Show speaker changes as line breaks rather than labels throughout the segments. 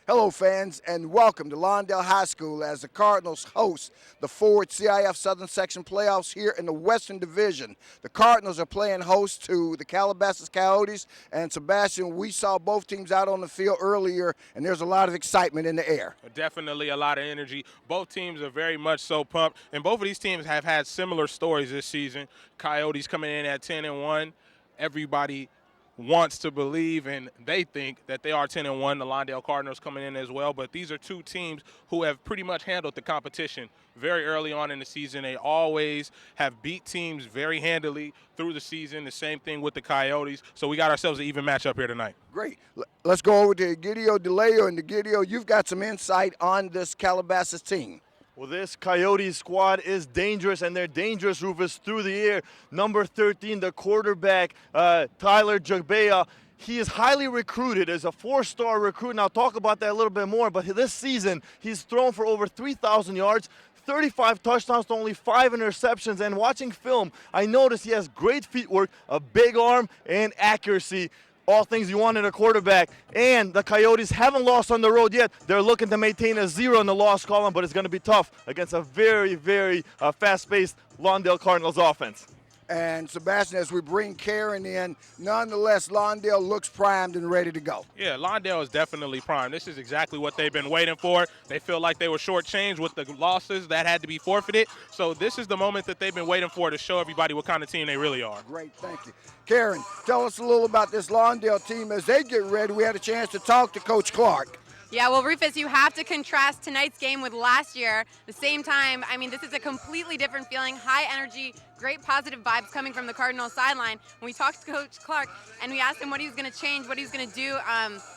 Hello, fans, and welcome to Lawndale High School as the Cardinals host the Forward CIF Southern Section playoffs here in the Western Division. The Cardinals are playing host to the Calabasas Coyotes, and Sebastian, we saw both teams out on the field earlier, and there's a lot of excitement in the air.
Definitely a lot of energy. Both teams are very much so pumped, and both of these teams have had similar stories this season. Coyotes coming in at 10-1. Everybody wants to believe and they think that they are 10-1. The Lawndale Cardinals coming in as well, but these are two teams who have pretty much handled the competition very early on in the season. They always have beat teams very handily through the season. The same thing with the Coyotes. So we got ourselves an even matchup here tonight.
Great. Let's go over to Egidio DeLeo. And Egidio, you've got some insight on this Calabasas team.
Well, this Coyotes squad is dangerous, and they're dangerous, Rufus, through the air. Number 13, the quarterback, Tyler Jagbeya. He is highly recruited as a four-star recruit, and I'll talk about that a little bit more. But this season, he's thrown for over 3,000 yards, 35 touchdowns to only 5 interceptions. And watching film, I noticed he has great footwork, a big arm, and accuracy. All things you want in a quarterback. And the Coyotes haven't lost on the road yet. They're looking to maintain a 0 in the loss column, but it's going to be tough against a very, very fast-paced Lawndale Cardinals offense.
And Sebastian, as we bring Karen in, nonetheless, Lawndale looks primed and ready to go.
Yeah, Lawndale is definitely primed. This is exactly what they've been waiting for. They feel like they were shortchanged with the losses that had to be forfeited. So this is the moment that they've been waiting for to show everybody what kind of team they really are.
Great, thank you. Karen, tell us a little about this Lawndale team as they get ready. We had a chance to talk to Coach Clark.
Yeah, well, Rufus, you have to contrast tonight's game with last year. The same time, I mean, this is a completely different feeling, high energy, great positive vibes coming from the Cardinals sideline. When we talked to Coach Clark and we asked him what he was going to change, what he was going to do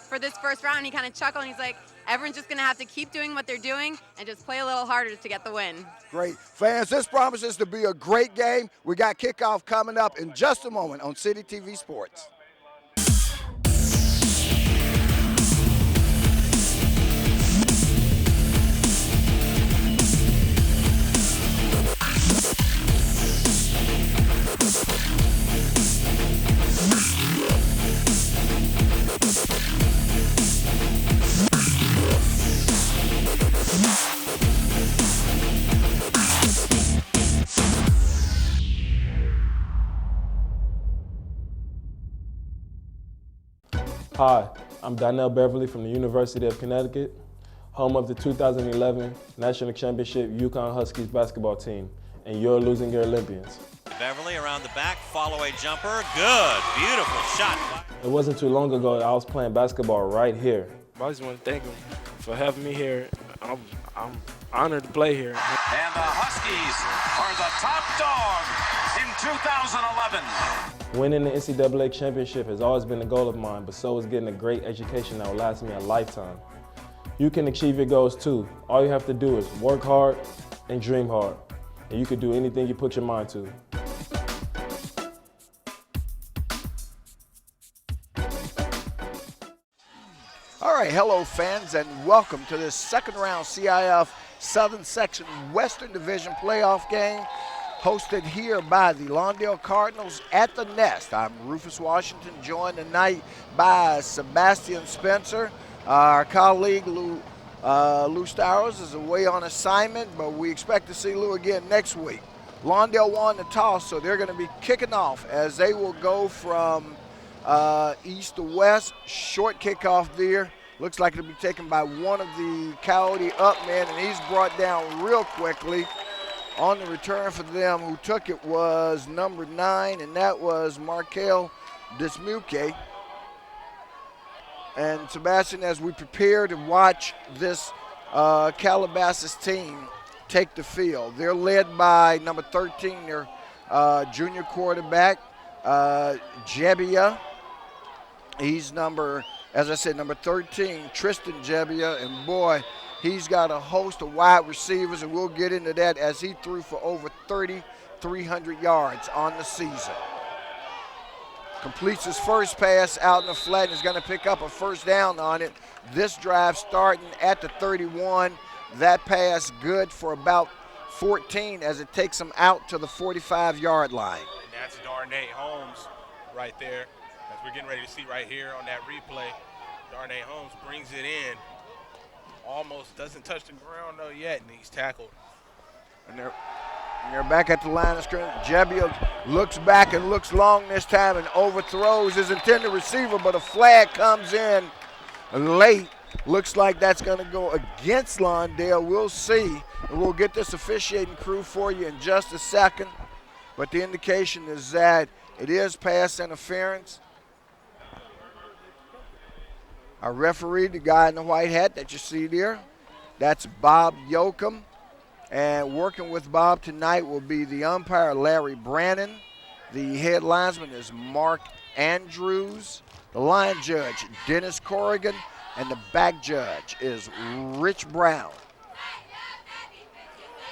for this first round, he kind of chuckled and he's like, everyone's just going to have to keep doing what they're doing and just play a little harder to get the win.
Great. Fans, this promises to be a great game. We got kickoff coming up in just a moment on CityTV Sports.
Hi, I'm Donnell Beverly from the University of Connecticut, home of the 2011 National Championship Yukon Huskies basketball team, and you're losing your Olympians.
Beverly around the back, follow-away jumper, good, beautiful shot.
It wasn't too long ago that I was playing basketball right here.
I just want to thank him for having me here. I'm honored to play here.
And the Huskies are the top dog in 2011.
Winning the NCAA championship has always been a goal of mine, but so is getting a great education that will last me a lifetime. You can achieve your goals too. All you have to do is work hard and dream hard, and you can do anything you put your mind to.
All right, hello fans, and welcome to this second round CIF Southern Section Western Division playoff game hosted here by the Lawndale Cardinals at the Nest. I'm Rufus Washington, joined tonight by Sebastian Spencer. Our colleague Lou Stowers is away on assignment, but we expect to see Lou again next week. Lawndale won the toss, so they're going to be kicking off as they will go from east to west. Short kickoff there. Looks like it'll be taken by one of the Coyote up men, and he's brought down real quickly. On the return for them, who took it was number 9, and that was Markel Dismuke. And Sebastian, as we prepare to watch this Calabasas team take the field, they're led by number 13, their junior quarterback, Jebbia. He's number 13, Tristan Jebbia, and boy, he's got a host of wide receivers, and we'll get into that as he threw for over 3,300 yards on the season. Completes his first pass out in the flat and is going to pick up a first down on it. This drive starting at the 31. That pass good for about 14 as it takes him out to the 45-yard line.
And that's Darnay Holmes right there. As we're getting ready to see right here on that replay, Darnay Holmes brings it in almost doesn't touch the ground though yet, and he's tackled.
And they're back at the line of scrimmage. Jebbia looks back and looks long this time and overthrows his intended receiver, but a flag comes in late. Looks like that's going to go against Lawndale. We'll see. And we'll get this officiating crew for you in just a second. But the indication is that it is pass interference. Our referee, the guy in the white hat that you see there, that's Bob Yoakum. And working with Bob tonight will be the umpire, Larry Brannon. The head linesman is Mark Andrews. The line judge, Dennis Corrigan. And the back judge is Rich Brown.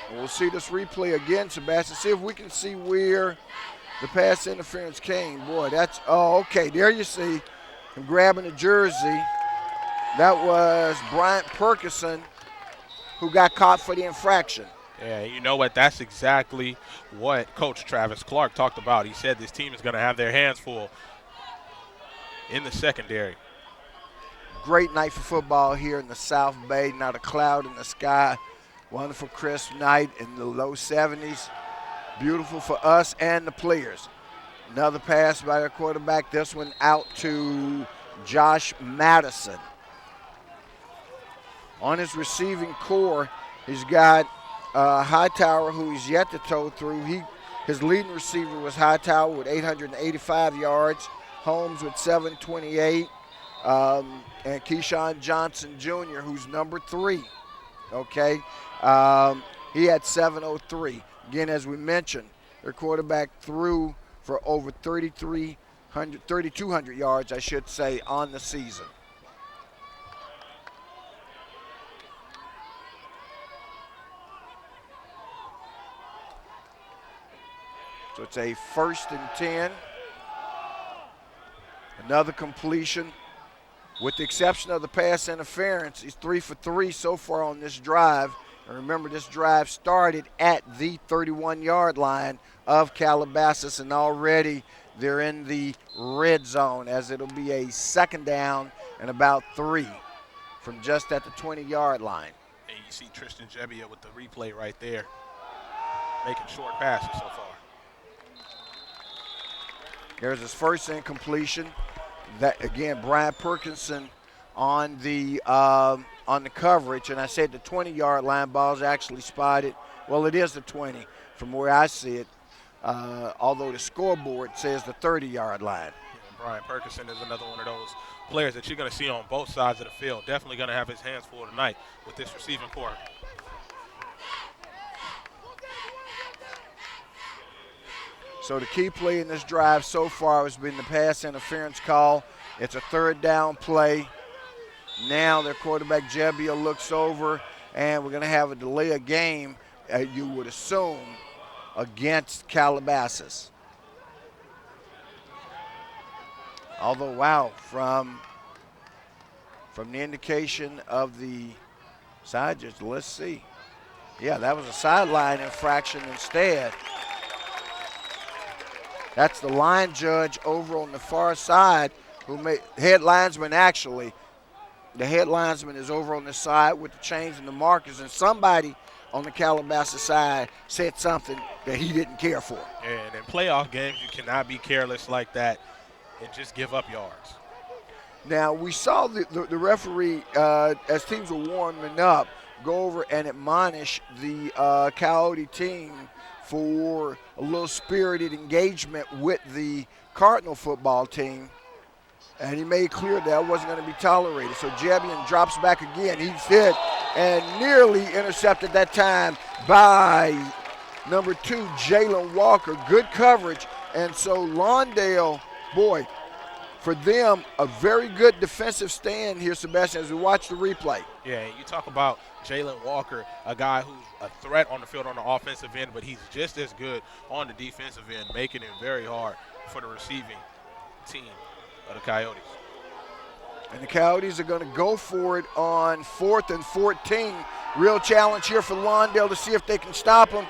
And we'll see this replay again, Sebastian. See if we can see where the pass interference came. Boy, that's, oh, okay. There you see him grabbing the jersey. That was Bryant Perkison, who got caught for the infraction.
Yeah, you know what? That's exactly what Coach Travis Clark talked about. He said this team is going to have their hands full in the secondary.
Great night for football here in the South Bay. Not a cloud in the sky. Wonderful crisp night in the low 70s. Beautiful for us and the players. Another pass by their quarterback. This one out to Josh Madison. On his receiving core, he's got Hightower, who he's yet to toe through. His leading receiver was Hightower with 885 yards. Holmes with 728. And Keyshawn Johnson Jr., who's number 3, okay? He had 703. Again, as we mentioned, their quarterback threw for over 3,200 yards, I should say, on the season. So it's a 1st and 10. Another completion. With the exception of the pass interference, he's 3 for 3 so far on this drive. And remember, this drive started at the 31-yard line of Calabasas, and already they're in the red zone, as it'll be a 2nd down and about 3 from just at the 20-yard line.
And you see Tristan Jebbia with the replay right there, making short passes so far.
There's his first incompletion. That again, Brian Perkinson on the coverage, and I said the 20-yard line ball is actually spotted. Well, it is the 20 from where I see it, although the scoreboard says the 30-yard line.
And Brian Perkinson is another one of those players that you're going to see on both sides of the field. Definitely going to have his hands full tonight with this receiving core.
So the key play in this drive so far has been the pass interference call. It's a 3rd down play. Now their quarterback Jebbia looks over, and we're going to have a delay of game, you would assume, against Calabasas. Although, wow, from the indication of the side judge, let's see. Yeah, that was a sideline infraction instead. That's the line judge over on the far side who made head linesman actually. The head linesman is over on the side with the chains and the markers, and somebody on the Calabasas side said something that he didn't care for.
And in playoff games, you cannot be careless like that and just give up yards.
Now, we saw the referee, as teams were warming up, go over and admonish the Coyote team for a little spirited engagement with the Cardinal football team, and he made clear that wasn't going to be tolerated. So Jebbia drops back again. He's hit and nearly intercepted that time by number 2, Jalen Walker. Good coverage, and so Lawndale, boy, for them, a very good defensive stand here, Sebastian, as we watch the replay.
Yeah, you talk about Jalen Walker, a guy who's a threat on the field on the offensive end, but he's just as good on the defensive end, making it very hard for the receiving team of the Coyotes.
And the Coyotes are going to go for it on 4th and 14. Real challenge here for Lawndale to see if they can stop them.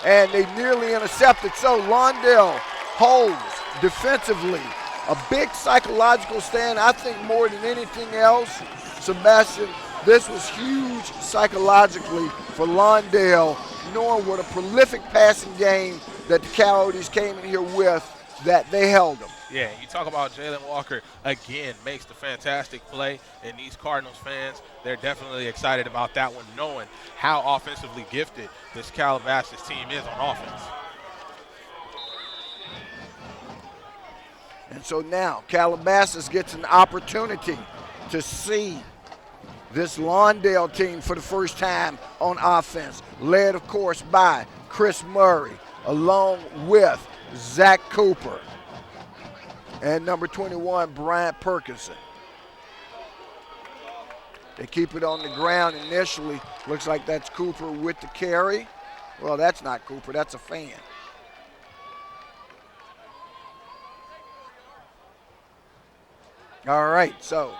And they nearly intercepted. So Lawndale holds defensively. A big psychological stand, I think more than anything else, Sebastian. this was huge psychologically for Lawndale, knowing what a prolific passing game that the Coyotes came in here with, that they held them.
Yeah, you talk about Jalen Walker, again, makes the fantastic play, and these Cardinals fans, they're definitely excited about that one, knowing how offensively gifted this Calabasas team is on offense.
And so now Calabasas gets an opportunity to see this Lawndale team for the first time on offense, led, of course, by Chris Murray, along with Zach Cooper and number 21, Bryant Perkinson. They keep it on the ground initially. Looks like that's Cooper with the carry. Well, that's not Cooper, that's a fan. All right, so,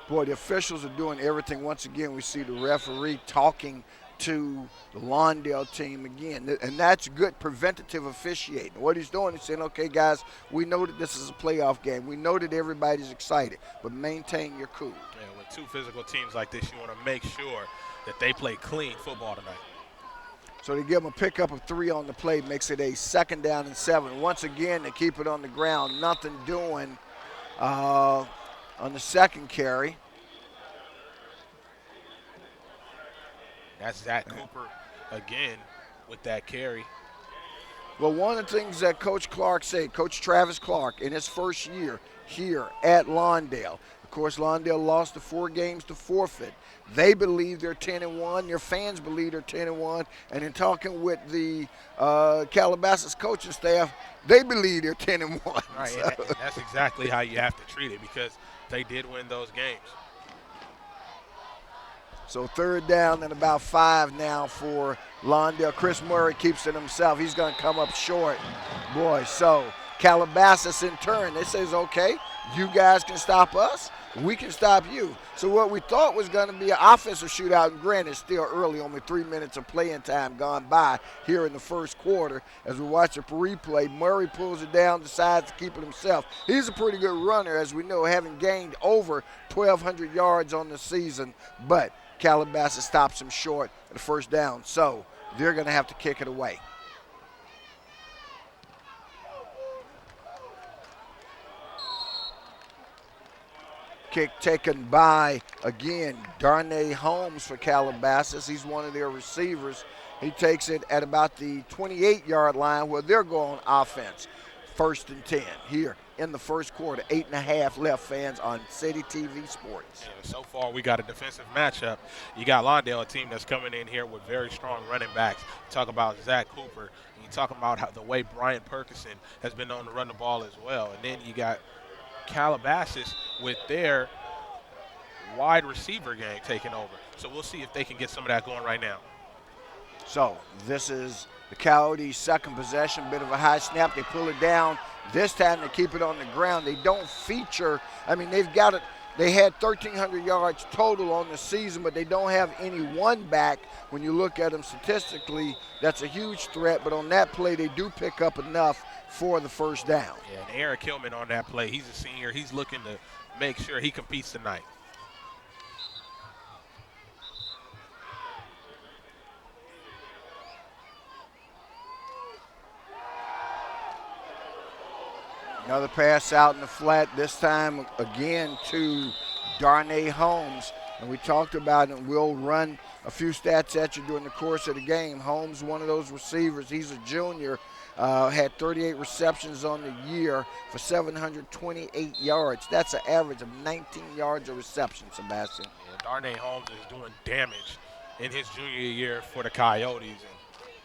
boy, the officials are doing everything. Once again, we see the referee talking to the Lawndale team again, and that's good preventative officiating. What he's doing is saying, okay, guys, we know that this is a playoff game. We know that everybody's excited, but maintain your cool.
Yeah, with two physical teams like this, you want to make sure that they play clean football tonight.
So they give them a pickup of 3 on the play, makes it a 2nd down and 7. Once again, they keep it on the ground, nothing doing on the second carry.
That's Zach Cooper again with that carry.
Well, one of the things that Coach Clark said, Coach Travis Clark, in his first year here at Lawndale, of course, Lawndale lost the 4 games to forfeit. They believe they're 10-1. Their fans believe they're 10-1. And in talking with the Calabasas coaching staff, they believe they're 10-1.
Right,
So.
and that's exactly how you have to treat it, because they did win those games.
So 3rd down and about 5 now for Lawndale. Chris Murray keeps it himself. He's going to come up short. Boy, so Calabasas in turn, they says, okay, you guys can stop us. We can stop you. So what we thought was going to be an offensive shootout, and granted, it's still early, only 3 minutes of playing time gone by here in the first quarter. As we watch the replay, Murray pulls it down, decides to keep it himself. He's a pretty good runner, as we know, having gained over 1,200 yards on the season, but Calabasas stops him short at the 1st down, so they're going to have to kick it away. Kick taken by, again, Darnay Holmes for Calabasas. He's one of their receivers. He takes it at about the 28-yard line where they're going offense. 1st and 10 here in the first quarter. 8.5 left, fans, on CityTV Sports.
Yeah, so far we got a defensive matchup. You got Lawndale, a team that's coming in here with very strong running backs. You talk about Zach Cooper, and you talk about how the way Bryant Perkinson has been known to run the ball as well. And then you got Calabasas with their wide receiver game taking over. So we'll see if they can get some of that going right now.
So this is the Coyotes' 2nd possession, bit of a high snap. They pull it down. This time they keep it on the ground. They don't feature. I mean, they've got it. They had 1,300 yards total on the season, but they don't have any one back. When you look at them statistically, that's a huge threat. But on that play, they do pick up enough for the 1st down.
Yeah, and Eric Hillman on that play, he's a senior. He's looking to make sure he competes tonight.
Another pass out in the flat, this time again to Darnay Holmes. And we talked about it, and we'll run a few stats at you during the course of the game. Holmes, one of those receivers, he's a junior, had 38 receptions on the year for 728 yards. That's an average of 19 yards a reception, Sebastian.
Yeah, Darnay Holmes is doing damage in his junior year for the Coyotes. And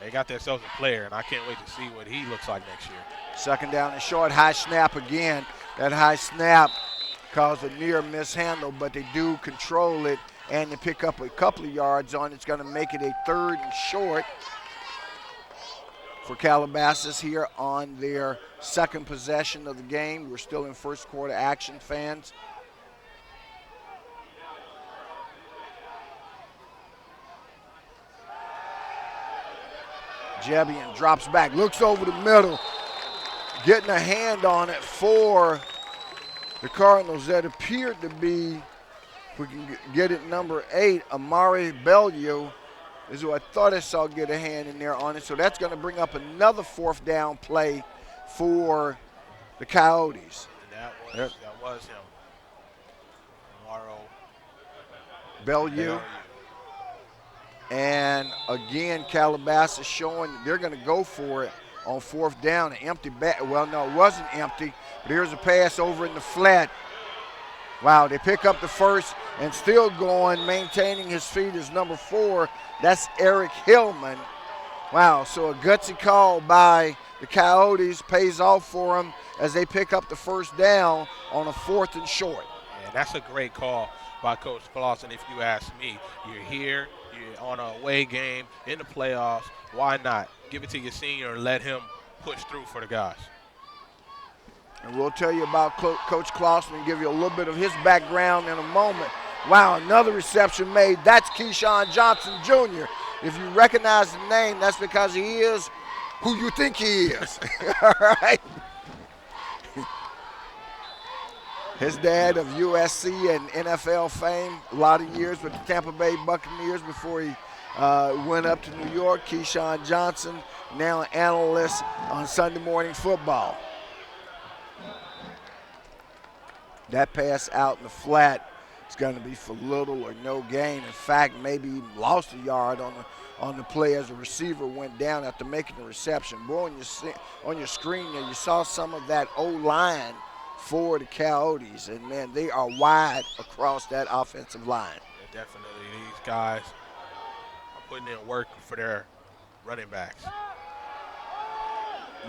they got themselves a player, and I can't wait to see what he looks like next year.
2nd down and short, high snap again. That high snap caused a near mishandle, but they do control it, and they pick up a couple of yards on it. It's going to make it a 3rd and short for Calabasas here on their 2nd possession of the game. We're still in first quarter action, fans. Jebian drops back, looks over the middle, getting a hand on it for the Cardinals. That appeared to be If we can get it, number 8, Amari Bellew is who I thought I saw get a hand in there on it. So that's going to bring up another 4th down play for the Coyotes.
That was him. Amaro
Bellew. And again, Calabasas showing they're going to go for it on 4th down. An empty back. Well, no, it wasn't empty. But here's a pass over in the flat. Wow, they pick up the first and still going, maintaining his feet is number 4. That's Eric Hillman. Wow, so a gutsy call by the Coyotes pays off for them as they pick up the first down on a 4th and short.
Yeah, that's a great call by Coach Clausen, if you ask me. You're here, you're on an away game, in the playoffs. Why not? Give it to your senior and let him push through for the guys.
And we'll tell you about Coach Clausen and give you a little bit of his background in a moment. Wow, another reception made. That's Keyshawn Johnson Jr. If you recognize the name, that's because he is who you think he is. All right? His dad of USC and NFL fame, a lot of years with the Tampa Bay Buccaneers before he went up to New York. Keyshawn Johnson, now an analyst on Sunday Morning Football. That pass out in the flat is going to be for little or no gain. In fact, maybe even lost a yard on the play as the receiver went down after making the reception. Boy, on your screen there, you saw some of that O-line for the Coyotes, and man, they are wide across that offensive line.
Yeah, definitely, these guys are putting in work for their running backs.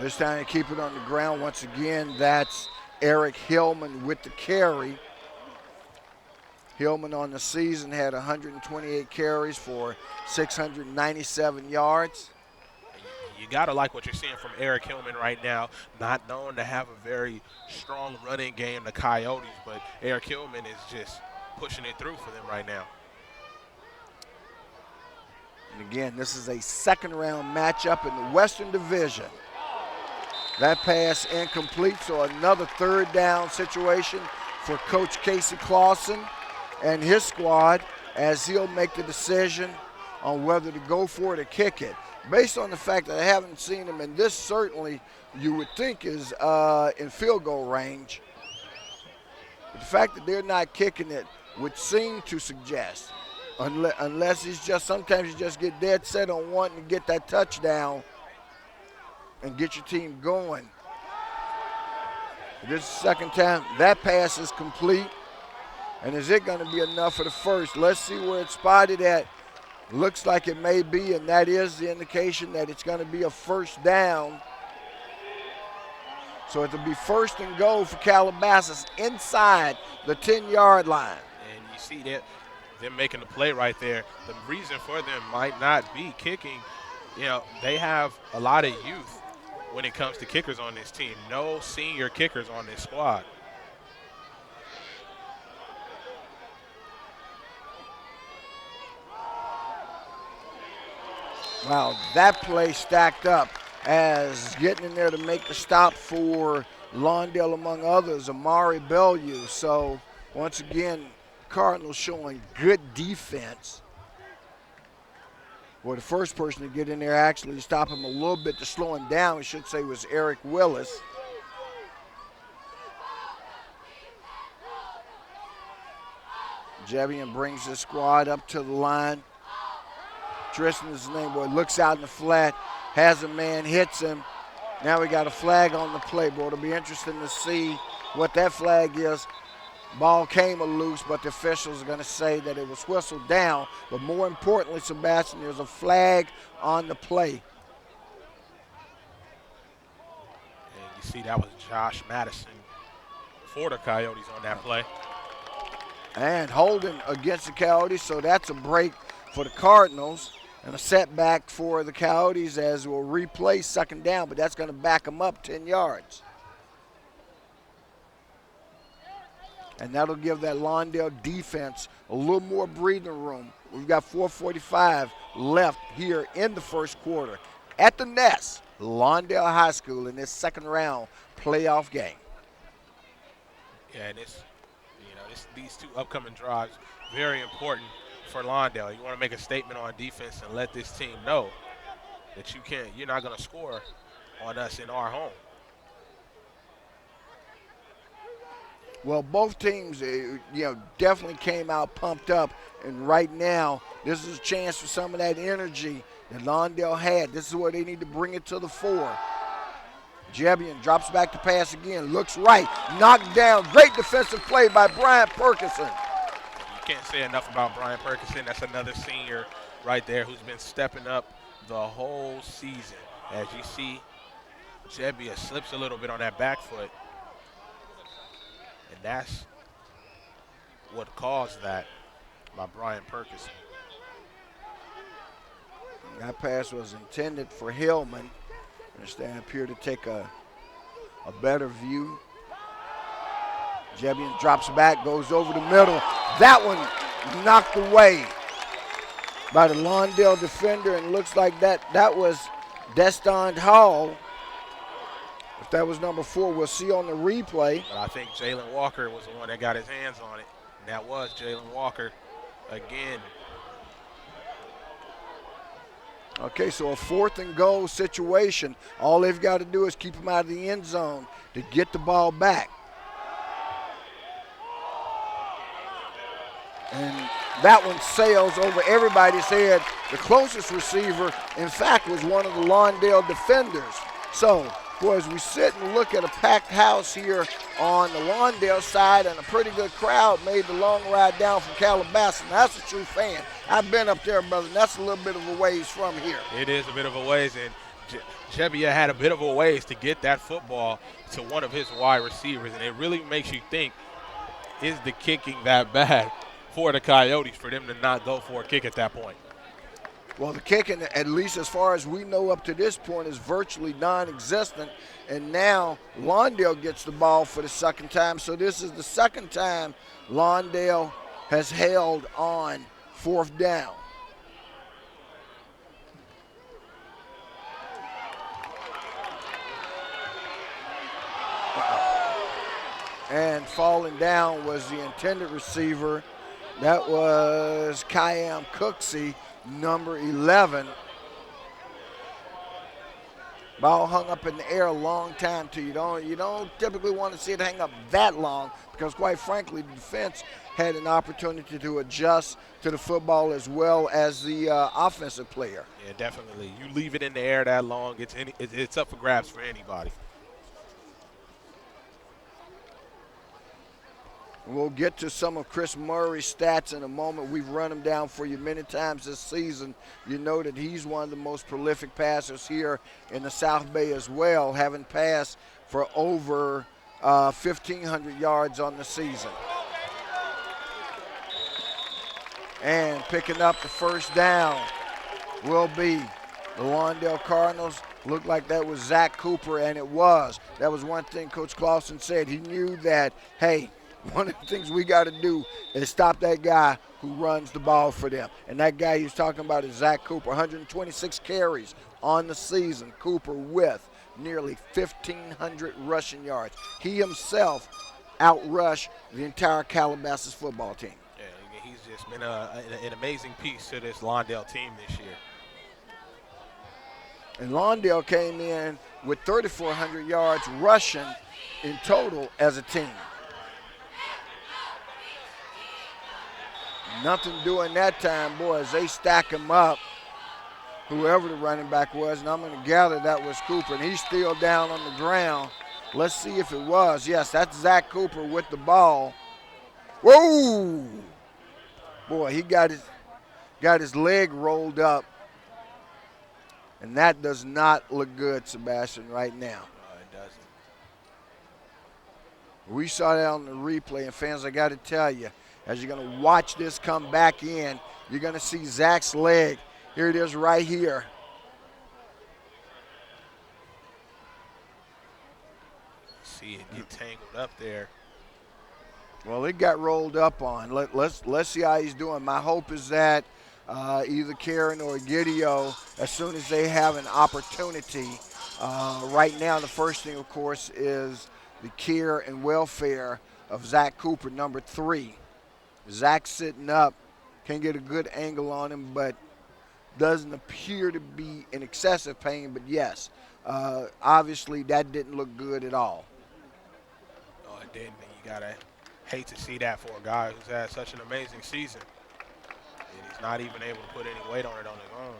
This time they keep it on the ground. Once again, that's Eric Hillman with the carry. Hillman on the season had 128 carries for 697 yards.
You got to like what you're seeing from Eric Hillman right now. Not known to have a very strong running game, the Coyotes, but Eric Hillman is just pushing it through for them right now.
And again, this is a 2nd-round matchup in the Western Division. That pass incomplete, so another 3rd down situation for Coach Casey Clausen and his squad as he'll make the decision on whether to go for it or kick it. Based on the fact that I haven't seen him, and this certainly you would think is in field goal range, but the fact that they're not kicking it would seem to suggest, unless he's just, sometimes you just get dead set on wanting to get that touchdown and get your team going. This is the 2nd time that pass is complete. And is it going to be enough for the first? Let's see where it's spotted at. Looks like it may be, and that is the indication that it's going to be a 1st down. So it'll be 1st and goal for Calabasas inside the 10-yard line.
And you see that them making the play right there. The reason for them might not be kicking. You know, they have a lot of youth when it comes to kickers on this team. No senior kickers on this squad.
Wow, that play stacked up as getting in there to make the stop for Lawndale, among others, Amari Bellew. So once again, Cardinals showing good defense. Well, the first person to get in there actually stop him a little bit to slow him down, we should say, was Eric Willis. Jevian brings his squad up to the line. Tristan is his name, boy, looks out in the flat, has a man, hits him. Now we got a flag on the play, boy. It'll be interesting to see what that flag is. Ball came loose, but the officials are going to say that it was whistled down. But more importantly, Sebastian, there's a flag on the play.
And you see that was Josh Madison for the Coyotes on that play.
And holding against the Coyotes, so that's a break for the Cardinals. And a setback for the Coyotes as we'll replay 2nd down, but that's going to back them up 10 yards. And that'll give that Lawndale defense a little more breathing room. We've got 4:45 left here in the 1st quarter. At the Nest, Lawndale High School in this 2nd round playoff game.
Yeah, and this these two upcoming drives, very important for Lawndale. You want to make a statement on defense and let this team know that you're not going to score on us in our home.
Well, both teams, definitely came out pumped up, and right now, this is a chance for some of that energy that Lawndale had. This is where they need to bring it to the fore. Jebian drops back to pass again, looks right, knocked down. Great defensive play by Bryant Perkinson.
You can't say enough about Bryant Perkinson. That's another senior right there who's been stepping up the whole season. As you see, Jebian slips a little bit on that back foot. And that's what caused that by Brian Perkins.
That pass was intended for Hillman. Stand up here to take a better view. Jebian drops back, goes over the middle. That one knocked away by the Lawndale defender, and looks like that was Destin Hall. If that was number 4, we'll see on the replay.
But I think Jalen Walker was the one that got his hands on it. And that was Jalen Walker again.
Okay, so a 4th and goal situation. All they've got to do is keep him out of the end zone to get the ball back. And that one sails over everybody's head. The closest receiver, in fact, was one of the Lawndale defenders. So, as we sit and look at a packed house here on the Lawndale side, and a pretty good crowd made the long ride down from Calabasas. And that's a true fan. I've been up there, brother, and that's a little bit of a ways from here.
It is a bit of a ways, and Jebian had a bit of a ways to get that football to one of his wide receivers, and it really makes you think, is the kicking that bad for the Coyotes for them to not go for a kick at that point?
Well, the kicking, at least as far as we know up to this point, is virtually non-existent. And now Lawndale gets the ball for the second time. So this is the second time Lawndale has held on 4th down. And falling down was the intended receiver. That was Kyam Cooksey, number 11. Ball hung up in the air a long time too. You don't typically want to see it hang up that long, because quite frankly the defense had an opportunity to adjust to the football as well as the offensive player.
Yeah, definitely. You leave it in the air that long, it's up for grabs for anybody.
We'll get to some of Chris Murray's stats in a moment. We've run him down for you many times this season. You know that he's one of the most prolific passers here in the South Bay as well, having passed for over 1,500 yards on the season. And picking up the first down will be the Lawndale Cardinals. Looked like that was Zach Cooper, and it was. That was one thing Coach Clausen said. He knew that, hey, one of the things we got to do is stop that guy who runs the ball for them. And that guy he was talking about is Zach Cooper, 126 carries on the season. Cooper with nearly 1,500 rushing yards. He himself outrushed the entire Calabasas football team.
Yeah, he's just been an amazing piece to this Lawndale team this year.
And Lawndale came in with 3,400 yards rushing in total as a team. Nothing doing that time, boy, as they stack him up, whoever the running back was, and I'm going to gather that was Cooper, and he's still down on the ground. Let's see if it was. Yes, that's Zach Cooper with the ball. Whoa! Boy, he got his leg rolled up, and that does not look good, Sebastian, right now.
No, it doesn't.
We saw that on the replay, and fans, I got to tell you, as you're going to watch this come back in, you're going to see Zach's leg. Here it is right here.
See it get tangled up there.
Well, it got rolled up on. Let's see how he's doing. My hope is that either Karen or Gideon, as soon as they have an opportunity, right now the first thing, of course, is the care and welfare of Zach Cooper, number 3. Zach sitting up, can't get a good angle on him, but doesn't appear to be in excessive pain. But yes, obviously that didn't look good at all.
Oh, it didn't. You gotta hate to see that for a guy who's had such an amazing season. And he's not even able to put any weight on it on his own.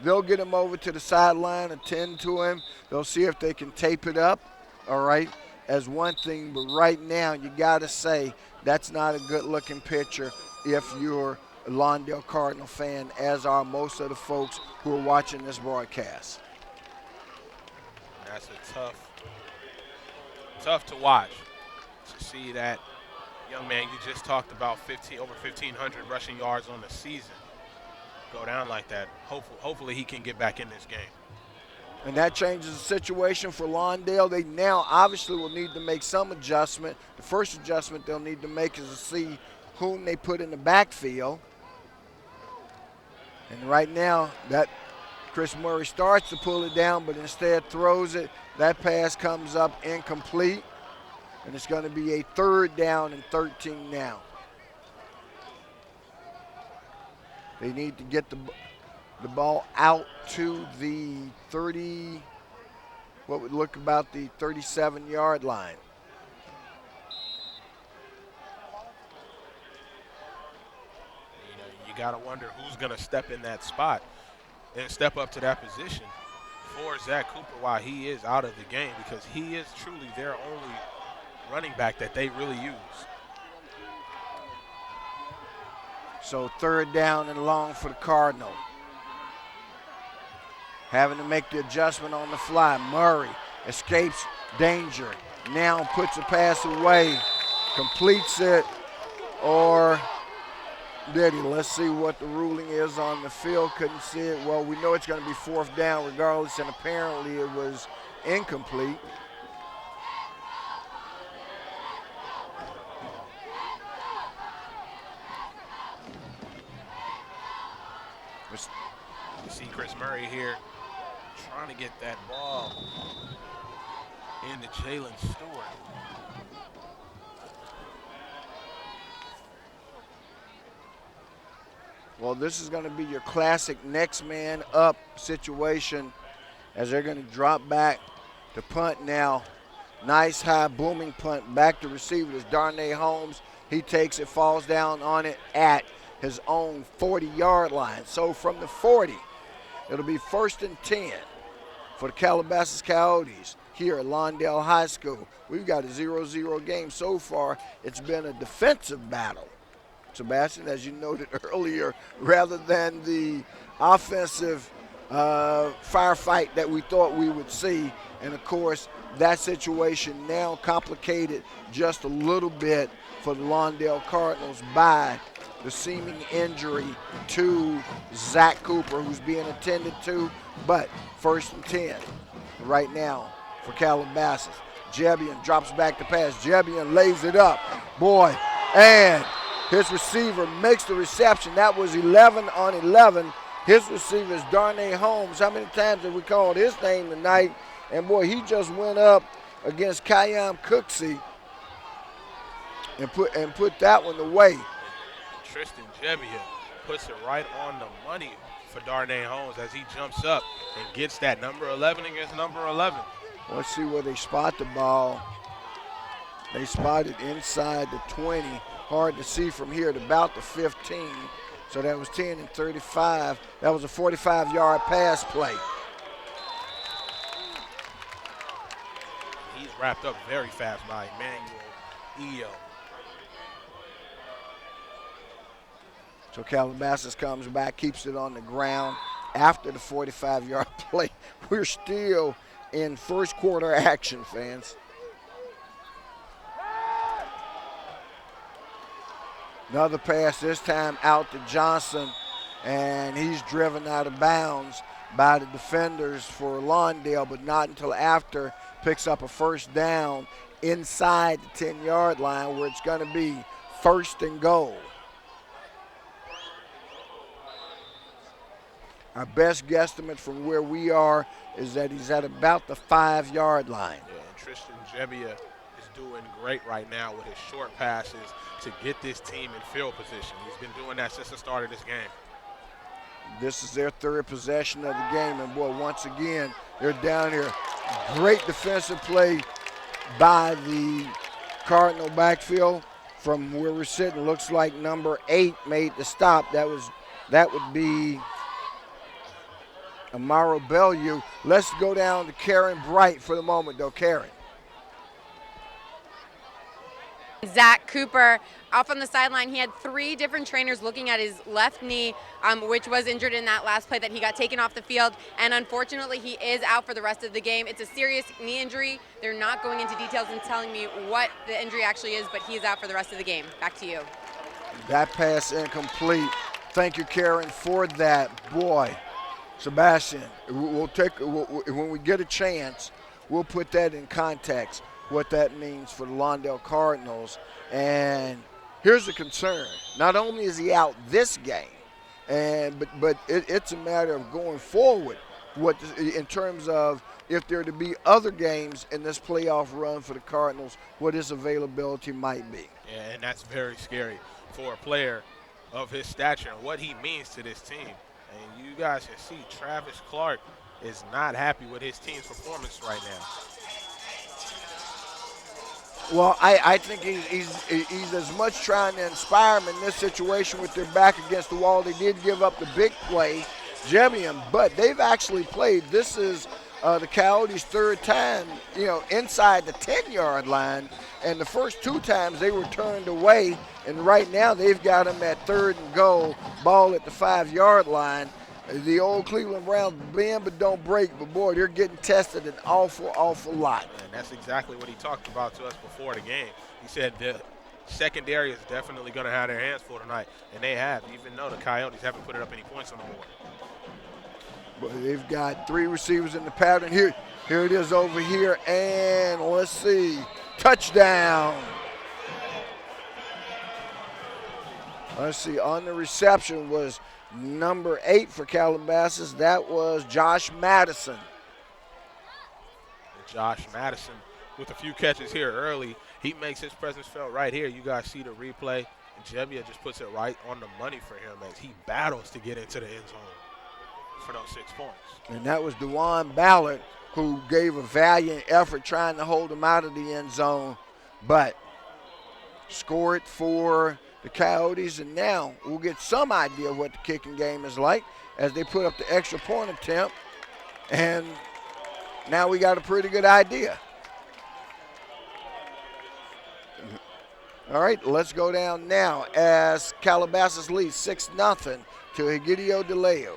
They'll get him over to the sideline, attend to him. They'll see if they can tape it up, all right, as one thing. But right now, you got to say that's not a good-looking picture if you're a Lawndale Cardinal fan, as are most of the folks who are watching this broadcast.
That's a tough to watch, to see that young man you just talked about, over 1,500 rushing yards on the season, go down like that. Hopefully he can get back in this game.
And that changes the situation for Lawndale. They now obviously will need to make some adjustment. The first adjustment they'll need to make is to see whom they put in the backfield. And right now, that Chris Murray starts to pull it down, but instead throws it. That pass comes up incomplete, and it's going to be a 3rd down and 13 now. They need to get the ball out to the 30, what would look about the 37-yard line.
You got to wonder who's going to step in that spot and step up to that position for Zach Cooper while he is out of the game, because he is truly their only running back that they really use.
So 3rd down and long for the Cardinal. Having to make the adjustment on the fly. Murray escapes danger. Now puts the pass away, completes it, or did he? Let's see what the ruling is on the field. Couldn't see it. Well, we know it's going to be 4th down regardless, and apparently it was incomplete.
You see Chris Murray here trying to get that ball into Jalen Stewart.
Well, this is going to be your classic next man up situation, as they're going to drop back to punt now. Nice high booming punt back to receiver is Darnay Holmes. He takes it, falls down on it at his own 40-yard line. So from the 40, it'll be 1st and 10 for the Calabasas Coyotes here at Lawndale High School. We've got a 0-0 game so far. It's been a defensive battle, Sebastian, as you noted earlier, rather than the offensive firefight that we thought we would see. And, of course, that situation now complicated just a little bit for the Lawndale Cardinals by the seeming injury to Zach Cooper, who's being attended to. But 1st and 10 right now for Calabasas. Jebian drops back to pass. Jebian lays it up. Boy, and his receiver makes the reception. That was 11 on 11. His receiver is Darnay Holmes. How many times have we called his name tonight? And, boy, he just went up against Kayam Cooksey and put that one away.
Tristan Jebian puts it right on the money for Darnay Holmes as he jumps up and gets that number 11 against number 11.
Let's see where they spot the ball. They spot it inside the 20. Hard to see from here at about the 15. So that was 10 and 35. That was a 45-yard pass play.
He's wrapped up very fast by Emmanuel Eo.
So Calabasas comes back, keeps it on the ground after the 45-yard play. We're still in 1st quarter action, fans. Another pass, this time out to Johnson, and he's driven out of bounds by the defenders for Lawndale, but not until after picks up a 1st down inside the 10-yard line, where it's going to be 1st and goal. Our best guesstimate from where we are is that he's at about the 5-yard line.
Yeah, and Tristan Jebbia is doing great right now with his short passes to get this team in field position. He's been doing that since the start of this game.
This is their third possession of the game, and boy, once again, they're down here. Great defensive play by the Cardinal backfield from where we're sitting. Looks like number 8 made the stop. That would be Amaro Bellew. Let's go down to Karen Bright for the moment, though. Karen.
Zach Cooper off on the sideline. He had 3 different trainers looking at his left knee, which was injured in that last play that he got taken off the field. And unfortunately, he is out for the rest of the game. It's a serious knee injury. They're not going into details and telling me what the injury actually is, but he's out for the rest of the game. Back to you.
That pass incomplete. Thank you, Karen, for that. Boy, Sebastian, when we get a chance, we'll put that in context, what that means for the Lawndale Cardinals. And here's the concern. Not only is he out this game, but it's a matter of going forward in terms of if there are to be other games in this playoff run for the Cardinals, what his availability might be.
Yeah, and that's very scary for a player of his stature and what he means to this team. And you guys can see Travis Clark is not happy with his team's performance right now.
Well, I think he's as much trying to inspire them in this situation with their back against the wall. They did give up the big play, Jebian, but they've actually played. This is the Coyotes' 3rd time, inside the 10-yard line, and the first 2 times they were turned away, and right now they've got them at 3rd and goal, ball at the 5-yard line. The old Cleveland Browns bend but don't break, but boy, they're getting tested an awful lot.
And that's exactly what he talked about to us before the game. He said the secondary is definitely going to have their hands full tonight, and they have, even though the Coyotes haven't put up any points on the board.
But they've got 3 receivers in the pattern. Here it is over here, and let's see, touchdown. Let's see, on the reception was number 8 for Calabasas. That was Josh Madison.
And Josh Madison with a few catches here early. He makes his presence felt right here. You guys see the replay. And Jebbia just puts it right on the money for him as he battles to get into the end zone for those 6 points. And
that was DeJuan Ballard, who gave a valiant effort trying to hold him out of the end zone, but scored for the Coyotes, and now we'll get some idea of what the kicking game is like as they put up the extra point attempt, and now we got a pretty good idea. All right, let's go down now as Calabasas leads 6-0 to Egidio DeLeo.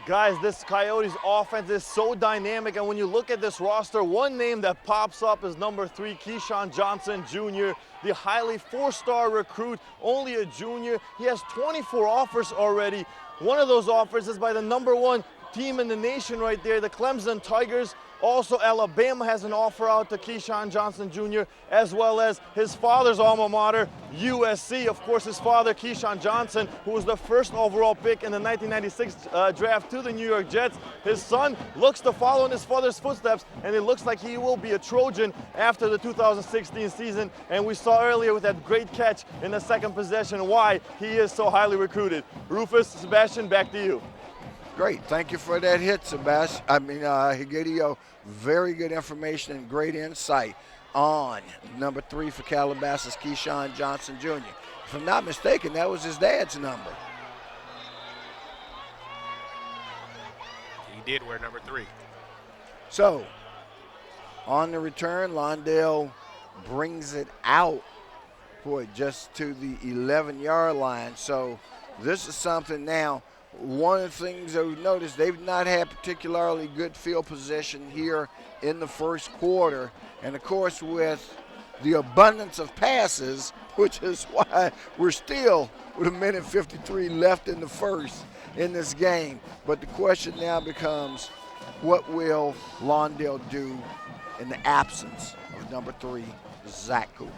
Guys, this Coyotes offense is so dynamic, and when you look at this roster, one name that pops up is number 3, Keyshawn Johnson Jr., the highly 4-star recruit, only a junior. He has 24 offers already. One of those offers is by the number 1 team in the nation right there, the Clemson Tigers. Also, Alabama has an offer out to Keyshawn Johnson Jr., as well as his father's alma mater, USC. Of course, his father, Keyshawn Johnson, who was the 1st overall pick in the 1996 draft to the New York Jets. His son looks to follow in his father's footsteps, and it looks like he will be a Trojan after the 2016 season. And we saw earlier with that great catch in the 2nd possession why he is so highly recruited. Rufus, Sebastian, back to you.
Great, thank you for that hit, Egidio. Very good information and great insight on number 3 for Calabasas, Keyshawn Johnson Jr. If I'm not mistaken, that was his dad's number.
He did wear number 3.
So, on the return, Lawndale brings it out, just to the 11-yard line. So, this is something now. One of the things that we've noticed, they've not had particularly good field position here in the first quarter. And, of course, with the abundance of passes, which is why we're still with 1:53 left in the first in this game. But the question now becomes, what will Lawndale do in the absence of number 3, Zach Cooper?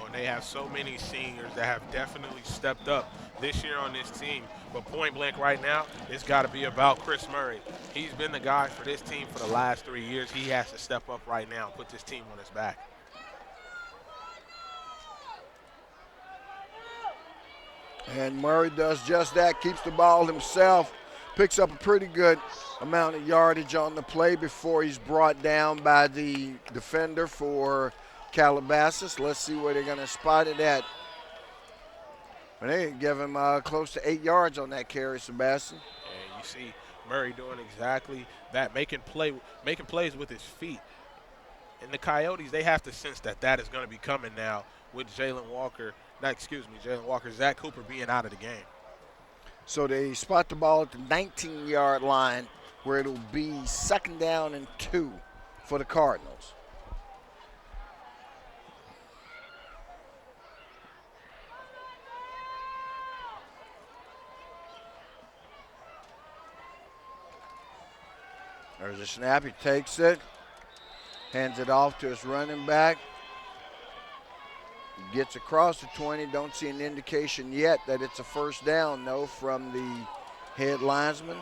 And when they have so many seniors that have definitely stepped up this year on this team. But point blank right now, it's got to be about Chris Murray. He's been the guy for this team for the last 3 years. He has to step up right now and put this team on his back.
And Murray does just that, keeps the ball himself, picks up a pretty good amount of yardage on the play before he's brought down by the defender for Calabasas. Let's see where they're going to spot it at. And they give him close to 8 yards on that carry, Sebastian.
And you see Murray doing exactly that, making plays with his feet. And the Coyotes, they have to sense that is going to be coming now with Jalen Walker, Zach Cooper being out of the game.
So they spot the ball at the 19-yard line where it'll be 2nd down and 2 for the Cardinals. There's a snap. He takes it, hands it off to his running back. He gets across the 20. Don't see an indication yet that it's a first down, though, from the head linesman.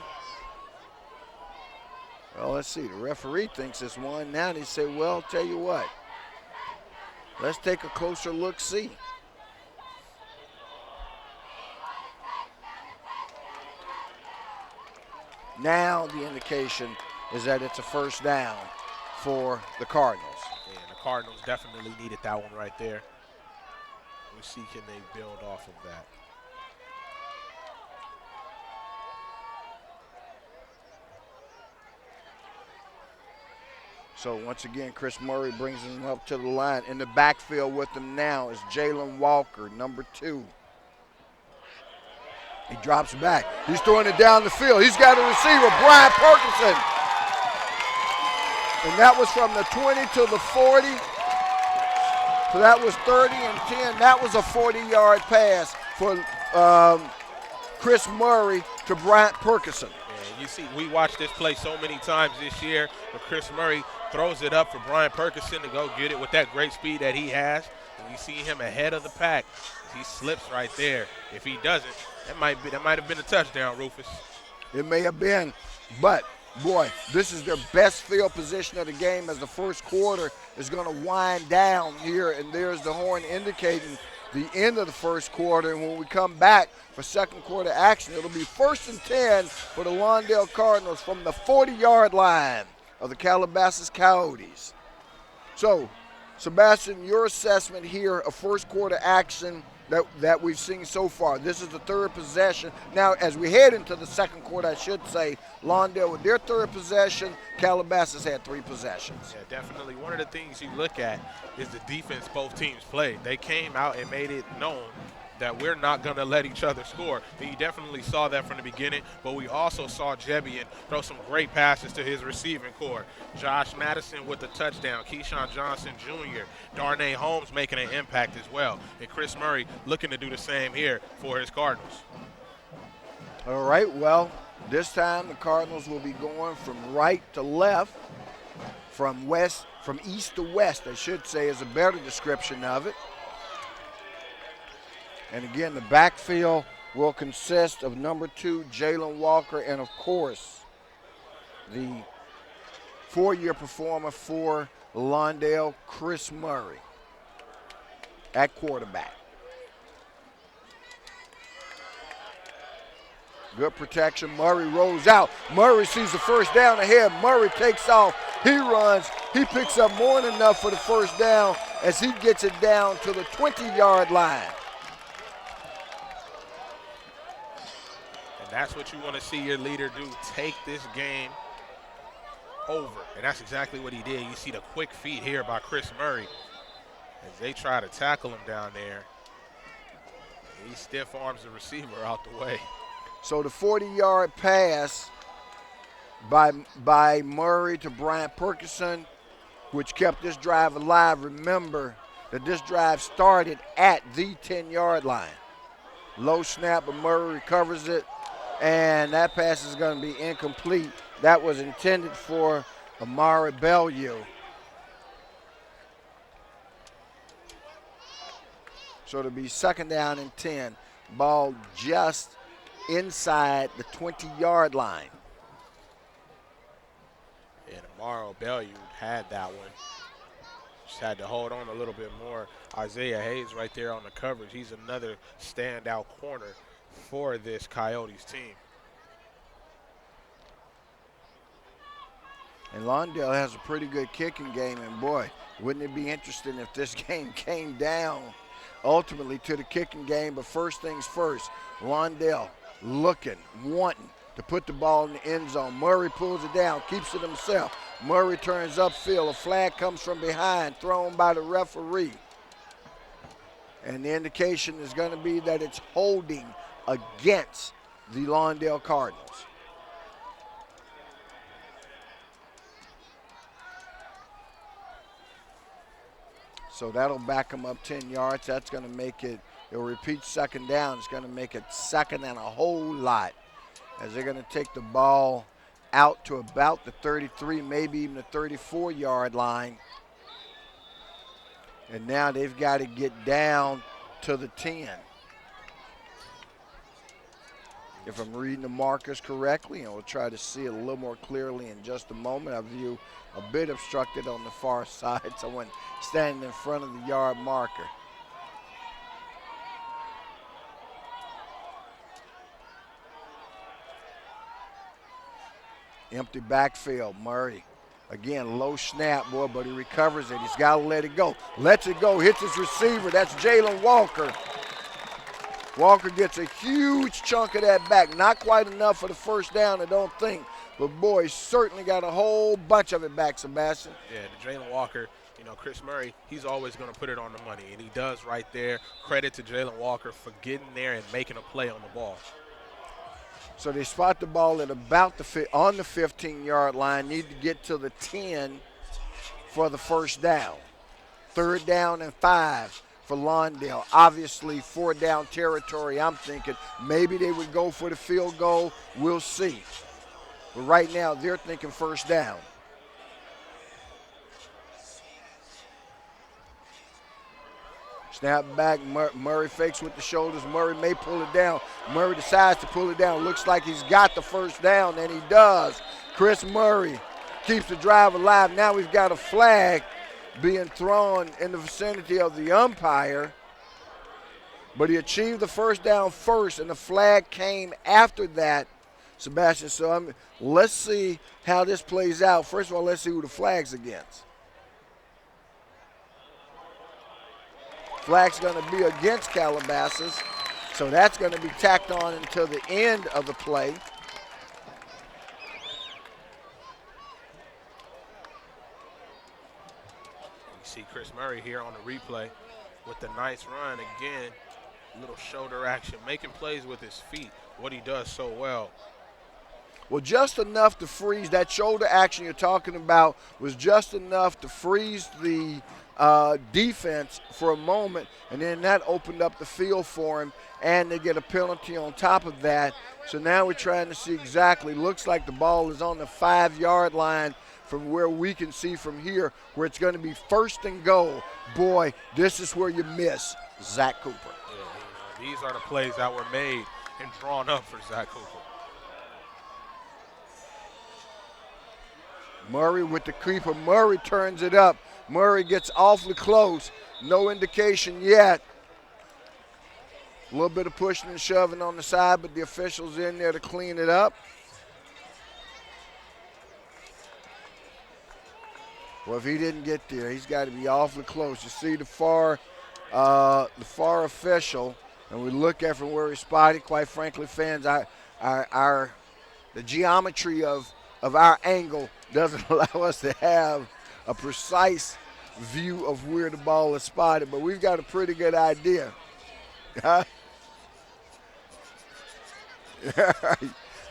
Well, let's see. The referee thinks it's one. Now they say, well, tell you what. Let's take a closer look, see. Now the indication is that it's a first down for the Cardinals.
Yeah, the Cardinals definitely needed that one right there. We'll see can they build off of that.
So once again, Chris Murray brings him up to the line. In the backfield with him now is Jalen Walker, number 2. He drops back. He's throwing it down the field. He's got a receiver, Brian Perkinson. And that was from the 20 to the 40. So that was 30 and 10. That was a 40-yard pass for Chris Murray to Bryant Perkinson.
And you see, we watched this play so many times this year, but Chris Murray throws it up for Brian Perkinson to go get it with that great speed that he has. And you see him ahead of the pack. He slips right there. If he doesn't, that might have been a touchdown, Rufus.
It may have been, but boy, this is their best field position of the game as the first quarter is going to wind down here, and there's the horn indicating the end of the first quarter. And when we come back for second quarter action, it'll be 1st and 10 for the Lawndale Cardinals from the 40-yard line of the Calabasas Coyotes. So, Sebastian, your assessment here of first quarter action that we've seen so far. This is the 3rd possession. Now, as we head into the second quarter, I should say, Lawndale with their 3rd possession, Calabasas had 3 possessions.
Yeah, definitely. One of the things you look at is the defense both teams played. They came out and made it known that we're not going to let each other score. And you definitely saw that from the beginning, but we also saw Jebian throw some great passes to his receiving core. Josh Madison with the touchdown, Keyshawn Johnson Jr., Darnay Holmes making an impact as well, and Chris Murray looking to do the same here for his Cardinals.
All right, well, this time the Cardinals will be going from right to left, from east to west, I should say, is a better description of it. And again, the backfield will consist of number 2, Jalen Walker, and of course, the 4-year performer for Lawndale, Chris Murray, at quarterback. Good protection. Murray rolls out. Murray sees the first down ahead. Murray takes off. He runs. He picks up more than enough for the first down as he gets it down to the 20-yard line.
That's what you want to see your leader do, take this game over. And that's exactly what he did. You see the quick feet here by Chris Murray as they try to tackle him down there. He stiff arms the receiver out the way.
So the 40-yard pass by Murray to Bryant Perkinson, which kept this drive alive. Remember that this drive started at the 10-yard line. Low snap, but Murray recovers it. And that pass is going to be incomplete. That was intended for Amari Bellew. So it'll be 2nd down and 10. Ball just inside the 20-yard line.
And tomorrow, Bellew had that one. Just had to hold on a little bit more. Isaiah Hayes right there on the coverage. He's another standout corner for this Coyotes team.
And Lawndale has a pretty good kicking game, and boy, wouldn't it be interesting if this game came down ultimately to the kicking game. But first things first, Lawndale looking, wanting to put the ball in the end zone. Murray pulls it down, keeps it himself. Murray turns upfield. A flag comes from behind, thrown by the referee. And the indication is going to be that it's holding against the Lawndale Cardinals. So that'll back them up 10 yards. That's going to make it, it'll repeat 2nd down. It's going to make it 2nd and a whole lot, as they're going to take the ball out to about the 33, maybe even the 34-yard line. And now they've got to get down to the 10. If I'm reading the markers correctly, and we'll try to see it a little more clearly in just a moment. I view a bit obstructed on the far side, so when standing in front of the yard marker. Empty backfield, Murray. Again, low snap, boy, but he recovers it. He's got to let it go. Lets it go, hits his receiver. That's Jalen Walker. Walker gets a huge chunk of that back. Not quite enough for the first down, I don't think. But, boy, he's certainly got a whole bunch of it back, Sebastian.
Yeah, the Jalen Walker, you know, Chris Murray, he's always going to put it on the money, and he does right there. Credit to Jalen Walker for getting there and making a play on the ball.
So they spot the ball at about on the 15-yard line, need to get to the 10 for the first down. 3rd down and 5 for Lawndale. Obviously, 4-down territory. I'm thinking maybe they would go for the field goal. We'll see. But right now, they're thinking 1st down. Snap back, Murray fakes with the shoulders. Murray may pull it down. Murray decides to pull it down. Looks like he's got the 1st down, and he does. Chris Murray keeps the drive alive. Now we've got a flag being thrown in the vicinity of the umpire. But he achieved the 1st down first, and the flag came after that, Sebastian. So let's see how this plays out. First of all, let's see who the flag's against. Flag's going to be against Calabasas, so that's going to be tacked on until the end of the play. You
see Chris Murray here on the replay with the nice run. Again, little shoulder action, making plays with his feet, what he does so well.
Well, just enough to freeze. That shoulder action you're talking about was just enough to freeze the defense for a moment, and then that opened up the field for him, and they get a penalty on top of that. So now we're trying to see exactly. Looks like the ball is on the 5-yard line from where we can see from here, where it's going to be 1st and goal. Boy, this is where you miss Zach Cooper.
Yeah, these are the plays that were made and drawn up for Zach Cooper.
Murray with the keeper. Murray turns it up. Murray gets awfully close. No indication yet. A little bit of pushing and shoving on the side, but the official's in there to clean it up. Well, if he didn't get there, he's got to be awfully close. You see the far official, and we look at from where he's spotted. Quite frankly, fans, the geometry of our angle doesn't allow us to have a precise view of where the ball is spotted, but we've got a pretty good idea.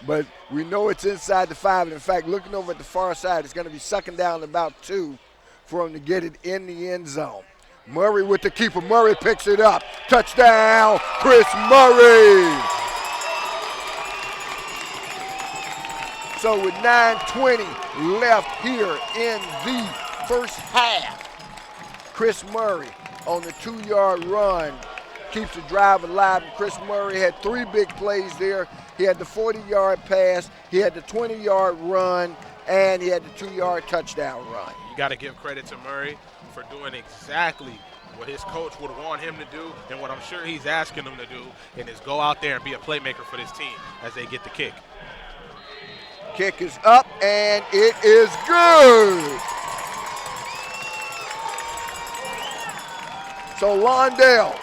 But we know it's inside the 5, and in fact, looking over at the far side, it's going to be 2nd down and about 2 for him to get it in the end zone. Murray with the keeper. Murray picks it up. Touchdown, Chris Murray. So with 9:20 left here in the first half, Chris Murray on the 2-yard run keeps the drive alive. And Chris Murray had 3 big plays there. He had the 40-yard pass, he had the 20-yard run, and he had the 2-yard touchdown run.
You got to give credit to Murray for doing exactly what his coach would want him to do and what I'm sure he's asking him to do, and is go out there and be a playmaker for this team as they get the kick.
Kick is up, and it is good. So Lawndale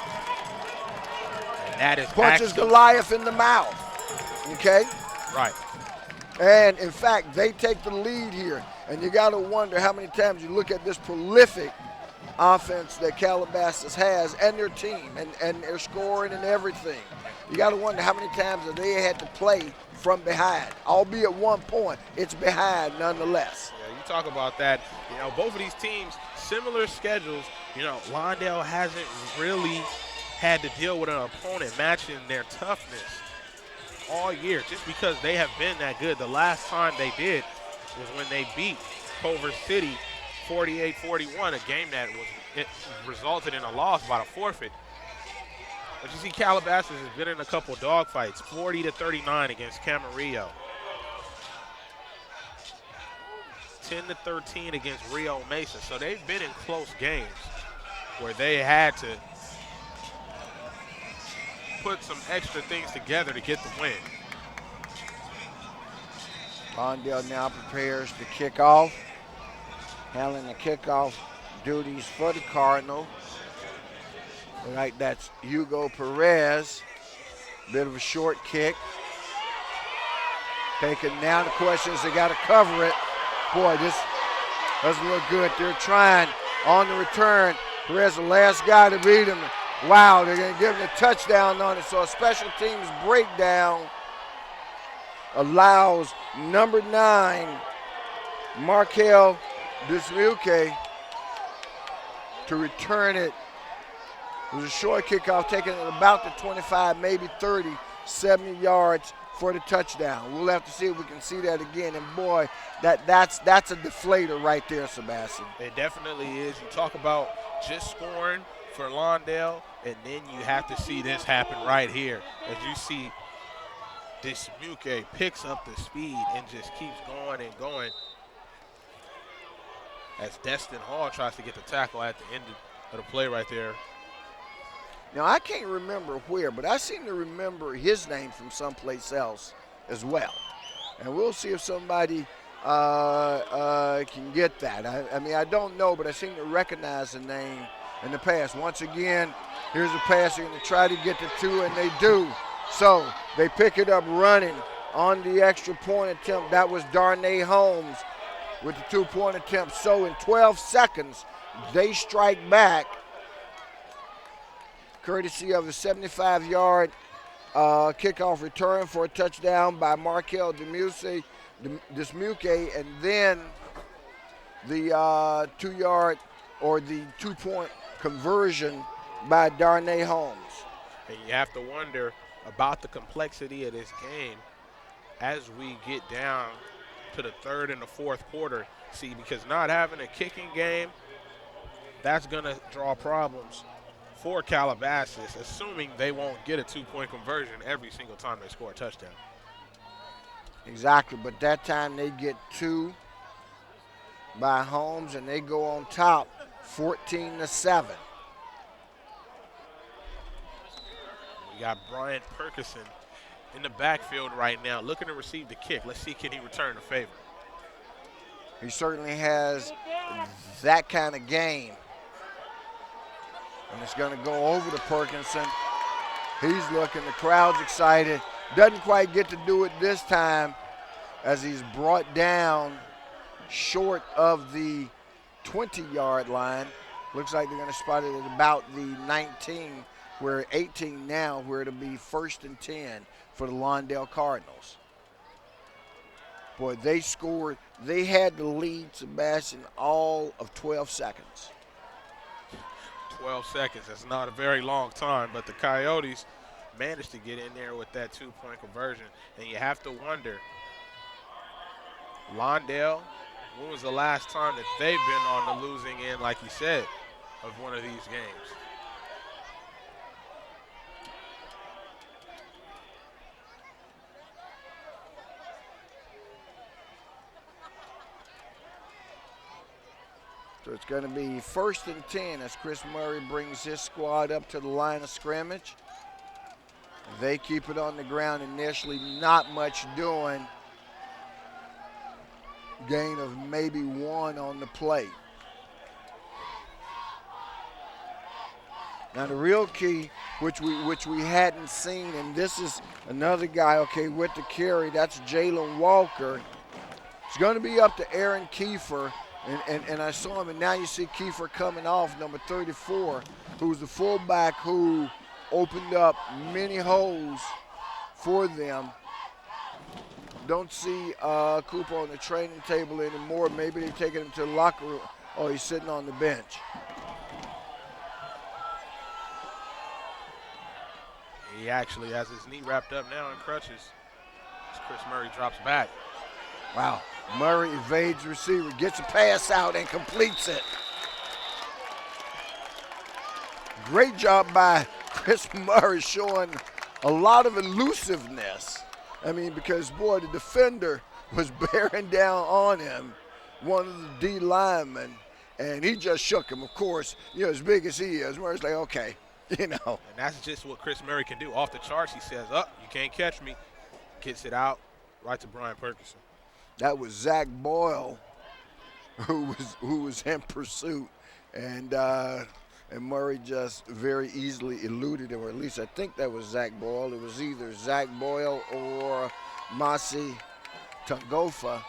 And that is
punches
actually,
Goliath in the mouth, okay?
right.
And, in fact, they take the lead here. And you got to wonder how many times you look at this prolific offense that Calabasas has and their team and their scoring and everything. You got to wonder how many times that they had to play from behind. Albeit 1 point, it's behind nonetheless.
Yeah, you talk about that. You know, both of these teams, similar schedules. You know, Lawndale hasn't really had to deal with an opponent matching their toughness all year just because they have been that good. The last time they did was when they beat Culver City 48-41, a game that resulted in a loss by a forfeit. But you see Calabasas has been in a couple dogfights, 40-39 against Camarillo, 10-13 against Rio Mesa. So they've been in close games where they had to put some extra things together to get the win.
Lawndale now prepares to kick off. Handling the kickoff duties for the Cardinal. Like that's Hugo Perez. Bit of a short kick. Taken now. The question is they got to cover it. Boy, this doesn't look good. They're trying on the return. Perez, the last guy to beat him. Wow, they're going to give him a touchdown on it. So a special teams breakdown allows number 9, Markel Dismuke, to return it. It was a short kickoff taken at about the 25, maybe 30, 70 yards for the touchdown. We'll have to see if we can see that again. And boy, that's a deflator right there, Sebastian.
It definitely is. You talk about just scoring for Lawndale, and then you have to see this happen right here. As you see, Dismuke picks up the speed and just keeps going and going as Destin Hall tries to get the tackle at the end of the play right there.
Now, I can't remember where, but I seem to remember his name from someplace else as well. And we'll see if somebody can get that. I mean, I don't know, but I seem to recognize the name in the past. Once again, here's a pass. They're going to try to get the 2, and they do. So they pick it up running on the extra point attempt. That was Darnay Holmes with the 2-point attempt. So in 12 seconds, they strike back, courtesy of a 75-yard kickoff return for a touchdown by Markel Dismuke, and then the 2-yard or the 2-point conversion by Darnay Holmes.
And you have to wonder about the complexity of this game as we get down to the 3rd and the 4th quarter. See, because not having a kicking game, that's going to draw problems for Calabasas, assuming they won't get a 2-point conversion every single time they score a touchdown.
Exactly, but that time they get 2 by Holmes, and they go on top 14-7.
We got Bryant Perkison in the backfield right now, looking to receive the kick. Let's see, can he return the favor?
He certainly has that kind of game. And it's going to go over to Perkinson. He's looking, the crowd's excited. Doesn't quite get to do it this time as he's brought down short of the 20-yard line. Looks like they're going to spot it at about the 19, where 18 now, where it'll be 1st and 10 for the Lawndale Cardinals. Boy, they scored. They had the lead, Sebastian, all of 12 seconds.
12 seconds, that's not a very long time, but the Coyotes managed to get in there with that 2-point conversion. And you have to wonder, Lawndale, when was the last time that they've been on the losing end, like you said, of one of these games?
So it's going to be 1st and 10 as Chris Murray brings his squad up to the line of scrimmage. They keep it on the ground initially, not much doing. Gain of maybe 1 on the play. Now the real key, which we hadn't seen, and this is another guy, okay, with the carry, that's Jalen Walker. It's going to be up to Aaron Kiefer, and I saw him, and now you see Kiefer coming off, number 34, who's the fullback who opened up many holes for them. Don't see Cooper on the training table anymore. Maybe they're taking him to the locker room. Oh, he's sitting on the bench.
He actually has his knee wrapped up now in crutches as Chris Murray drops back.
Wow. Murray evades receiver, gets a pass out, and completes it. Great job by Chris Murray, showing a lot of elusiveness. I mean, because, boy, the defender was bearing down on him, one of the D linemen, and he just shook him. Of course, you know, as big as he is, Murray's like, okay, you know.
And that's just what Chris Murray can do. Off the charts, he says, you can't catch me. Gets it out right to Brian Perkison.
That was Zach Boyle who was in pursuit, and Murray just very easily eluded him, or at least I think that was Zach Boyle. It was either Zach Boyle or Masi Tungofa.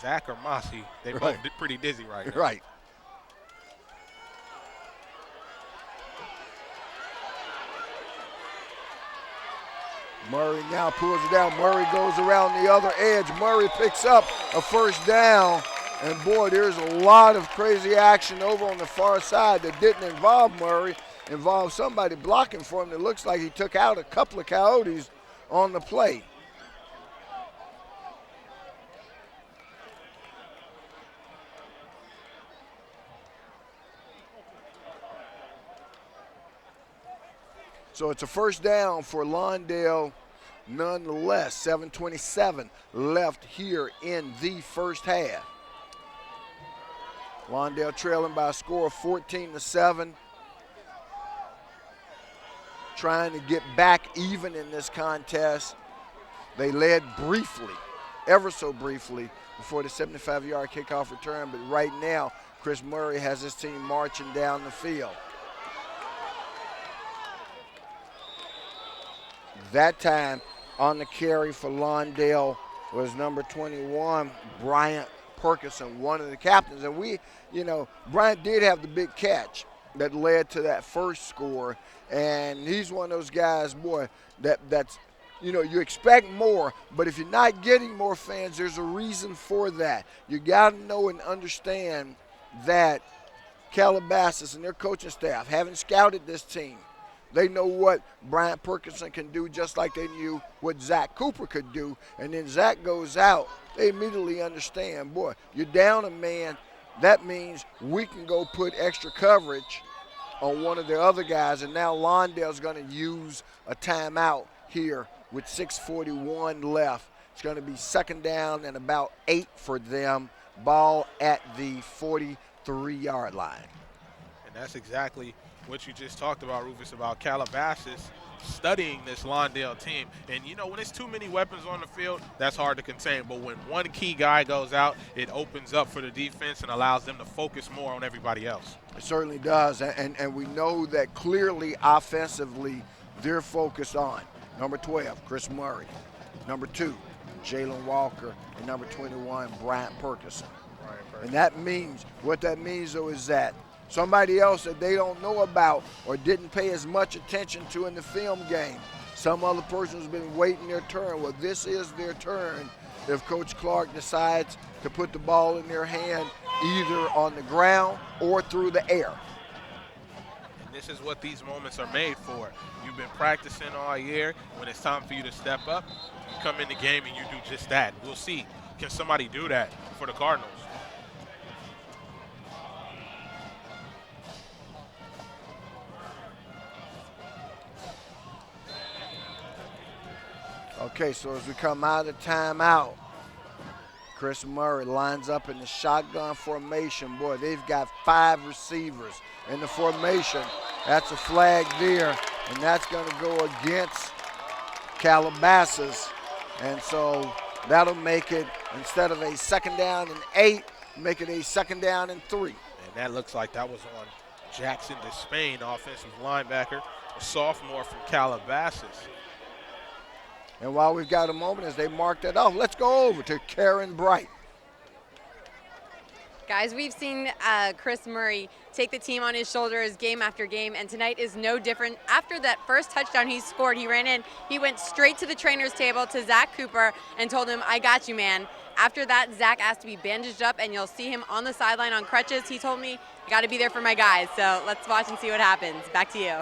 Zach or Masi, they both pretty dizzy right now.
Right. Murray now pulls it down. Murray goes around the other edge. Murray picks up a 1st down. And, boy, there's a lot of crazy action over on the far side that didn't involve Murray. Involved somebody blocking for him that looks like he took out a couple of Coyotes on the play. So it's a 1st down for Lawndale nonetheless. 7:27 left here in the 1st half. Lawndale trailing by a score of 14-7. Trying to get back even in this contest. They led briefly, ever so briefly, before the 75-yard kickoff return, but right now Chris Murray has his team marching down the field. That time on the carry for Lawndale was number 21, Bryant Perkison, one of the captains. And we, you know, Bryant did have the big catch that led to that first score. And he's one of those guys, boy, that's, you know, you expect more, but if you're not getting more fans, there's a reason for that. You got to know and understand that Calabasas and their coaching staff, having scouted this team, they know what Bryant Perkison can do, just like they knew what Zach Cooper could do. And then Zach goes out, they immediately understand, boy, you're down a man. That means we can go put extra coverage on one of the other guys. And now Lawndale's going to use a timeout here with 6:41 left. It's going to be 2nd down and about 8 for them. Ball at the 43-yard line.
And that's exactly what you just talked about, Rufus, about Calabasas studying this Lawndale team. And, you know, when there's too many weapons on the field, that's hard to contain. But when one key guy goes out, it opens up for the defense and allows them to focus more on everybody else.
It certainly does. And we know that clearly offensively they're focused on number 12, Chris Murray, number 2, Jalen Walker, and number 21, Bryant Perkison. And that means, what that means, though, is that somebody else that they don't know about or didn't pay as much attention to in the film game, some other person's been waiting their turn. Well, this is their turn if Coach Clark decides to put the ball in their hand either on the ground or through the air.
And this is what these moments are made for. You've been practicing all year. When it's time for you to step up, you come in the game and you do just that. We'll see. Can somebody do that for the Cardinals?
Okay, so as we come out of timeout, Chris Murray lines up in the shotgun formation. Boy, they've got 5 receivers in the formation. That's a flag there, and that's going to go against Calabasas. And so that'll make it, instead of a 2nd down and 8, make it a 2nd down and 3.
And that looks like that was on Jackson Despain, offensive linebacker, a sophomore from Calabasas.
And while we've got a moment as they mark that off, let's go over to Karen Bright.
Guys, we've seen Chris Murray take the team on his shoulders game after game, and tonight is no different. After that first touchdown he scored, he ran in, he went straight to the trainer's table to Zach Cooper and told him, "I got you, man." After that, Zach asked to be bandaged up, and you'll see him on the sideline on crutches. He told me, "I got to be there for my guys." So let's watch and see what happens. Back to you.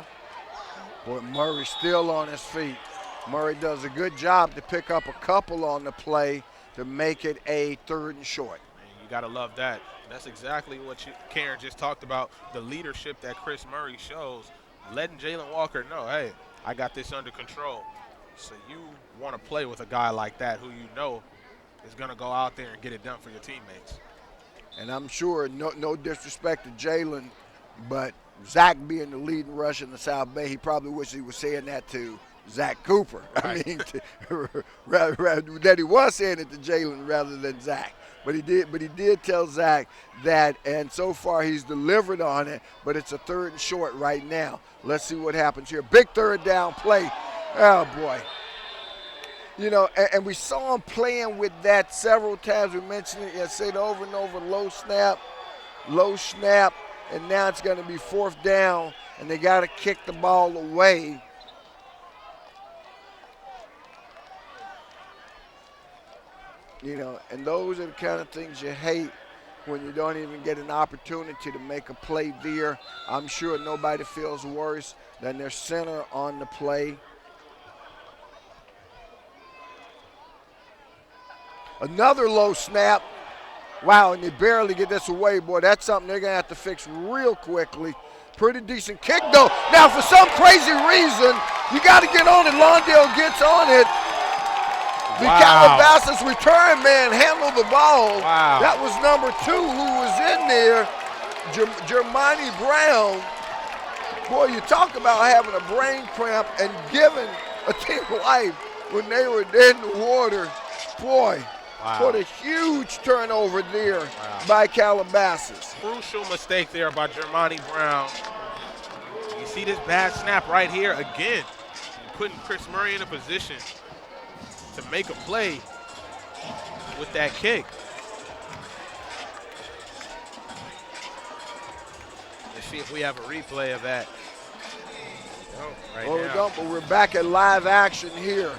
Boy, Murray still on his feet. Murray does a good job to pick up a couple on the play to make it a 3rd and short.
Man, you got to love that. That's exactly what Karen just talked about, the leadership that Chris Murray shows, letting Jalen Walker know, hey, I got this under control. So you want to play with a guy like that who you know is going to go out there and get it done for your teammates.
And I'm sure, no disrespect to Jalen, but Zach being the leading rusher in the South Bay, he probably wished he was saying that to Zach Cooper.
Right.
I mean, rather that he was saying it to Jalen rather than Zach. But he did tell Zach that, and so far he's delivered on it, but it's a 3rd and short right now. Let's see what happens here. Big 3rd down play. Oh, boy. You know, and we saw him playing with that several times. We mentioned it, I said over and over, low snap, and now it's going to be 4th down, and they got to kick the ball away. You know, and those are the kind of things you hate when you don't even get an opportunity to make a play there. I'm sure nobody feels worse than their center on the play. Another low snap. Wow, and they barely get this away. Boy, that's something they're going to have to fix real quickly. Pretty decent kick, though. Now, for some crazy reason, you got to get on it. Lawndale gets on it. The Calabasas return man handled the ball.
Wow.
That was number 2 who was in there, Jermani Brown. Boy, you talk about having a brain cramp and giving a team life when they were in the water. Boy, what a huge turnover there by Calabasas.
Crucial mistake there by Jermani Brown. You see this bad snap right here again, putting Chris Murray in a position to make a play with that kick. Let's see if we have a replay of that.
We don't, but we're back at live action here.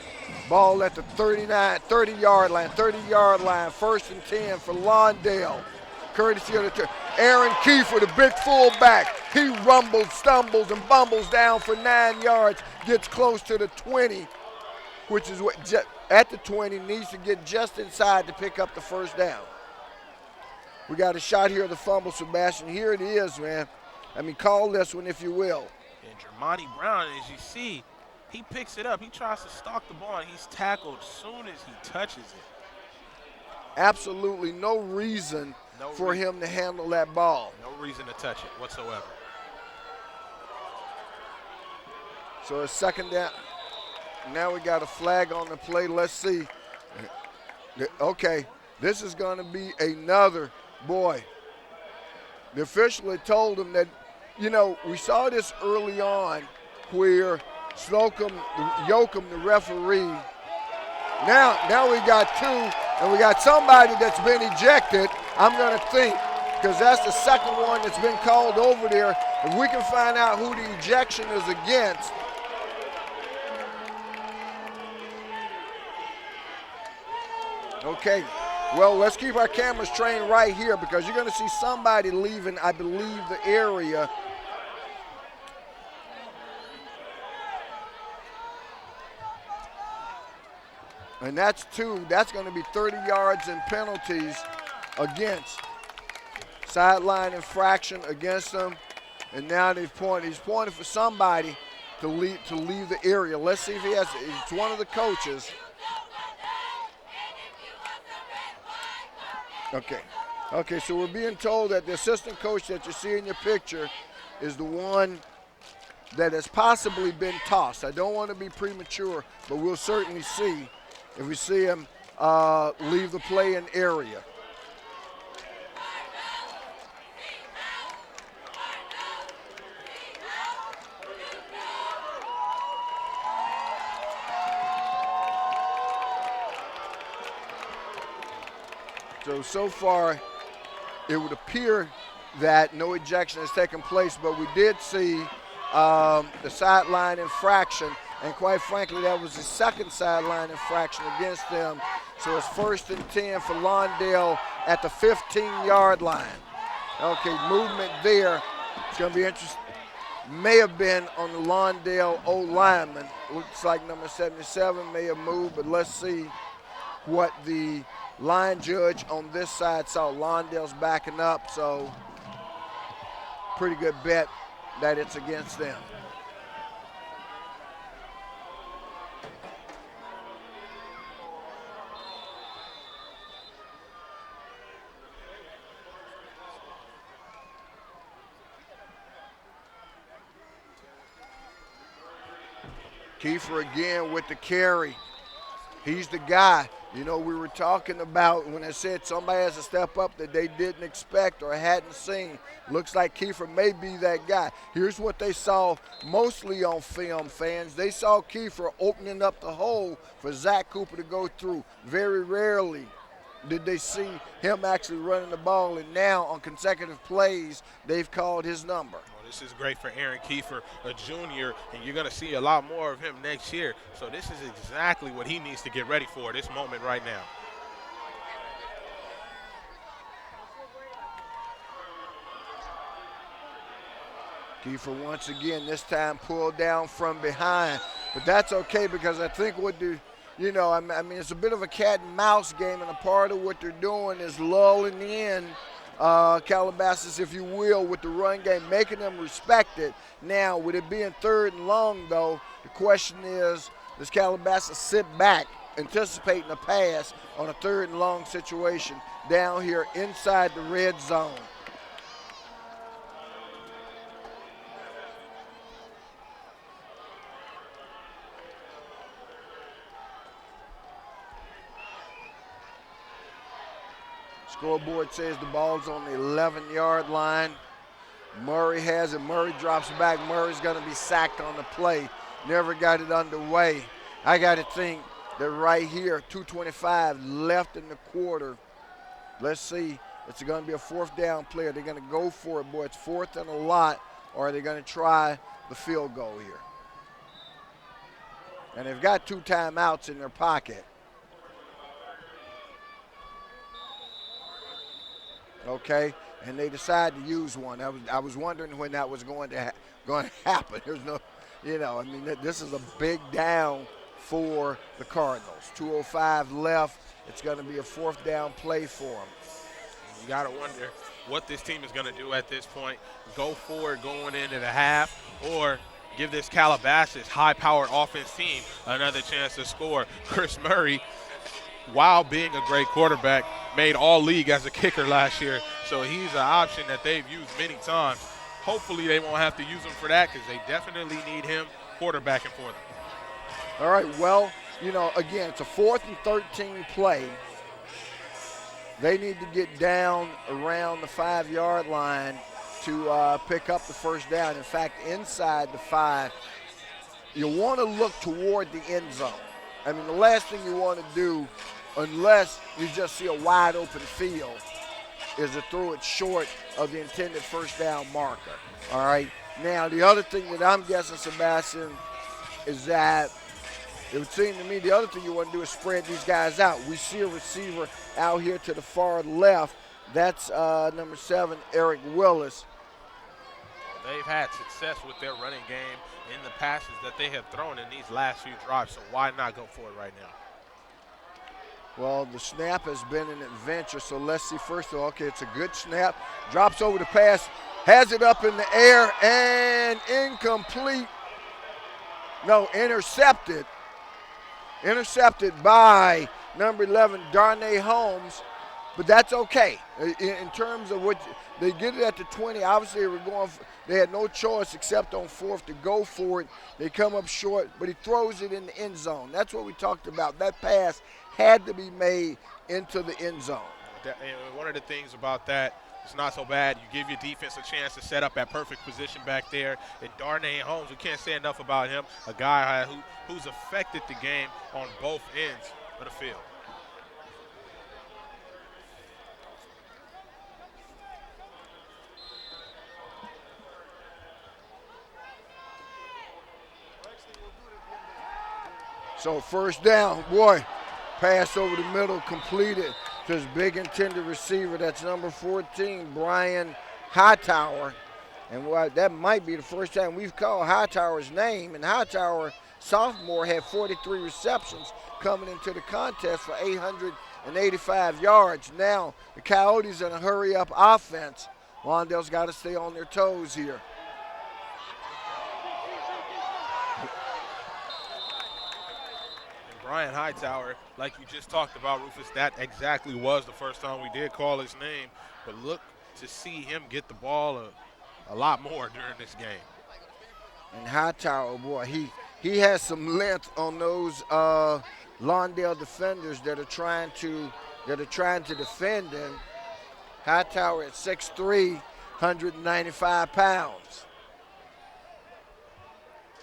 Ball at the 30-yard line, 1st and 10 for Lawndale. Courtesy of the Aaron Kiefer, the big fullback. He rumbles, stumbles, and bumbles down for 9 yards, gets close to the 20, which is what at the 20 needs to get just inside to pick up the 1st down. We got a shot here of the fumble, Sebastian. Here it is, man. I mean, call this one if you will.
And Jermani Brown, as you see, he picks it up. He tries to stalk the ball, and he's tackled as soon as he touches it.
Absolutely no reason for him to handle that ball.
No reason to touch it whatsoever.
So a 2nd down. Now we got a flag on the play. Let's see. Okay, this is going to be another, boy. The official had told him that, you know, we saw this early on where Yoakum, the referee. Now we got 2, and we got somebody that's been ejected, I'm going to think, because that's the 2nd one that's been called over there. If we can find out who the ejection is against. Okay, well, let's keep our cameras trained right here because you're going to see somebody leaving, I believe, the area. And that's 2. That's going to be 30 yards and penalties against. Sideline infraction against them. And now he's pointing for somebody to leave the area. Let's see if it's one of the coaches. Okay, so we're being told that the assistant coach that you see in your picture is the one that has possibly been tossed. I don't want to be premature, but we'll certainly see if we see him leave the play-in area. So far, it would appear that no ejection has taken place, but we did see the sideline infraction, and quite frankly, that was the second sideline infraction against them. So it's 1st and 10 for Lawndale at the 15-yard line. Okay, movement there. It's going to be interesting. May have been on the Lawndale O-lineman. Looks like number 77 may have moved, but let's see what the line judge on this side saw. Lawndale's backing up, so pretty good bet that it's against them. Kiefer again with the carry. He's the guy. You know, we were talking about when I said somebody has to step up that they didn't expect or hadn't seen. Looks like Kiefer may be that guy. Here's what they saw mostly on film, fans. They saw Kiefer opening up the hole for Zach Cooper to go through. Very rarely did they see him actually running the ball, and now on consecutive plays, they've called his number.
This is great for Aaron Kiefer, a junior, and you're going to see a lot more of him next year. So this is exactly what he needs to get ready for this moment right now.
Kiefer once again, this time pulled down from behind. But that's okay because I think what I mean, it's a bit of a cat and mouse game, and a part of what they're doing is lulling in Calabasas, if you will, with the run game, making them respect it. Now, with it being 3rd and long, though, the question is, does Calabasas sit back, anticipating a pass on a 3rd and long situation down here inside the red zone? Scoreboard says the ball's on the 11-yard line. Murray has it. Murray drops back. Murray's going to be sacked on the play. Never got it underway. I got to think that right here, 2:25 left in the quarter. Let's see. It's going to be a 4th down play. Are they going to go for it? Boy, it's 4th and a lot. Or are they going to try the field goal here? And they've got 2 timeouts in their pocket. Okay, and they decide to use one. I was wondering when that was going to happen. There's no, I mean, this is a big down for the Cardinals. 2:05 left. It's going to be a 4th down play for them.
You got to wonder what this team is going to do at this point. Go for it going into the half, or give this Calabasas high-powered offense team another chance to score. Chris Murray, while being a great quarterback, made all-league as a kicker last year, so he's an option that they've used many times. Hopefully they won't have to use him for that, because they definitely need him quarterbacking for them.
All right, well, again, it's a 4th and 13 play. They need to get down around the 5-yard line to pick up the 1st down. In fact, inside the 5, you want to look toward the end zone. I mean, the last thing you want to do, unless you just see a wide open field, is to throw it short of the intended 1st down marker. All right. Now, the other thing that I'm guessing, Sebastian, is that it would seem to me the other thing you want to do is spread these guys out. We see a receiver out here to the far left. That's number 7, Eric Willis.
They've had success with their running game in the passes that they have thrown in these last few drives, so why not go for it right now?
Well, the snap has been an adventure, so let's see first of all. Okay, it's a good snap. Drops over the pass, has it up in the air, and incomplete. No, intercepted. Intercepted by number 11, Darnay Holmes. but that's okay. In terms of what they get it at the 20, obviously they were going. They had no choice except on 4th to go for it. They come up short, but he throws it in the end zone. That's what we talked about. That pass had to be made into the end zone.
And one of the things about that, it's not so bad. You give your defense a chance to set up that perfect position back there. And Darnay Holmes, we can't say enough about him, a guy who's affected the game on both ends of the field.
So first down, boy, pass over the middle, completed to his big intended receiver. That's number 14, Brian Hightower. And that might be the first time we've called Hightower's name. And Hightower, sophomore, had 43 receptions coming into the contest for 885 yards. Now the Coyotes in a hurry-up offense. Lawndale's got to stay on their toes here.
Brian Hightower, like you just talked about, Rufus, that exactly was the first time we did call his name. But look to see him get the ball a lot more during this game.
And Hightower, boy, he has some length on those Lawndale defenders that are trying to defend him. Hightower at 6'3", 195 pounds.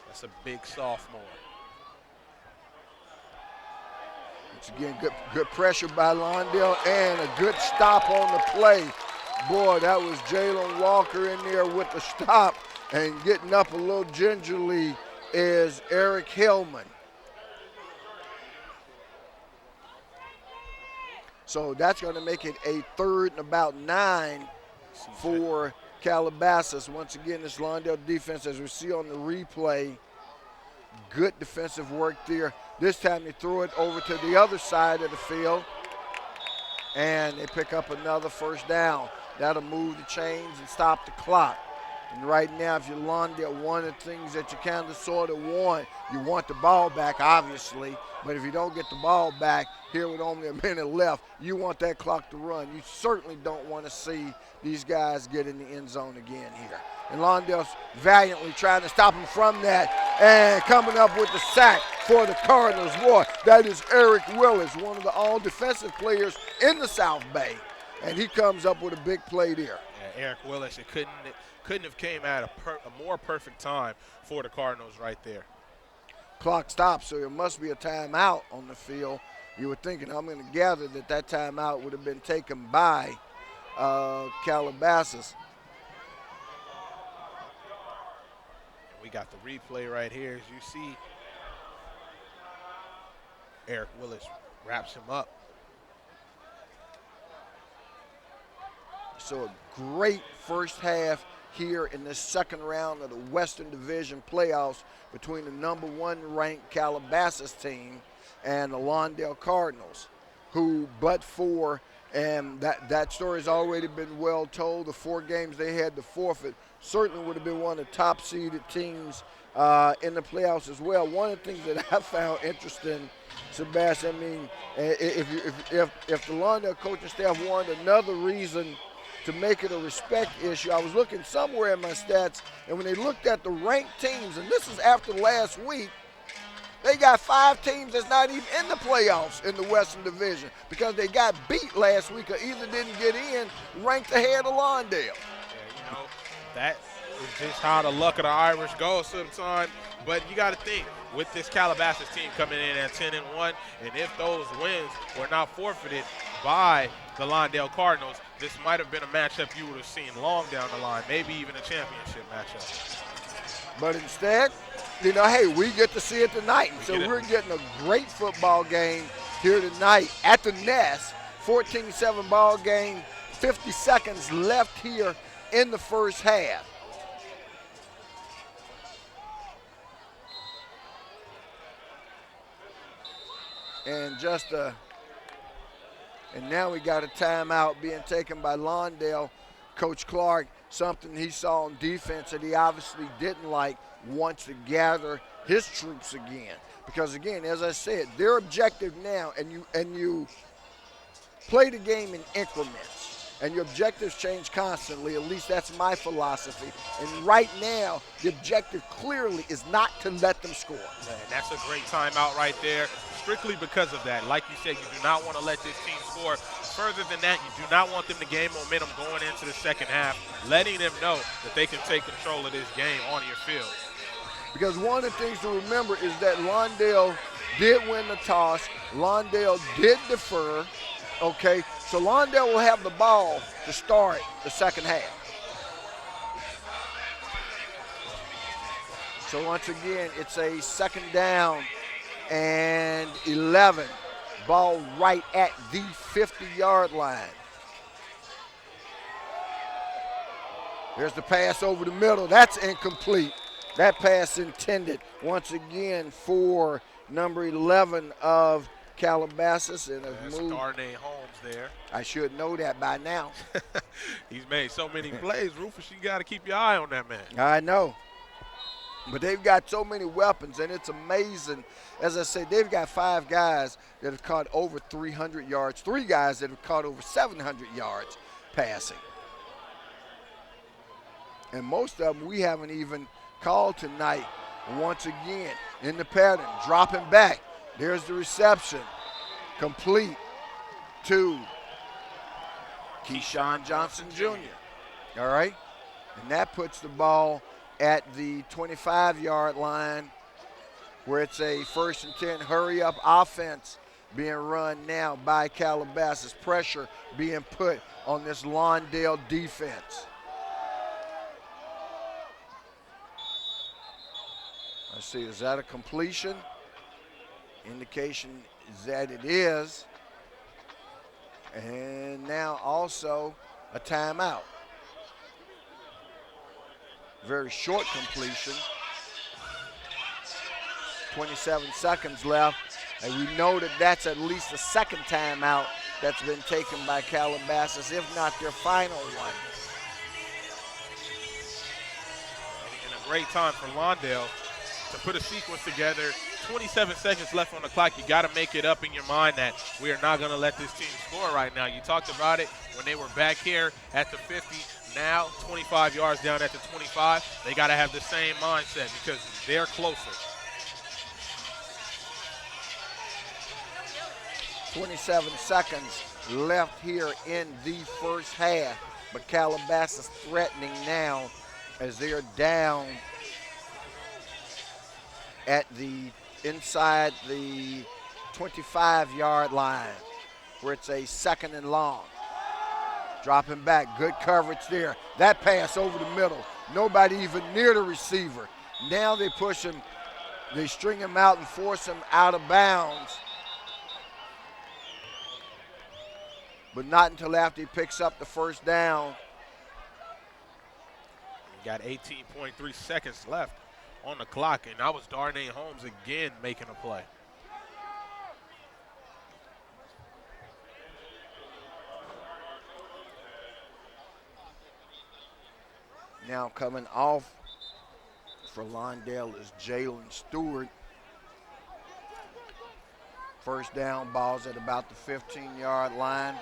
That's a big sophomore.
Again, good pressure by Lawndale and a good stop on the play. Boy, that was Jalen Walker in there with the stop, and getting up a little gingerly is Eric Hillman. So that's going to make it a 3rd and about 9 for Calabasas. Once again, this Lawndale defense, as we see on the replay, good defensive work there. This time they threw it over to the other side of the field, and they pick up another first down. That'll move the chains and stop the clock. And right now, if you're Lawndale, one of the things that you kind of sort of want, you want the ball back, obviously, but if you don't get the ball back here with only a minute left, you want that clock to run. You certainly don't want to see these guys get in the end zone again here. And Lawndale's valiantly trying to stop him from that, and coming up with the sack for the Cardinals. Boy, that is Eric Willis, one of the all-defensive players in the South Bay, and he comes up with a big play there.
Yeah, Eric Willis, it couldn't have came at a more perfect time for the Cardinals right there.
Clock stops, so there must be a timeout on the field. You were thinking, I'm going to gather that timeout would have been taken by Calabasas.
We got the replay right here. As you see, Eric Willis wraps him up.
So a great first half here in the second round of the Western Division playoffs between the number 1 ranked Calabasas team and the Lawndale Cardinals, who and that story has already been well told. The 4 games they had to forfeit certainly would have been one of the top seeded teams in the playoffs as well. One of the things that I found interesting, Sebastian, I mean, if the Lawndale coaching staff wanted another reason to make it a respect issue, I was looking somewhere in my stats, and when they looked at the ranked teams, and this is after last week, they got 5 teams that's not even in the playoffs in the Western Division because they got beat last week or either didn't get in, ranked ahead of Lawndale.
Yeah, that is just how the luck of the Irish goes sometimes. But you got to think, with this Calabasas team coming in at 10-1, and if those wins were not forfeited by the Lawndale Cardinals, this might have been a matchup you would have seen long down the line, maybe even a championship matchup.
But instead, hey, we get to see it tonight. And so we're getting a great football game here tonight at the Nest. 14-7 ball game, 50 seconds left here in the first half. And and now we got a timeout being taken by Lawndale. Coach Clark, something he saw on defense that he obviously didn't like, wants to gather his troops again. Because again, as I said, their objective now, and you play the game in increments. And your objectives change constantly. At least that's my philosophy. And right now, the objective clearly is not to let them score.
Man, that's a great timeout right there, strictly because of that. Like you said, you do not want to let this team score. Further than that, you do not want them to gain momentum going into the second half, letting them know that they can take control of this game on your field.
Because one of the things to remember is that Lawndale did win the toss. Lawndale did defer, okay? So Lawndale will have the ball to start the second half. So once again, it's a second down and 11. Ball right at the 50-yard line. There's the pass over the middle. That's incomplete. That pass intended once again for number 11 of Calabasas. And
That's Darnay Holmes there.
I should know that by now.
He's made so many plays, Rufus. You got to keep your eye on that man.
I know. But they've got so many weapons, and it's amazing. As I said, they've got 5 guys that have caught over 300 yards, 3 guys that have caught over 700 yards passing. And most of them we haven't even called tonight. Once again, in the pattern, dropping back. There's the reception. Complete to Keyshawn Johnson Jr. All right? And that puts the ball at the 25-yard line where it's a 1st and 10 hurry-up offense being run now by Calabasas. Pressure being put on this Lawndale defense. Let's see, is that a completion? Indication is that it is. And now also a timeout. Very short completion. 27 seconds left. And we know that that's at least the second timeout that's been taken by Calabasas, if not their final one.
And a great time for Lawndale to put a sequence together. 27 seconds left on the clock. You got to make it up in your mind that we are not going to let this team score right now. You talked about it when they were back here at the 50. Now 25 yards down at the 25. They got to have the same mindset because they're closer.
27 seconds left here in the first half, but Calabasas threatening now as they are down at the inside the 25-yard line where it's a 2nd and long. Dropping back, good coverage there. That pass over the middle, nobody even near the receiver. Now they push him, they string him out and force him out of bounds. But not until after he picks up the first down.
You got 18.3 seconds left on the clock, and that was Darnay Holmes again making a play.
Now coming off for Lawndale is Jalen Stewart. First down, ball's at about the 15-yard line.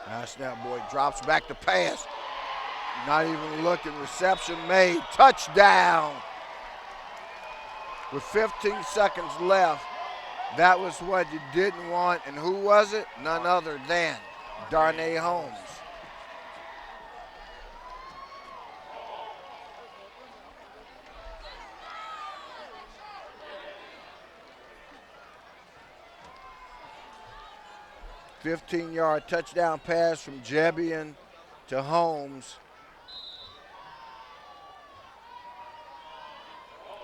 Nice snap, boy. Drops back to pass. Not even looking. Reception made. Touchdown. With 15 seconds left, that was what you didn't want. And who was it? None other than Darnay Holmes. $15-yard touchdown pass from Jebian to Holmes.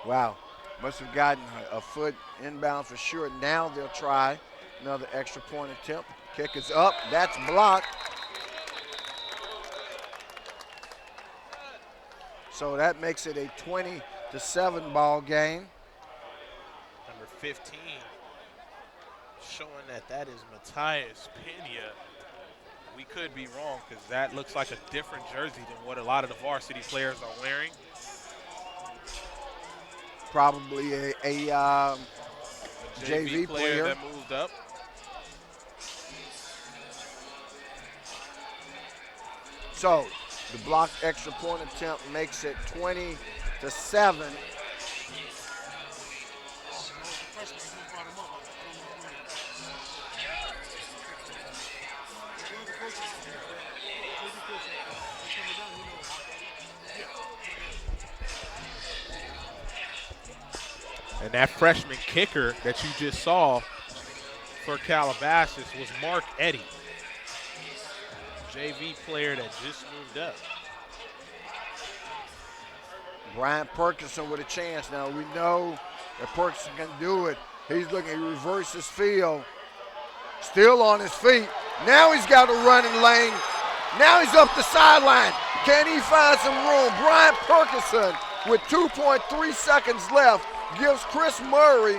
Wow, must have gotten a foot inbound for sure. Now they'll try another extra point attempt. Kick is up, that's blocked. So that makes it a 20-7 ball game.
Number 15. Showing that is Matthias Pena We could be wrong because that looks like a different jersey than what a lot of the varsity players are wearing.
Probably a JV player
that moved up.
So the blocked extra point attempt makes it 20-7.
And that freshman kicker that you just saw for Calabasas was Mark Eddy, JV player that just moved up.
Brian Perkinson with a chance. Now we know that Perkinson can do it. He's looking, he reverses field. Still on his feet. Now he's got a running lane. Now he's up the sideline. Can he find some room? Brian Perkinson with 2.3 seconds left gives Chris Murray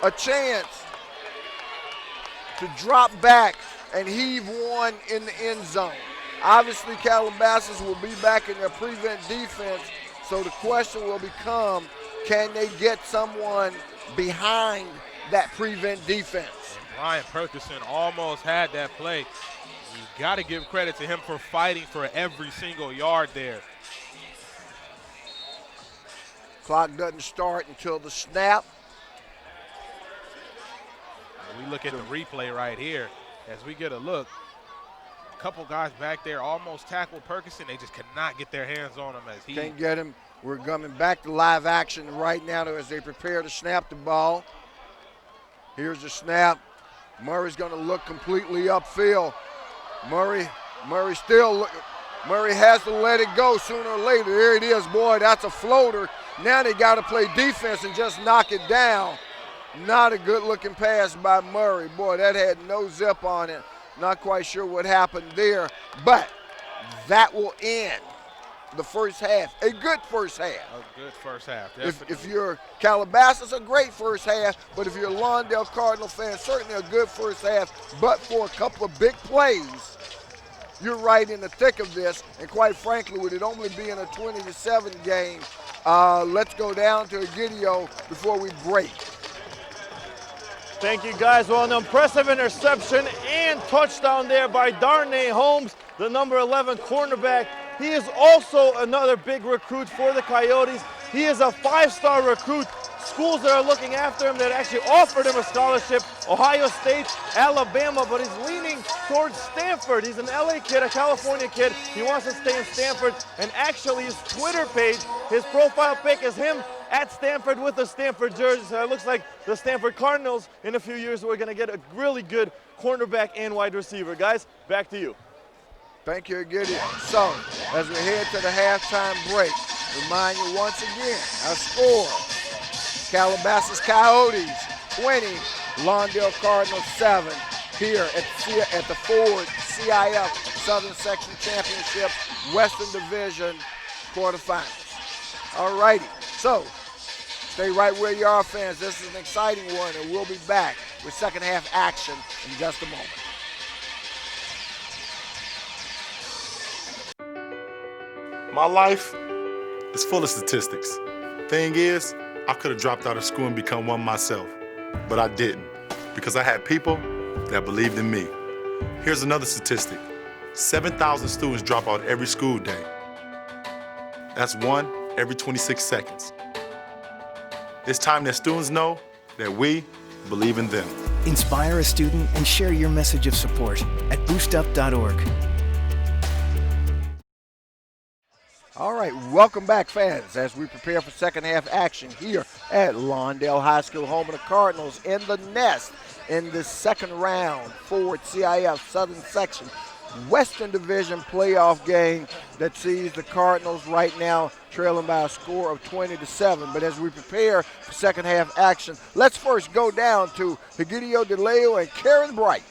a chance to drop back and heave one in the end zone. Obviously, Calabasas will be back in their prevent defense, so the question will become, can they get someone behind that prevent defense?
Brian Perkinson almost had that play. You got to give credit to him for fighting for every single yard there.
Clock doesn't start until the snap.
And we look at the replay right here. As we get a look, a couple guys back there almost tackled Perkinson. They just could not get their hands on him as he
can't get him. We're coming back to live action right now as they prepare to snap the ball. Here's the snap. Murray's going to look completely upfield. Murray has to let it go sooner or later. There it is, boy. That's a floater. Now they got to play defense and just knock it down. Not a good-looking pass by Murray. Boy, that had no zip on it. Not quite sure what happened there, but that will end the first half. A good first half.
A good first half,
if you're Calabasas, a great first half, but if you're a Lawndale Cardinal fan, certainly a good first half, but for a couple of big plays, you're right in the thick of this, and quite frankly, with it only being a 20-7 game, let's go down to Egidio before we break.
Thank you, guys. Well, an impressive interception and touchdown there by Darnay Holmes, the number 11 cornerback. He is also another big recruit for the Coyotes. He is a 5-star recruit. Schools that are looking after him that actually offered him a scholarship, Ohio State, Alabama, but he's leaning towards Stanford. He's an LA kid, a California kid. He wants to stay in Stanford, and actually his Twitter page, his profile pic is him at Stanford with a Stanford jersey. So it looks like the Stanford Cardinals in a few years we're going to get a really good cornerback and wide receiver. Guys, back to you.
Thank you, Gideon. So, as we head to the halftime break, remind you once again, our score, Calabasas Coyotes 20, Lawndale Cardinals 7, here at the Ford CIF Southern Section Championship Western Division quarterfinals. All righty, so stay right where you are, fans. This is an exciting one, and we'll be back with second half action in just a moment.
My life is full of statistics. Thing is, I could have dropped out of school and become one myself, but I didn't because I had people that believed in me. Here's another statistic. 7,000 students drop out every school day. That's one every 26 seconds. It's time that students know that we believe in them.
Inspire a student and share your message of support at boostup.org.
All right, welcome back, fans, as we prepare for second half action here at Lawndale High School, home of the Cardinals in the nest in the second round Ford CIF Southern Section Western Division playoff game that sees the Cardinals right now trailing by a score of 20-7. But as we prepare for second half action, let's first go down to Egidio DeLeo and Karen Bright.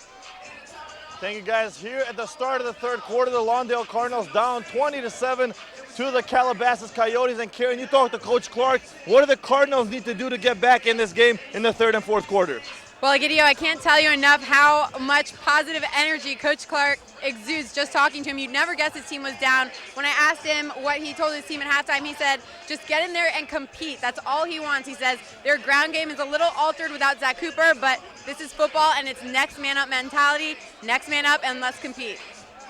Thank you, guys. Here at the start of the third quarter, the Lawndale Cardinals down 20-7 to the Calabasas Coyotes. And Karen, you talked to Coach Clark. What do the Cardinals need to do to get back in this game in the third and fourth quarter?
Well, Gideon, I can't tell you enough how much positive energy Coach Clark exudes just talking to him. You'd never guess his team was down. When I asked him what he told his team at halftime, he said, just get in there and compete. That's all he wants. He says their ground game is a little altered without Zach Cooper, but this is football, and it's next man up mentality, next man up, and let's compete.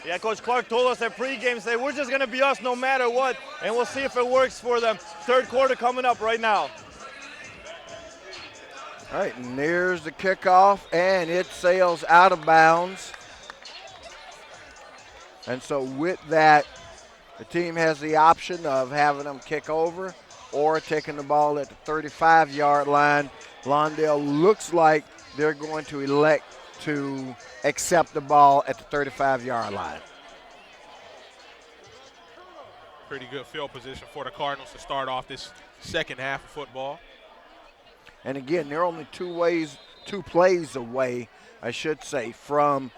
Yeah, Coach Clark told us at pregame, say we're just going to be us no matter what, and we'll see if it works for them. Third quarter coming up right now.
All right, and there's the kickoff, and it sails out of bounds. And so with that, the team has the option of having them kick over or taking the ball at the 35-yard line. Lawndale looks like they're going to elect to accept the ball at the 35-yard line.
Pretty good field position for the Cardinals to start off this second half of football.
And again, they're only two plays away, I should say, from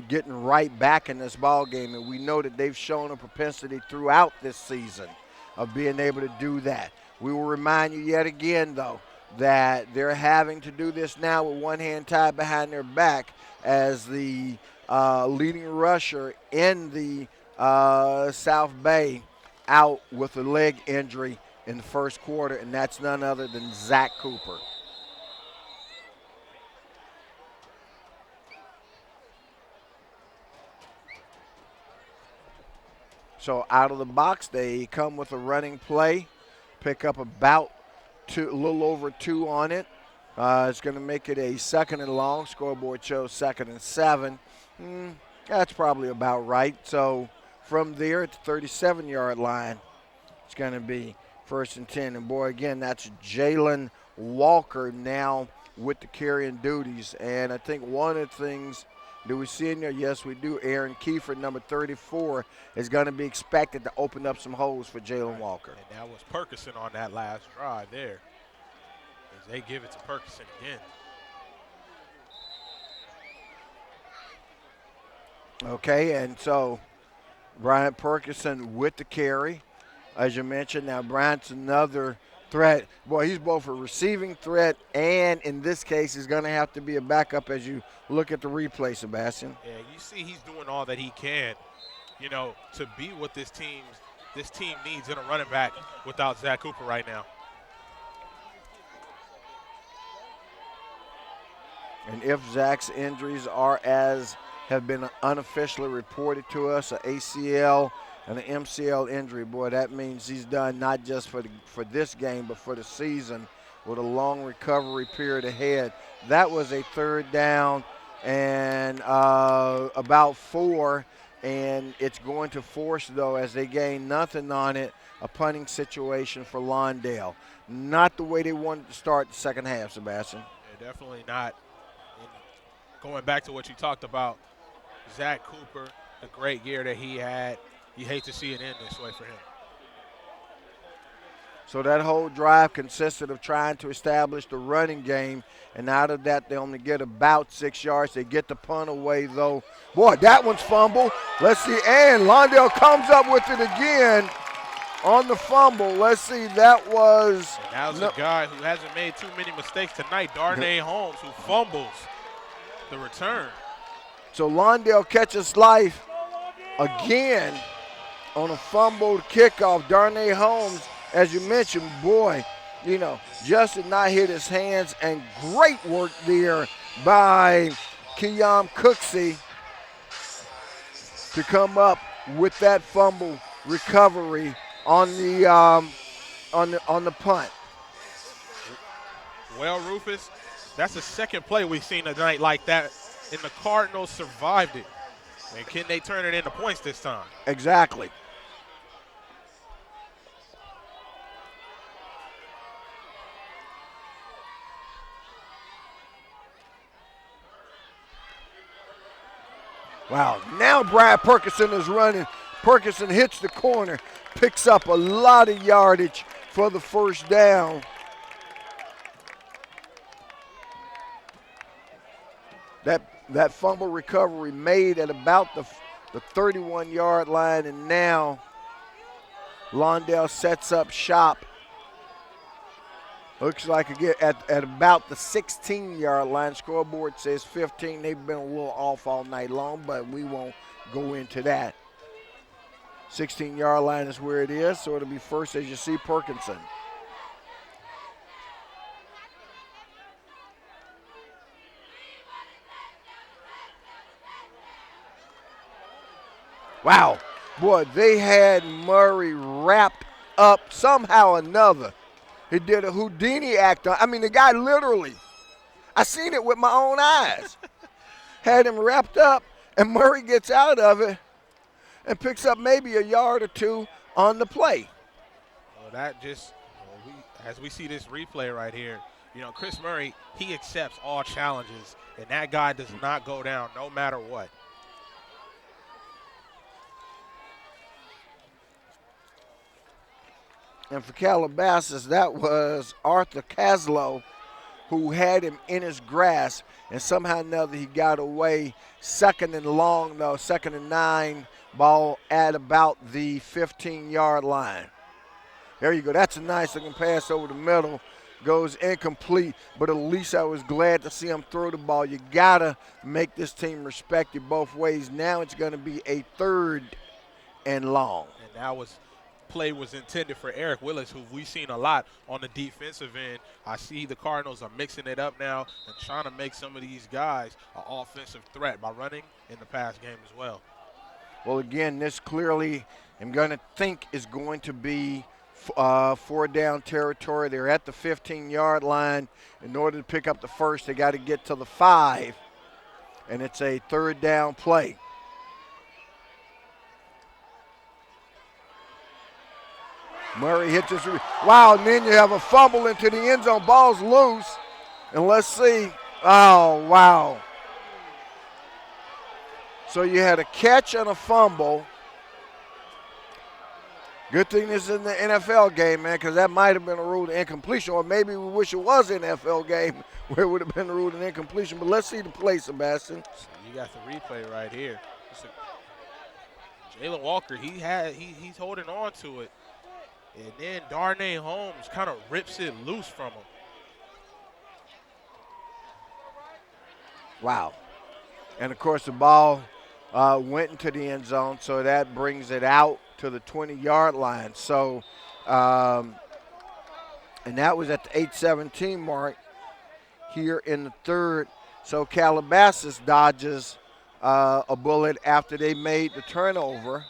getting right back in this ball game. And we know that they've shown a propensity throughout this season of being able to do that. We will remind you yet again, though, that they're having to do this now with one hand tied behind their back as the leading rusher in the South Bay out with a leg injury in the first quarter, and that's none other than Zach Cooper. So out of the box, they come with a running play, pick up about a little over 2 on it. It's going to make it a 2nd and long. Scoreboard shows 2nd and 7. That's probably about right. So from there at the 37-yard line, it's going to be 1st and 10. And, boy, again, that's Jalen Walker now with the carrying duties. And I think one of the things, do we see in there? Yes, we do. Aaron Kiefer, number 34, is going to be expected to open up some holes for Jalen Walker.
And that was Perkison on that last drive there, as they give it to Perkison again.
Okay, and so Bryant Perkison with the carry. As you mentioned, now Bryant's another threat. Boy, he's both a receiving threat and, in this case, he's going to have to be a backup as you look at the replay, Sebastian.
Yeah, you see he's doing all that he can, to be what this team needs in a running back without Zach Cooper right now.
And if Zach's injuries are as have been unofficially reported to us, an ACL and an MCL injury, boy, that means he's done not just for this game, but for the season with a long recovery period ahead. That was a 3rd down and about 4, and it's going to force, though, as they gain nothing on it, a punting situation for Lawndale. Not the way they wanted to start the second half, Sebastian.
Yeah, definitely not. And going back to what you talked about, Zach Cooper, the great year that he had, you hate to see it end this way for him.
So that whole drive consisted of trying to establish the running game, and out of that they only get about 6 yards. They get the punt away, though. Boy, that one's fumble. Let's see, and Lawndale comes up with it again on the fumble. Let's see, that was.
And that was a guy who hasn't made too many mistakes tonight, Darnay Holmes, who fumbles the return.
So Lawndale catches life again on a fumbled kickoff. Darnay Holmes, as you mentioned, boy, just did not hit his hands, and great work there by Keon Cooksey to come up with that fumble recovery on the punt.
Well, Rufus, that's the second play we've seen tonight like that, and the Cardinals survived it. And can they turn it into points this time?
Exactly. Wow, now Brad Perkison is running. Perkison hits the corner, picks up a lot of yardage for the 1st down. That fumble recovery made at about the 31-yard line, and now Lawndale sets up shop Looks like again at about the 16-yard line. Scoreboard says 15. They've been a little off all night long, but we won't go into that. 16-yard line is where it is, so it'll be first as you see Perkinson. Wow. Boy, they had Murray wrapped up somehow or another. He did a Houdini act on. I mean, the guy literally, I seen it with my own eyes, had him wrapped up, and Murray gets out of it and picks up maybe a yard or two on the play.
Well, that just, as we see this replay right here, you know, Chris Murray, he accepts all challenges, and that guy does not go down no matter what.
And for Calabasas, that was Arthur Caslow who had him in his grasp, and somehow or another he got away. Second and long, though, 2nd and 9, ball at about the 15-yard line. There you go. That's a nice-looking pass over the middle. Goes incomplete, but at least I was glad to see him throw the ball. You got to make this team respect you both ways. Now it's going to be a 3rd and long.
And that play was intended for Eric Willis, who we've seen a lot on the defensive end. I see the Cardinals are mixing it up now and trying to make some of these guys an offensive threat by running in the pass game as well.
Well, again, this clearly I'm going to think is going to be 4-down territory. They're at the 15-yard line. In order to pick up the first, they got to get to the 5, and it's a 3rd down play. Murray hits his. Wow, and then you have a fumble into the end zone. Ball's loose. And let's see. Oh, wow. So you had a catch and a fumble. Good thing this is in the NFL game, man, because that might have been a ruled incompletion, or maybe we wish it was an NFL game where it would have been ruled an incompletion. But let's see the play, Sebastian.
So you got the replay right here. Jalen Walker, he's holding on to it. And then Darnay Holmes kind of rips it loose from him.
Wow. And, of course, the ball went into the end zone, so that brings it out to the 20-yard line. So, and that was at the 8:17 mark here in the 3rd. So Calabasas dodges a bullet after they made the turnover.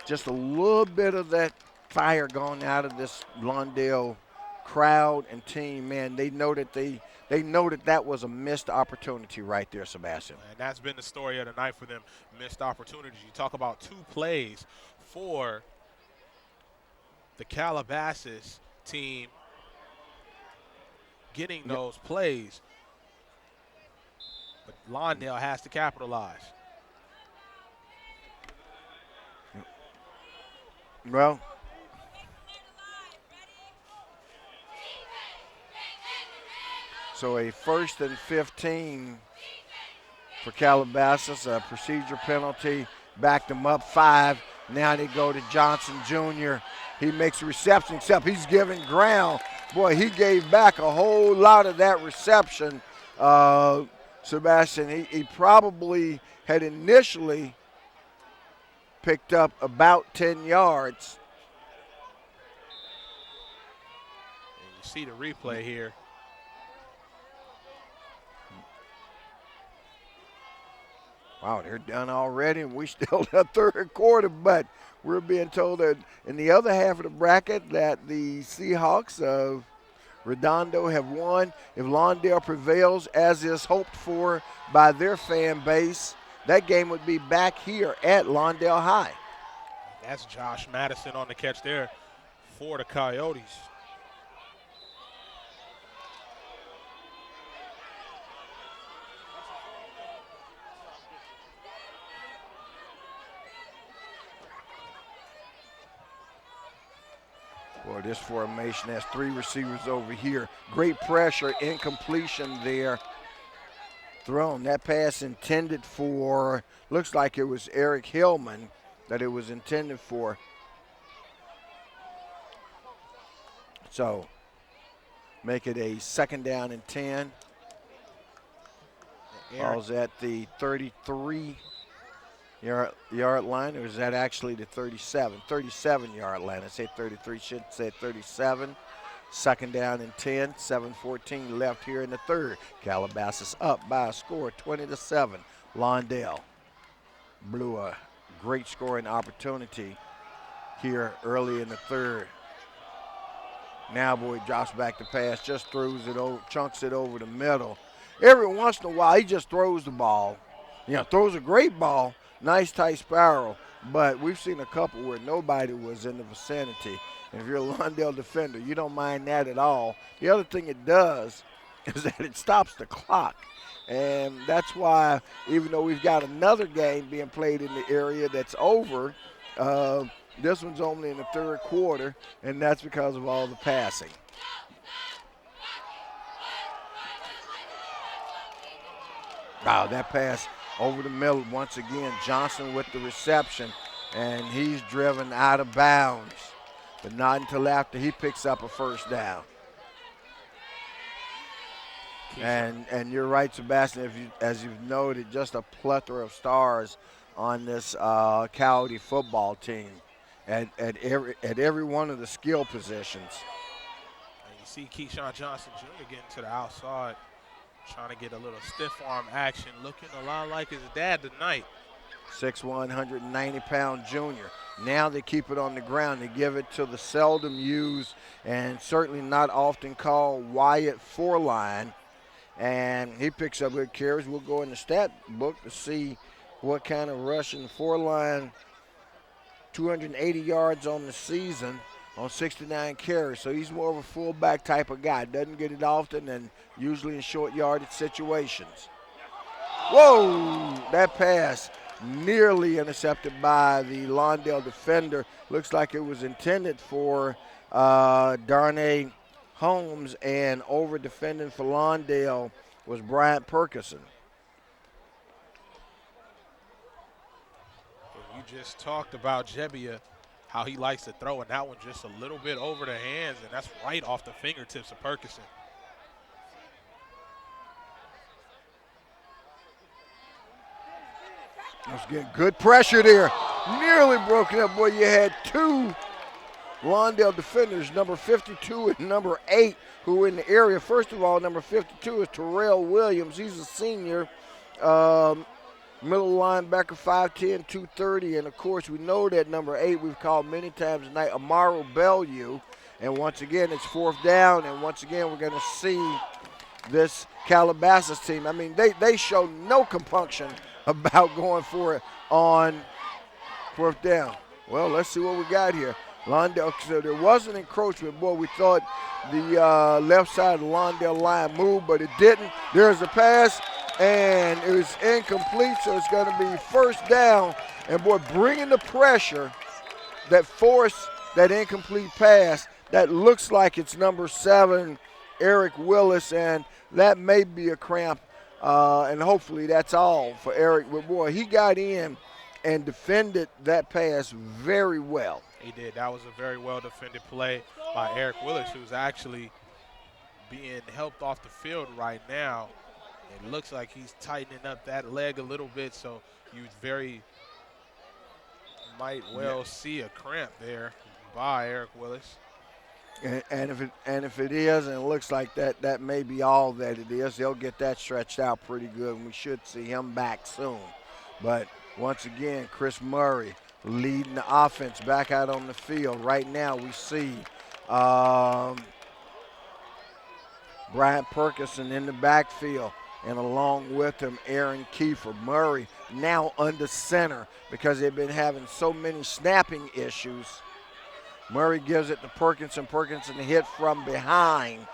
Just a little bit of that fire going out of this Lawndale crowd and team. Man, they know that that was a missed opportunity right there, Sebastian.
And that's been the story of the night for them, missed opportunities. You talk about 2 plays for the Calabasas team getting those plays, but Lawndale has to capitalize.
Well, so a 1st and 15 for Calabasas, a procedure penalty, backed them up 5. Now they go to Johnson Jr. He makes a reception, except he's giving ground. Boy, he gave back a whole lot of that reception, Sebastian. He probably had initially picked up about 10 yards.
And you see the replay here.
Wow, they're done already, and we still in the 3rd quarter, but we're being told that in the other half of the bracket that the Seahawks of Redondo have won. If Lawndale prevails, as is hoped for by their fan base, that game would be back here at Lawndale High.
That's Josh Madison on the catch there for the Coyotes.
Boy, this formation has 3 receivers over here. Great pressure, incompletion there. Thrown. That pass intended for, looks like it was Eric Hillman, that it was intended for. So make it a 2nd down and 10. Ball's at the 33-yard line, or is that actually the 37? 37-yard line. I said 33, should say 37. 2nd down and 10, 7:14 left here in the third. Calabasas up by a score, 20-7. Lawndale blew a great scoring opportunity here early in the third. Now boy drops back to pass, just throws it over, chunks it over the middle. Every once in a while, he just throws the ball. Throws a great ball, nice tight spiral, but we've seen a couple where nobody was in the vicinity. And if you're a Lawndale defender, you don't mind that at all. The other thing it does is that it stops the clock. And that's why, even though we've got another game being played in the area that's over, this one's only in the third quarter, and that's because of all the passing. Wow, that pass over the middle once again. Johnson with the reception, and he's driven out of bounds. But not until after he picks up a 1st down. And you're right, Sebastian, as you've noted, just a plethora of stars on this Coyote football team at every one of the skill positions.
And you see Keyshawn Johnson Jr. getting to the outside, trying to get a little stiff arm action, looking a lot like his dad tonight.
6'1", 190-pound junior. Now they keep it on the ground. They give it to the seldom used and certainly not often called Wyatt Foreline. And he picks up good carries. We'll go in the stat book to see what kind of rushing. Foreline, 280 yards on the season on 69 carries. So he's more of a fullback type of guy. Doesn't get it often and usually in short yardage situations. Whoa, that pass nearly intercepted by the Lawndale defender. Looks like it was intended for Darnay Holmes, and over defending for Lawndale was Bryant Perkison.
You just talked about Jebbia, how he likes to throw, and that one just a little bit over the hands, and that's right off the fingertips of Perkison.
Let's get good pressure there. Nearly broken up. Boy, you had two Lawndale defenders, number 52 and number 8, who were in the area. First of all, number 52 is Terrell Williams. He's a senior, middle linebacker, 5'10", 230. And, of course, we know that number 8 we've called many times tonight, Amaro Bellew. And once again, it's 4th down. And once again, we're going to see this Calabasas team. I mean, they show no compunction about going for it on 4th down. Well, let's see what we got here. Lawndale, so there was an encroachment. Boy, we thought the left side of the Lawndale line moved, but it didn't. There's a pass, and it was incomplete, so it's going to be 1st down. And, boy, bringing the pressure that forced that incomplete pass, that looks like it's number 7, Eric Willis, and that may be a cramp, and hopefully that's all for Eric. But, boy, he got in and defended that pass very well.
He did. That was a very well-defended play by Eric Willis, who's actually being helped off the field right now. It looks like he's tightening up that leg a little bit, so you might well see a cramp there by Eric Willis.
And if it is, and it looks like that may be all that it is, they'll get that stretched out pretty good, and we should see him back soon. But once again, Chris Murray leading the offense back out on the field. Right now we see Bryant Perkison in the backfield, and along with him, Aaron Kiefer. Murray now under center because they've been having so many snapping issues. Murray gives it to Perkison. Perkison hit from behind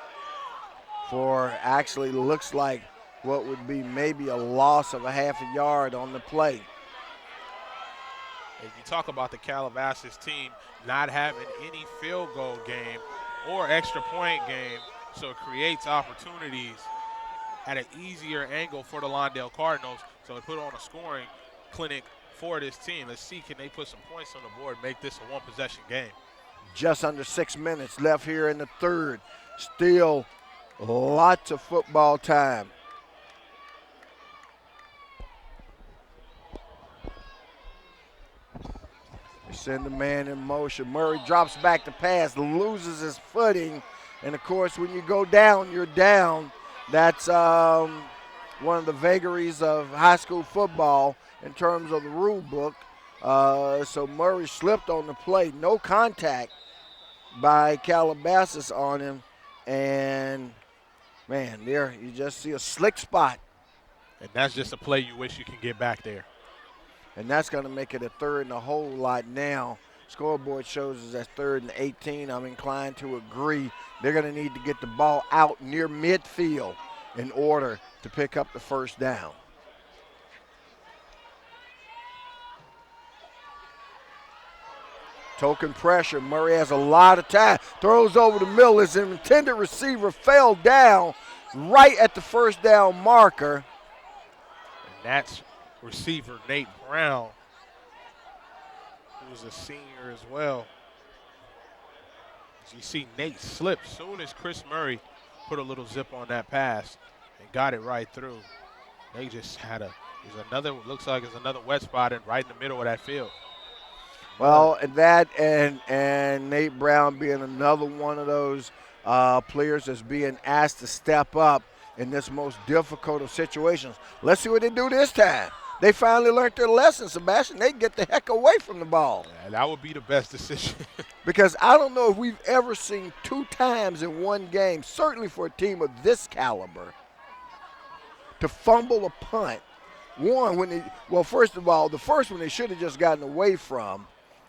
for actually looks like what would be maybe a loss of a half a yard on the play.
If you talk about the Calabasas team not having any field goal game or extra point game, so it creates opportunities at an easier angle for the Lawndale Cardinals. So it put on a scoring clinic for this team. Let's see, can they put some points on the board, make this a one-possession game.
Just under 6 minutes left here in the third. Still lots of football time. They send the man in motion. Murray drops back to pass, loses his footing. And, of course, when you go down, you're down. That's one of the vagaries of high school football in terms of the rule book. So Murray slipped on the play. No contact by Calabasas on him. And, man, there you just see a slick spot.
And that's just a play you wish you can get back there.
And that's going to make it a third and a whole lot now. Scoreboard shows us that's 3rd and 18. I'm inclined to agree. They're going to need to get the ball out near midfield in order to pick up the first down. Token pressure. Murray has a lot of time. Throws over the middle. His intended receiver fell down right at the first down marker.
And that's receiver Nate Brown, who's a senior as well. As you see, Nate slipped soon as Chris Murray put a little zip on that pass and got it right through. They just had looks like it's another wet spot right in the middle of that field.
Well, and that and Nate Brown being another one of those players that's being asked to step up in this most difficult of situations. Let's see what they do this time. They finally learned their lesson, Sebastian. They get the heck away from the ball.
Yeah, that would be the best decision.
Because I don't know if we've ever seen 2 times in one game, certainly for a team of this caliber, to fumble a punt. First of all, the first one they should have just gotten away from.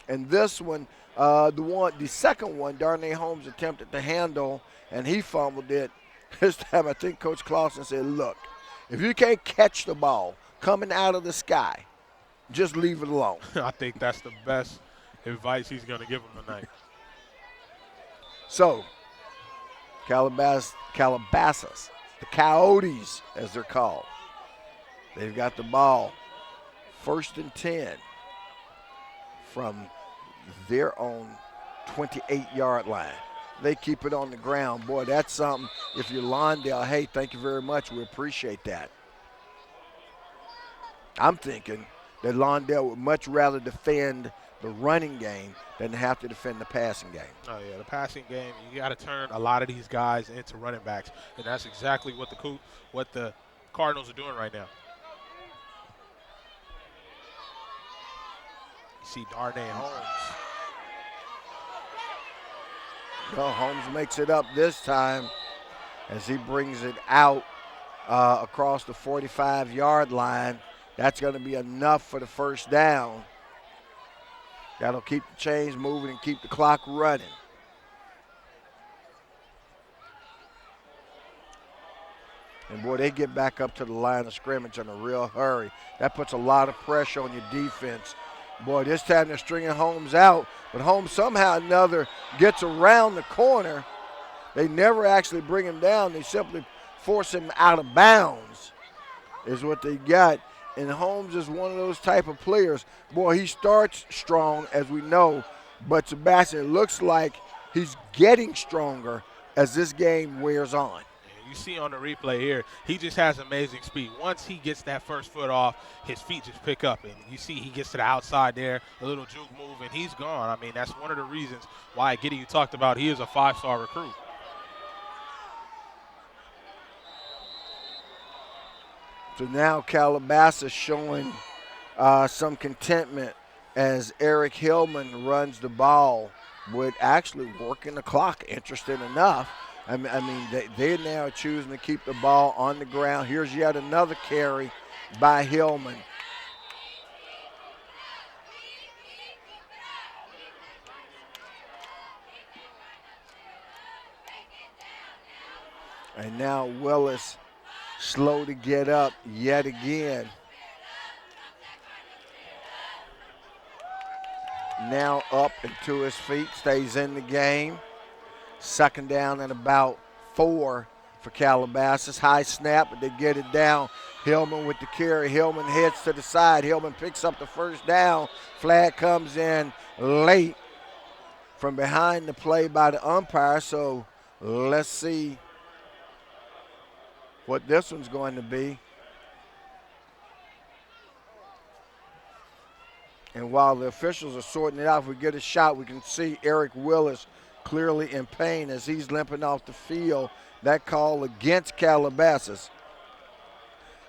And this one, the second one, Darnay Holmes attempted to handle, and he fumbled it. This time I think Coach Clausen said, look, if you can't catch the ball coming out of the sky, just leave it alone.
I think that's the best advice he's going to give them tonight.
So, Calabasas, the Coyotes as they're called, they've got the ball 1st and 10 from their own 28-yard line. They keep it on the ground. Boy, that's something. If you're Lawndale, hey, thank you very much. We appreciate that. I'm thinking that Lawndale would much rather defend the running game than have to defend the passing game.
Oh, yeah, the passing game, you got to turn a lot of these guys into running backs, and that's exactly what the Cardinals are doing right now. You see Darnay Holmes.
Well, Holmes makes it up this time as he brings it out across the 45-yard line. That's going to be enough for the first down. That'll keep the chains moving and keep the clock running. And, boy, they get back up to the line of scrimmage in a real hurry. That puts a lot of pressure on your defense. Boy, this time they're stringing Holmes out, but Holmes somehow or another gets around the corner. They never actually bring him down. They simply force him out of bounds is what they got. And Holmes is one of those type of players. Boy, he starts strong, as we know, but Sebastian, it looks like he's getting stronger as this game wears on.
You see on the replay here, he just has amazing speed. Once he gets that first foot off, his feet just pick up. And you see he gets to the outside there, a little juke move, and he's gone. I mean, that's one of the reasons why, Giddy, you talked about he is a 5-star recruit.
So now Calabasas showing some contentment as Eric Hillman runs the ball with actually working the clock, interesting enough. I mean, they're now choosing to keep the ball on the ground. Here's yet another carry by Hillman. And now Willis slow to get up yet again. Now up and to his feet, stays in the game. 2nd down and about 4 for Calabasas. High snap, but they get it down. Hillman with the carry. Hillman heads to the side. Hillman picks up the first down. Flag comes in late from behind the play by the umpire. So let's see what this one's going to be. And while the officials are sorting it out, if we get a shot, we can see Eric Willis clearly in pain as he's limping off the field. That call against Calabasas.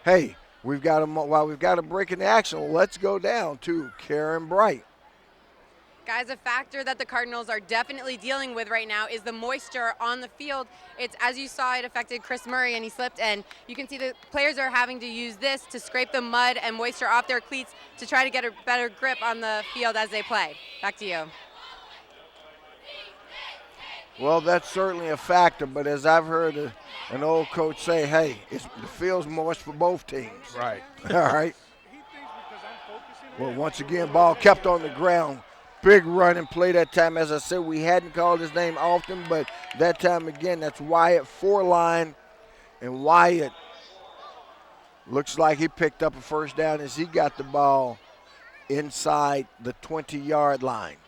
Hey, while we've got a break in the action, let's go down to Karen Bright.
Guys, a factor that the Cardinals are definitely dealing with right now is the moisture on the field. It's, as you saw, it affected Chris Murray and he slipped, and you can see the players are having to use this to scrape the mud and moisture off their cleats to try to get a better grip on the field as they play. Back to you.
Well, that's certainly a factor, but as I've heard an old coach say, hey, the field's moist for both teams.
Right.
All right. Well, once again, ball kept on the ground. Big running play that time. As I said, we hadn't called his name often, but that time again, that's Wyatt Foreline. And Wyatt looks like he picked up a first down as he got the ball inside the 20-yard line.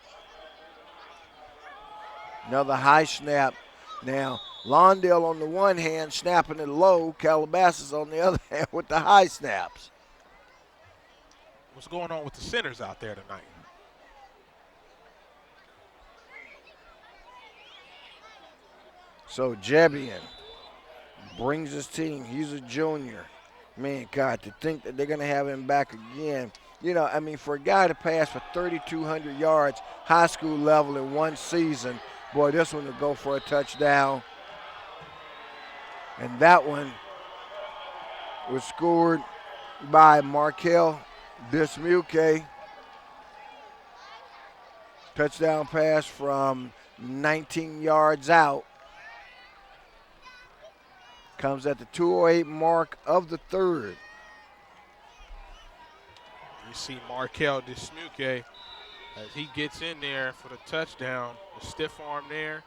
Another high snap. Now, Lawndale on the one hand snapping it low. Calabasas on the other hand with the high snaps.
What's going on with the centers out there tonight?
So Jebian brings his team. He's a junior. Man, God, to think that they're going to have him back again. You know, I mean, for a guy to pass for 3,200 yards, high school level in one season, boy, this one will go for a touchdown. And that one was scored by Markel Dismuke. Touchdown pass from 19 yards out. Comes at the 2:08 mark of the third.
You see Markel Dismuke as he gets in there for the touchdown, the stiff arm there,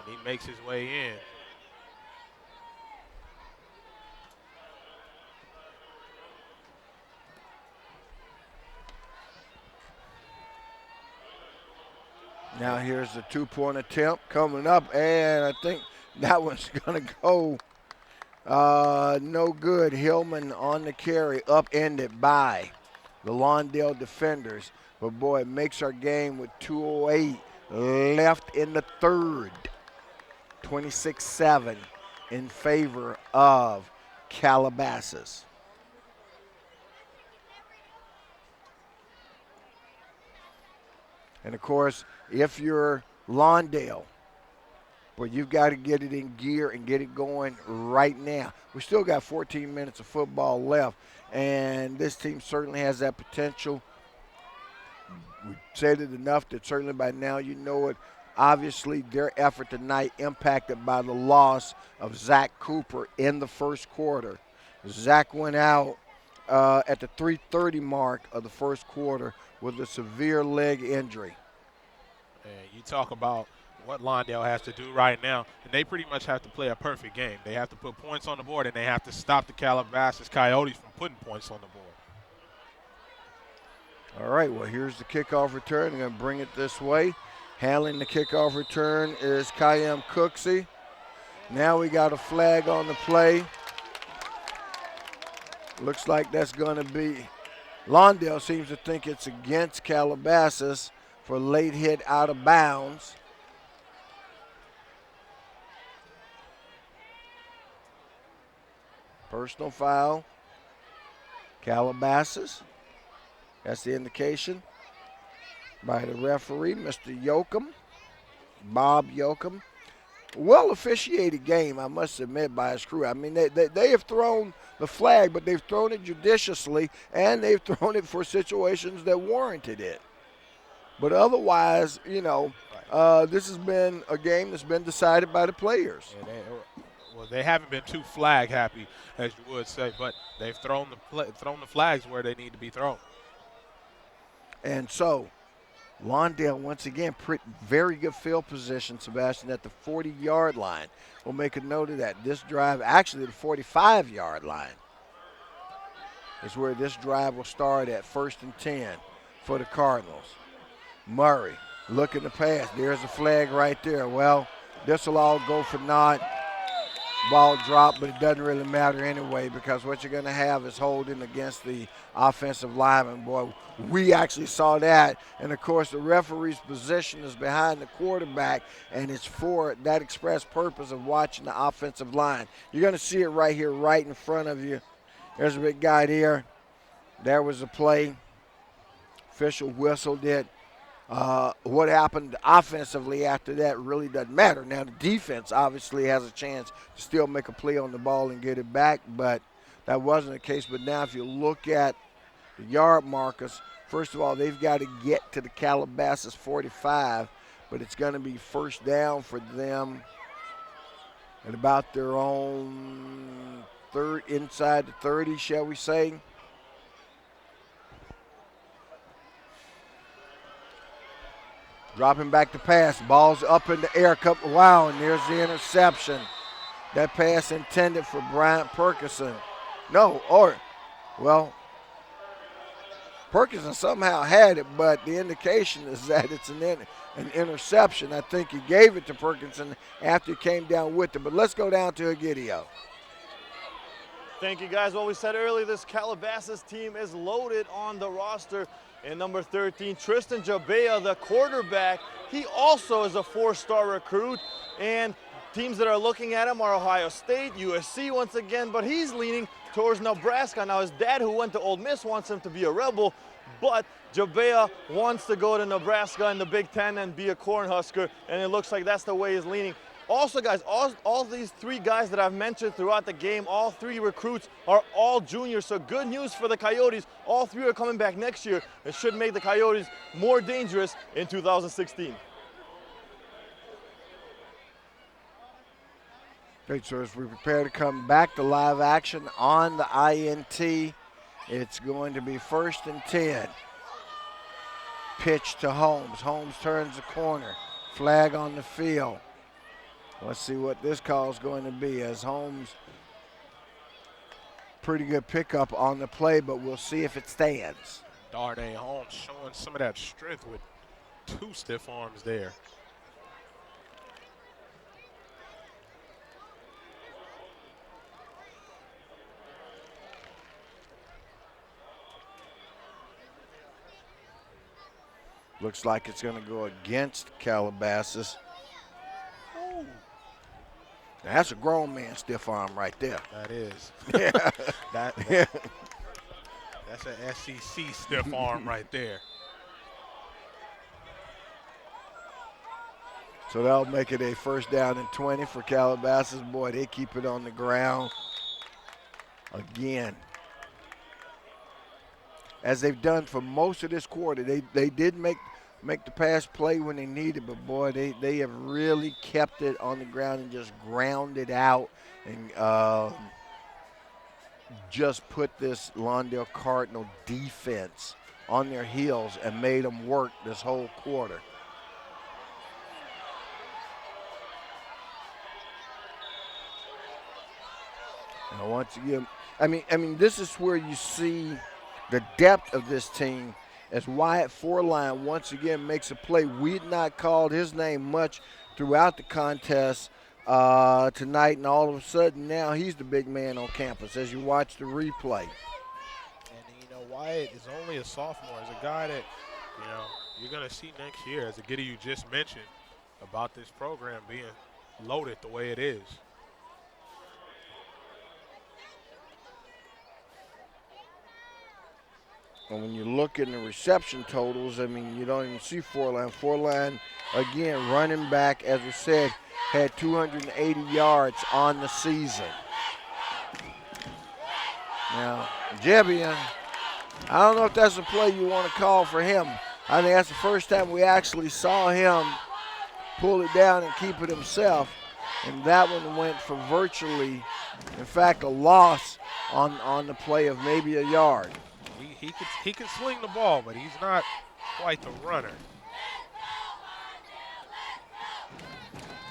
and he makes his way in.
Now here's the two-point attempt coming up, and I think that one's going to go no good. Hillman on the carry, upended by the Lawndale defenders. But, boy, it makes our game with 2:08 left in the third. 26-7 in favor of Calabasas. And, of course, if you're Lawndale, but you've got to get it in gear and get it going right now. We still got 14 minutes of football left, and this team certainly has that potential. We said it enough that certainly by now you know it. Obviously, their effort tonight impacted by the loss of Zach Cooper in the first quarter. Zach went out at the 3:30 mark of the first quarter with a severe leg injury.
And you talk about what Lawndale has to do right now, and they pretty much have to play a perfect game. They have to put points on the board, and they have to stop the Calabasas Coyotes from putting points on the board.
All right, well, here's the kickoff return. I'm going to bring it this way. Handling the kickoff return is Kayem Cooksey. Now we got a flag on the play. Looks like that's going to be – Lawndale seems to think it's against Calabasas for late hit out of bounds. Personal foul. Calabasas. That's the indication by the referee, Mr. Yoakum, Bob Yoakum. Well officiated game, I must admit, by his crew. I mean, they have thrown the flag, but they've thrown it judiciously, and they've thrown it for situations that warranted it. But otherwise, you know, this has been a game that's been decided by the players.
Yeah, they haven't been too flag happy, as you would say, but they've thrown the flags where they need to be thrown.
And so Lawndale, once again, very good field position, Sebastian, at the 40-yard line. We'll make a note of that. This drive, actually the 45-yard line, is where this drive will start at 1st and 10 for the Cardinals. Murray looking to pass. There's a flag right there. Well, this will all go for naught. Ball dropped, but it doesn't really matter anyway because what you're going to have is holding against the offensive lineman. Boy, we actually saw that. And, of course, the referee's position is behind the quarterback, and it's for that express purpose of watching the offensive line. You're going to see it right here, right in front of you. There's a big guy there. There was a play. Official whistled it. What happened offensively after that really doesn't matter. Now, the defense obviously has a chance to still make a play on the ball and get it back, but that wasn't the case. But now if you look at the yard markers, first of all, they've got to get to the Calabasas 45, but it's going to be first down for them at about their own inside the 30, shall we say. Dropping back to pass. Ball's up in the air. Wow, and there's the interception. That pass intended for Bryant Perkison. Perkison somehow had it, but the indication is that it's an interception. I think he gave it to Perkison after he came down with it. But let's go down to Egidio.
Thank you, guys. What we said earlier, this Calabasas team is loaded on the roster. And number 13, Tristan Jabea, the quarterback, he also is a 4-star recruit. And teams that are looking at him are Ohio State, USC once again, but he's leaning towards Nebraska. Now, his dad, who went to Ole Miss, wants him to be a Rebel, but Jabea wants to go to Nebraska in the Big Ten and be a Cornhusker, and it looks like that's the way he's leaning. Also, guys, all these 3 guys that I've mentioned throughout the game, all 3 recruits are all juniors, so good news for the Coyotes. All 3 are coming back next year. It should make the Coyotes more dangerous in 2016.
Great, so as we prepare to come back to live action on the INT, it's going to be 1st and 10. Pitch to Holmes. Holmes turns the corner. Flag on the field. Let's see what this call is going to be, as Holmes, pretty good pickup on the play, but we'll see if it stands.
Darnay Holmes showing some of that strength with 2 stiff arms there.
Looks like it's going to go against Calabasas. That's a grown man stiff arm right there.
That is.
Yeah.
That's an SEC stiff arm right there.
So that'll make it a 1st down and 20 for Calabasas. Boy, they keep it on the ground again. As they've done for most of this quarter, they did make the pass play when they needed, but boy, they have really kept it on the ground and just ground it out and just put this Lawndale Cardinal defense on their heels and made them work this whole quarter. Now once again, I mean, this is where you see the depth of this team, as Wyatt Forline once again makes a play. We had not called his name much throughout the contest tonight, and all of a sudden now he's the big man on campus as you watch the replay.
And, Wyatt is only a sophomore. Is a guy that, you're going to see next year, as a Giddy you just mentioned, about this program being loaded the way it is.
And when you look in the reception totals, I mean, you don't even see Forline. Forline, again, running back, as we said, had 280 yards on the season. Now, Jebian, I don't know if that's a play you want to call for him. I think that's the first time we actually saw him pull it down and keep it himself. And that one went for virtually, in fact, a loss on the play of maybe a yard.
He can sling the ball, but he's not quite the runner.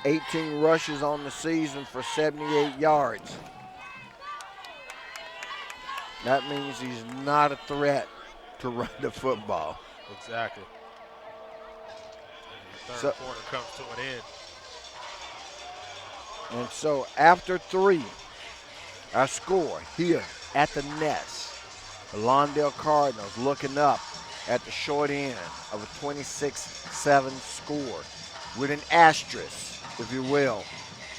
18 rushes on the season for 78 yards. That means he's not a threat to run the football.
Exactly. The third quarter comes to an end.
And so after 3, our score here at the Nest, the Lawndale Cardinals looking up at the short end of a 26-7 score with an asterisk, if you will,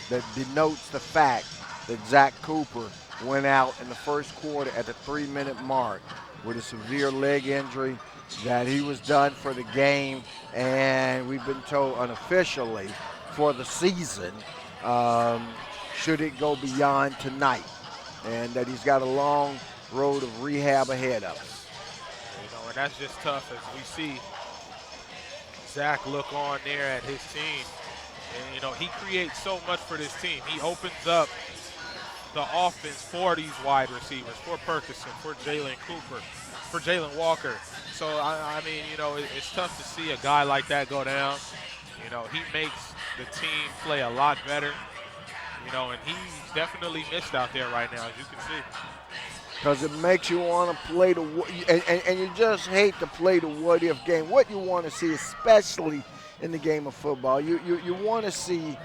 that denotes the fact that Zach Cooper went out in the first quarter at the 3-minute mark with a severe leg injury, that he was done for the game, and we've been told unofficially for the season, should it go beyond tonight, and that he's got a long road of rehab ahead of him.
And that's just tough as we see Zach look on there at his team. And, he creates so much for this team. He opens up the offense for these wide receivers, for Perkison, for Jalen Cooper, for Jalen Walker. So, I mean, it's tough to see a guy like that go down. He makes the team play a lot better. And he's definitely missed out there right now, as you can see.
Because it makes you want to play and you just hate to play the what-if game. What you want to see, especially in the game of football, you want to see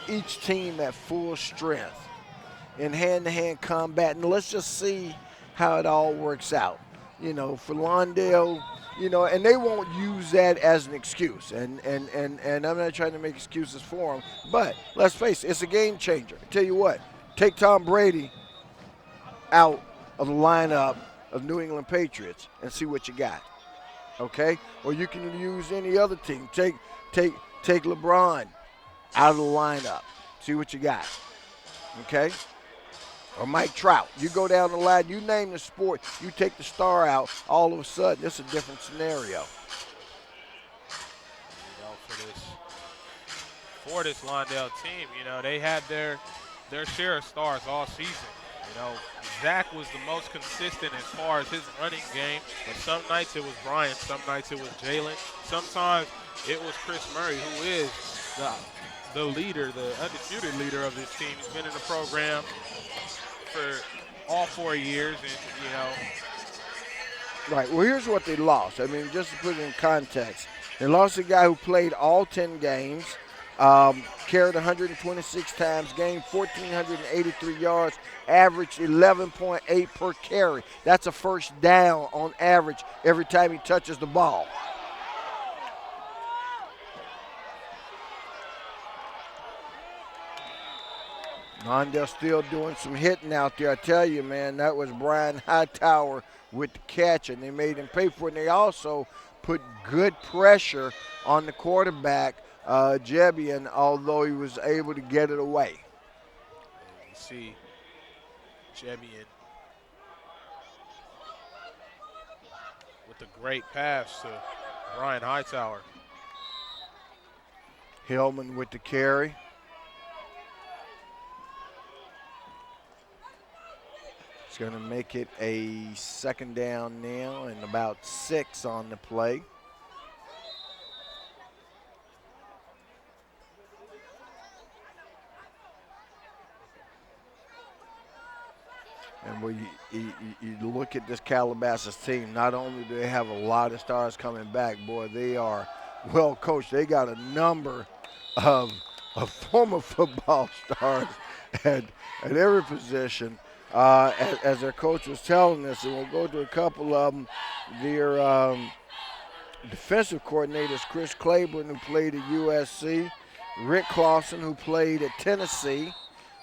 each team at full strength in hand-to-hand combat, and let's just see how it all works out. For Lawndale, and they won't use that as an excuse, and I'm not trying to make excuses for them, but let's face it, it's a game changer. I tell you what, take Tom Brady out of the lineup of New England Patriots and see what you got, okay? Or you can use any other team. Take LeBron out of the lineup, see what you got, okay? Or Mike Trout. You go down the line, you name the sport, you take the star out, all of a sudden it's a different scenario.
For this Lawndale team, they had their share of stars all season. Zach was the most consistent as far as his running game, but some nights it was Brian, some nights it was Jalen, sometimes it was Chris Murray, who is the leader, the undisputed leader of this team. He's been in the program for all 4 years, and
Right, well, here's what they lost. I mean, just to put it in context, they lost a guy who played all 10 games, carried 126 times, gained 1,483 yards, averaged 11.8 per carry. That's a first down on average every time he touches the ball. Lawndale still doing some hitting out there. I tell you, man, that was Brian Hightower with the catch, and they made him pay for it. And they also put good pressure on the quarterback, Jebian, although he was able to get it away.
And you see Jebian with the great pass to Brian Hightower.
Hillman with the carry. It's going to make it a second down now and about 6 on the play. And when you look at this Calabasas team, not only do they have a lot of stars coming back, boy, they are well coached. They got a number of former football stars at every position. As their coach was telling us, and we'll go to a couple of them, their defensive coordinators, Chris Claiborne, who played at USC, Rick Clausen, who played at Tennessee,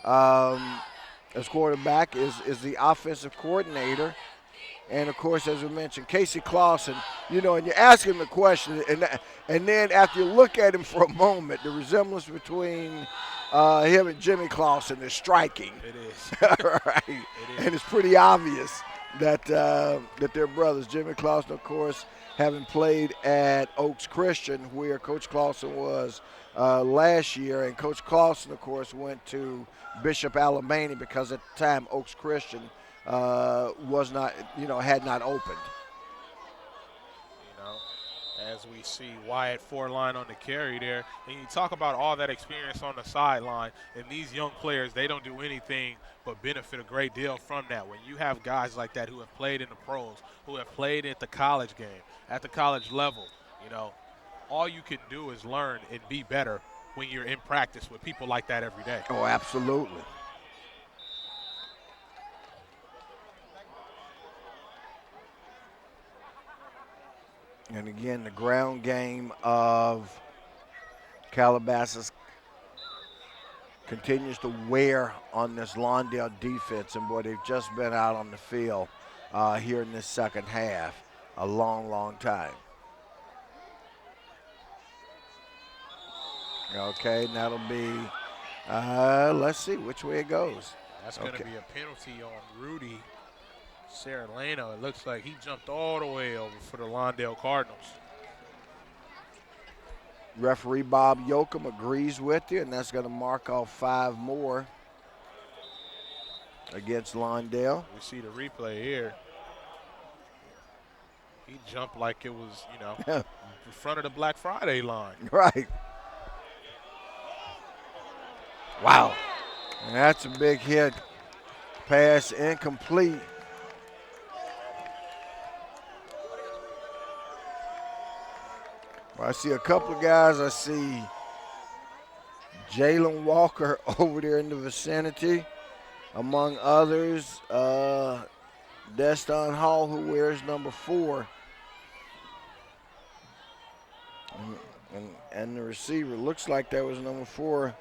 as quarterback, is the offensive coordinator. And, of course, as we mentioned, Casey Clausen, and you ask him the question, and then after you look at him for a moment, the resemblance between him and Jimmy Clausen is striking.
It is.
Right. It is. And it's pretty obvious that they're brothers. Jimmy Clausen, of course, having played at Oaks Christian, where Coach Clausen was last year. And Coach Clausen, of course, went to Bishop Alabama because at the time Oaks Christian was not, had not opened.
as we see Wyatt Foreline on the carry there. And you talk about all that experience on the sideline, and these young players, they don't do anything but benefit a great deal from that. When you have guys like that who have played in the pros, who have played at the college game, at the college level, you know, all you can do is learn and be better when you're in practice with people like that every day.
Oh, absolutely. And again, the ground game of Calabasas continues to wear on this Lawndale defense, and boy, they've just been out on the field here in this second half a long, long time. Okay, and that'll be, let's see which way it goes.
That's going to be a penalty on Rudy Serraleno. It looks like he jumped all the way over for the Lawndale Cardinals.
Referee Bob Yoakum agrees with you, and that's going to mark off 5 more against Lawndale.
We see the replay here. He jumped like it was, you know, in front of the Black Friday line.
Right. Wow. And that's a big hit. Pass incomplete. Well, I see a couple of guys. I see Jalen Walker over there in the vicinity. Among others, Deston Hall, who wears number 4. And the receiver looks like that was number 4.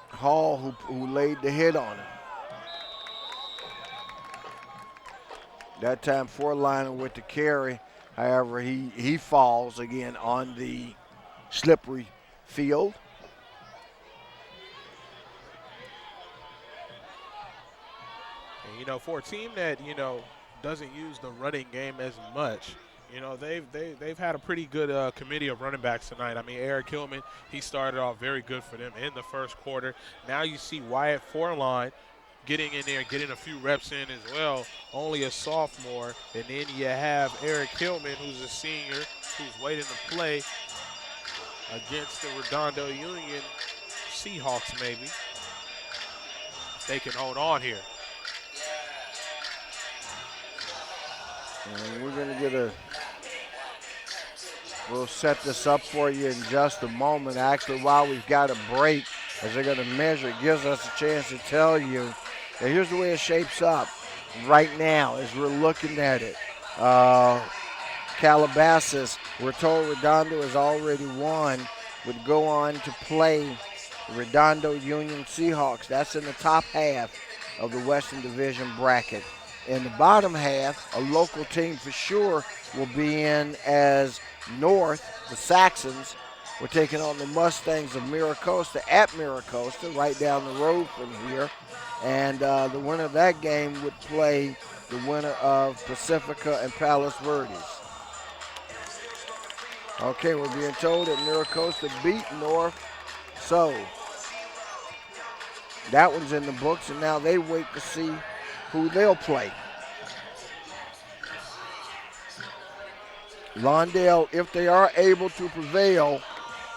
Hall, who laid the hit on him. That time Foreline with the carry. However, he falls again on the slippery field.
And, you know, for a team that, you know, doesn't use the running game as much, you know, they've had a pretty good committee of running backs tonight. I mean, Eric Hillman, he started off very good for them in the first quarter. Now you see Wyatt Foreline getting in there, getting a few reps in as well, only a sophomore. And then you have Eric Hillman, who's a senior, who's waiting to play against the Redondo Union Seahawks maybe. They can hold on here.
And we're going to get we'll set this up for you in just a moment. Actually, while we've got a break, as they're going to measure, it gives us a chance to tell you that here's the way it shapes up right now as we're looking at it. Calabasas, we're told Redondo has already won, would go on to play Redondo Union Seahawks. That's in the top half of the Western Division bracket. In the bottom half, a local team for sure will be in as North, the Saxons. We're taking on the Mustangs of Miracosta at Miracosta, right down the road from here. And the winner of that game would play the winner of Pacifica and Palos Verdes. Okay, we're being told that Miracosta beat North. So that one's in the books, and now they wait to see who they'll play. Lawndale, if they are able to prevail,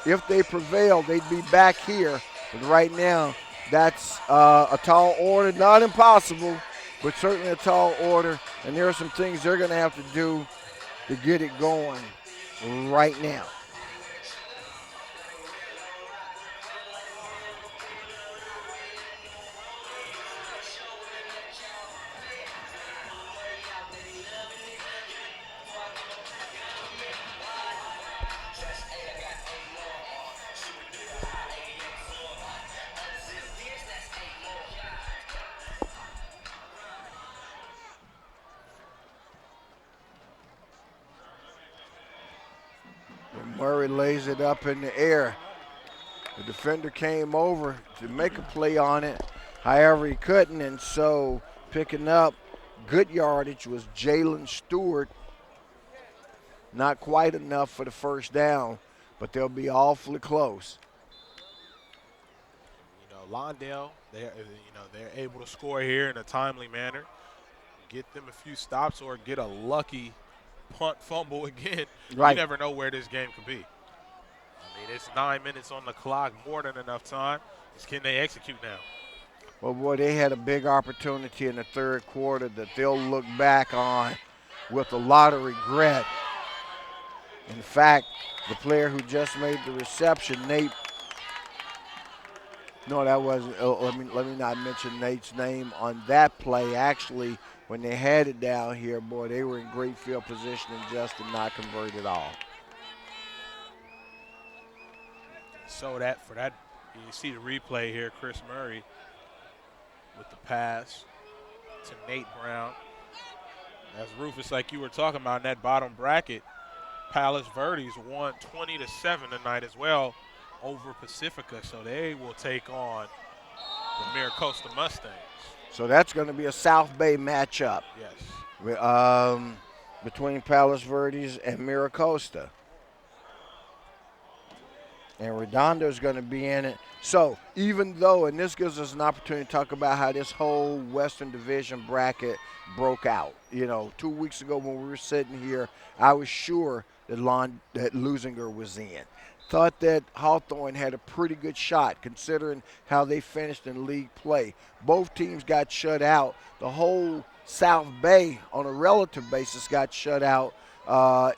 if they prevail, they'd be back here. But right now, that's a tall order. Not impossible, but certainly a tall order. And there are some things they're going to have to do to get it going right now. Murray lays it up in the air. The defender came over to make a play on it. However, he couldn't, and so picking up good yardage was Jalen Stewart. Not quite enough for the first down, but they'll be awfully close.
You know, Lawndale, they're able to score here in a timely manner, get them a few stops or get a lucky punt, fumble again,
Right.
you never know where this game could be. I mean, it's 9 minutes on the clock, more than enough time. Just can they execute now?
Well, boy, they had a big opportunity in the third quarter that they'll look back on with a lot of regret. In fact, the player who just made the reception, Nate. No, that wasn't. Let me not mention Nate's name on that play. Actually, when they had it down here, boy, they were in great field position and just did not convert at all.
So for that, you see the replay here. Chris Murray with the pass to Nate Brown. As Rufus, like you were talking about in that bottom bracket, Palos Verdes won 20-7 tonight as well over Pacifica, so they will take on the Miracosta Mustangs.
So that's going to be a South Bay matchup.
Yes.
Between Palos Verdes and Miracosta. And Redondo's going to be in it. So even though, and this gives us an opportunity to talk about how this whole Western Division bracket broke out. 2 weeks ago when we were sitting here, I was sure that Lusinger was in. Thought that Hawthorne had a pretty good shot considering how they finished in league play. Both teams got shut out. The whole South Bay, on a relative basis, got shut out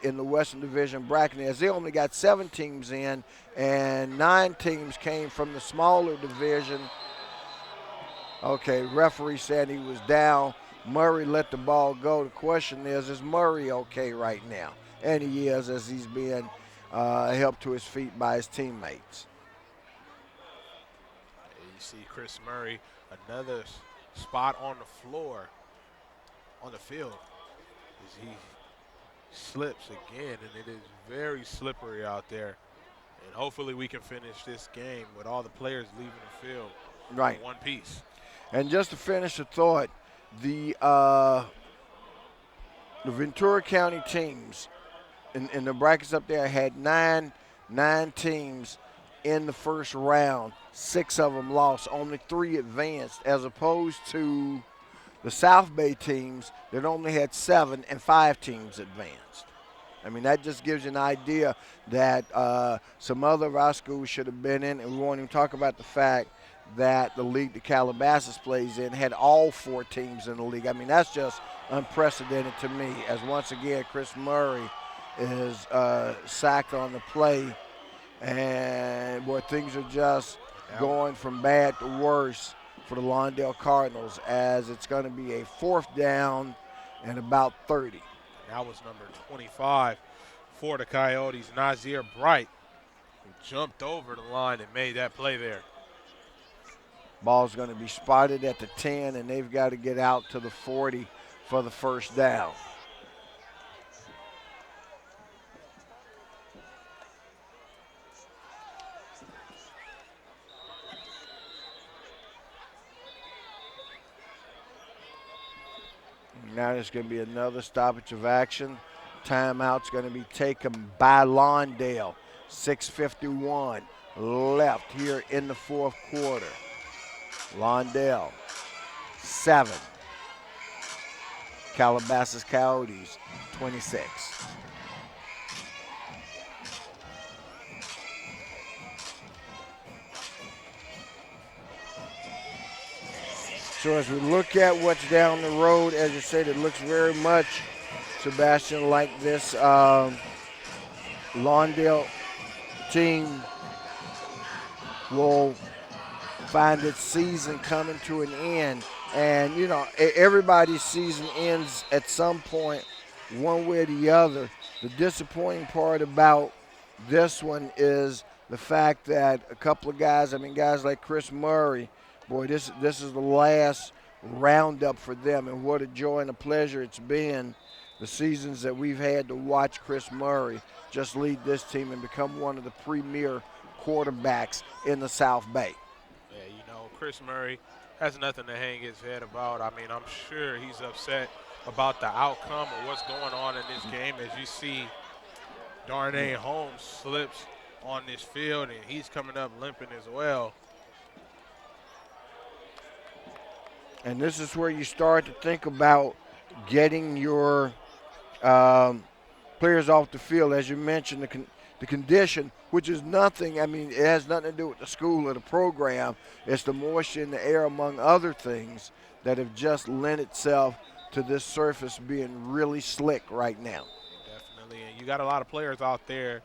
in the Western Division bracket, as they only got 7 teams in, and 9 teams came from the smaller division. Okay, referee said he was down. Murray let the ball go. The question is Murray okay right now? And he is, as he's being helped to his feet by his teammates.
You see Chris Murray, another spot on the floor, on the field, as he slips again, and it is very slippery out there. And hopefully we can finish this game with all the players leaving the field
right
in one piece.
And just to finish the thought, the Ventura County teams in the brackets up there had nine teams in the first round. 6 of them lost, only 3 advanced, as opposed to the South Bay teams that only had 7 and 5 teams advanced. I mean, that just gives you an idea that some other of our schools should have been in, and we won't even talk about the fact that the league that Calabasas plays in had all 4 teams in the league. I mean, that's just unprecedented to me, as once again Chris Murray is sacked on the play, and boy, things are just going from bad to worse for the Lawndale Cardinals, as it's going to be a 4th down and about 30.
That was number 25 for the Coyotes, Nazir Bright, who jumped over the line and made that play there.
Ball's going to be spotted at the 10, and they've got to get out to the 40 for the first down. Now there's going to be another stoppage of action. Timeout's going to be taken by Lawndale. 6:51 left here in the 4th quarter. Lawndale 7. Calabasas Coyotes 26. So as we look at what's down the road, as you said, it looks very much, Sebastian, like this Lawndale team will find its season coming to an end. And, everybody's season ends at some point, one way or the other. The disappointing part about this one is the fact that a couple of guys like Chris Murray, boy, this is the last roundup for them, and what a joy and a pleasure it's been the seasons that we've had to watch Chris Murray just lead this team and become one of the premier quarterbacks in the South Bay.
Yeah, Chris Murray has nothing to hang his head about. I mean, I'm sure he's upset about the outcome of what's going on in this game. As you see, Darnay Holmes slips on this field, and he's coming up limping as well.
And this is where you start to think about getting your players off the field. As you mentioned, the condition, which is nothing, I mean, it has nothing to do with the school or the program. It's the moisture in the air, among other things, that have just lent itself to this surface being really slick right now.
Definitely, and you got a lot of players out there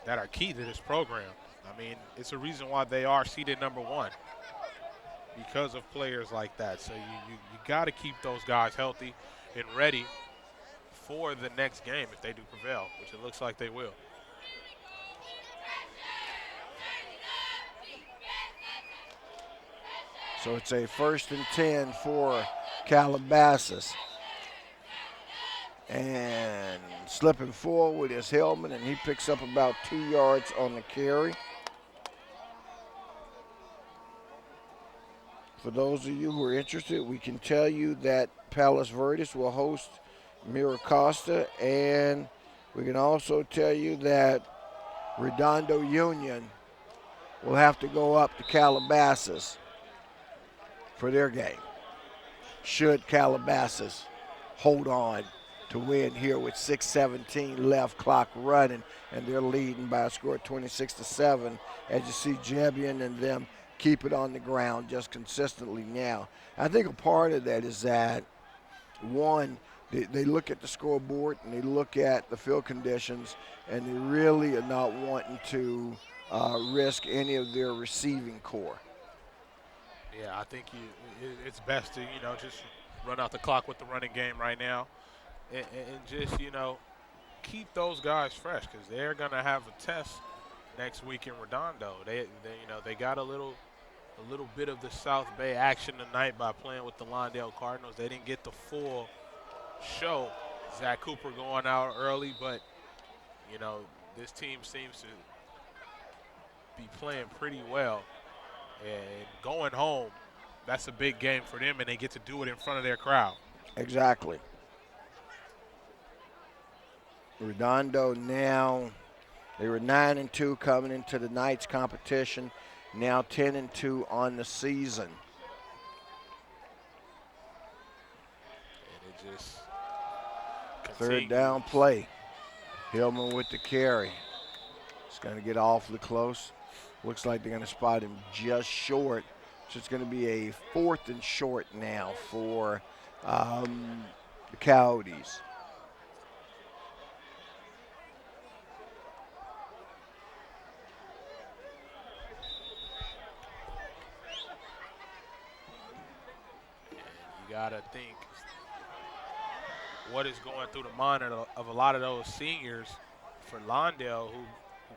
that are key to this program. I mean, it's a reason why they are seeded #1 because of players like that. So you got to keep those guys healthy and ready for the next game if they do prevail, which it looks like they will.
So it's a 1st and 10 for Calabasas. And slipping forward is Hillman, and he picks up about 2 yards on the carry. For those of you who are interested, we can tell you that Palos Verdes will host Mira Costa, and we can also tell you that Redondo Union will have to go up to Calabasas for their game, should Calabasas hold on to win here with 6:17 left, clock running, and they're leading by a score of 26-7. As you see, Jebian and them keep it on the ground just consistently now. I think a part of that is that, one, they look at the scoreboard and they look at the field conditions, and they really are not wanting to risk any of their receiving core.
Yeah, I think it's best to, just run out the clock with the running game right now and just, keep those guys fresh because they're going to have a test next week in Redondo. They got a little bit of the South Bay action tonight by playing with the Lawndale Cardinals. They didn't get the full show. Zach Cooper going out early, but, this team seems to be playing pretty well. And going home, that's a big game for them, and they get to do it in front of their crowd.
Exactly. Redondo now, they were 9-2 coming into the night's competition, now 10-2 on the season.
And it just
continues. 3rd down play. Hillman with the carry. It's going to get awfully close. Looks like they're going to spot him just short. So it's going to be a 4th and short now for the Coyotes.
You got to think what is going through the mind of a lot of those seniors for Lawndale who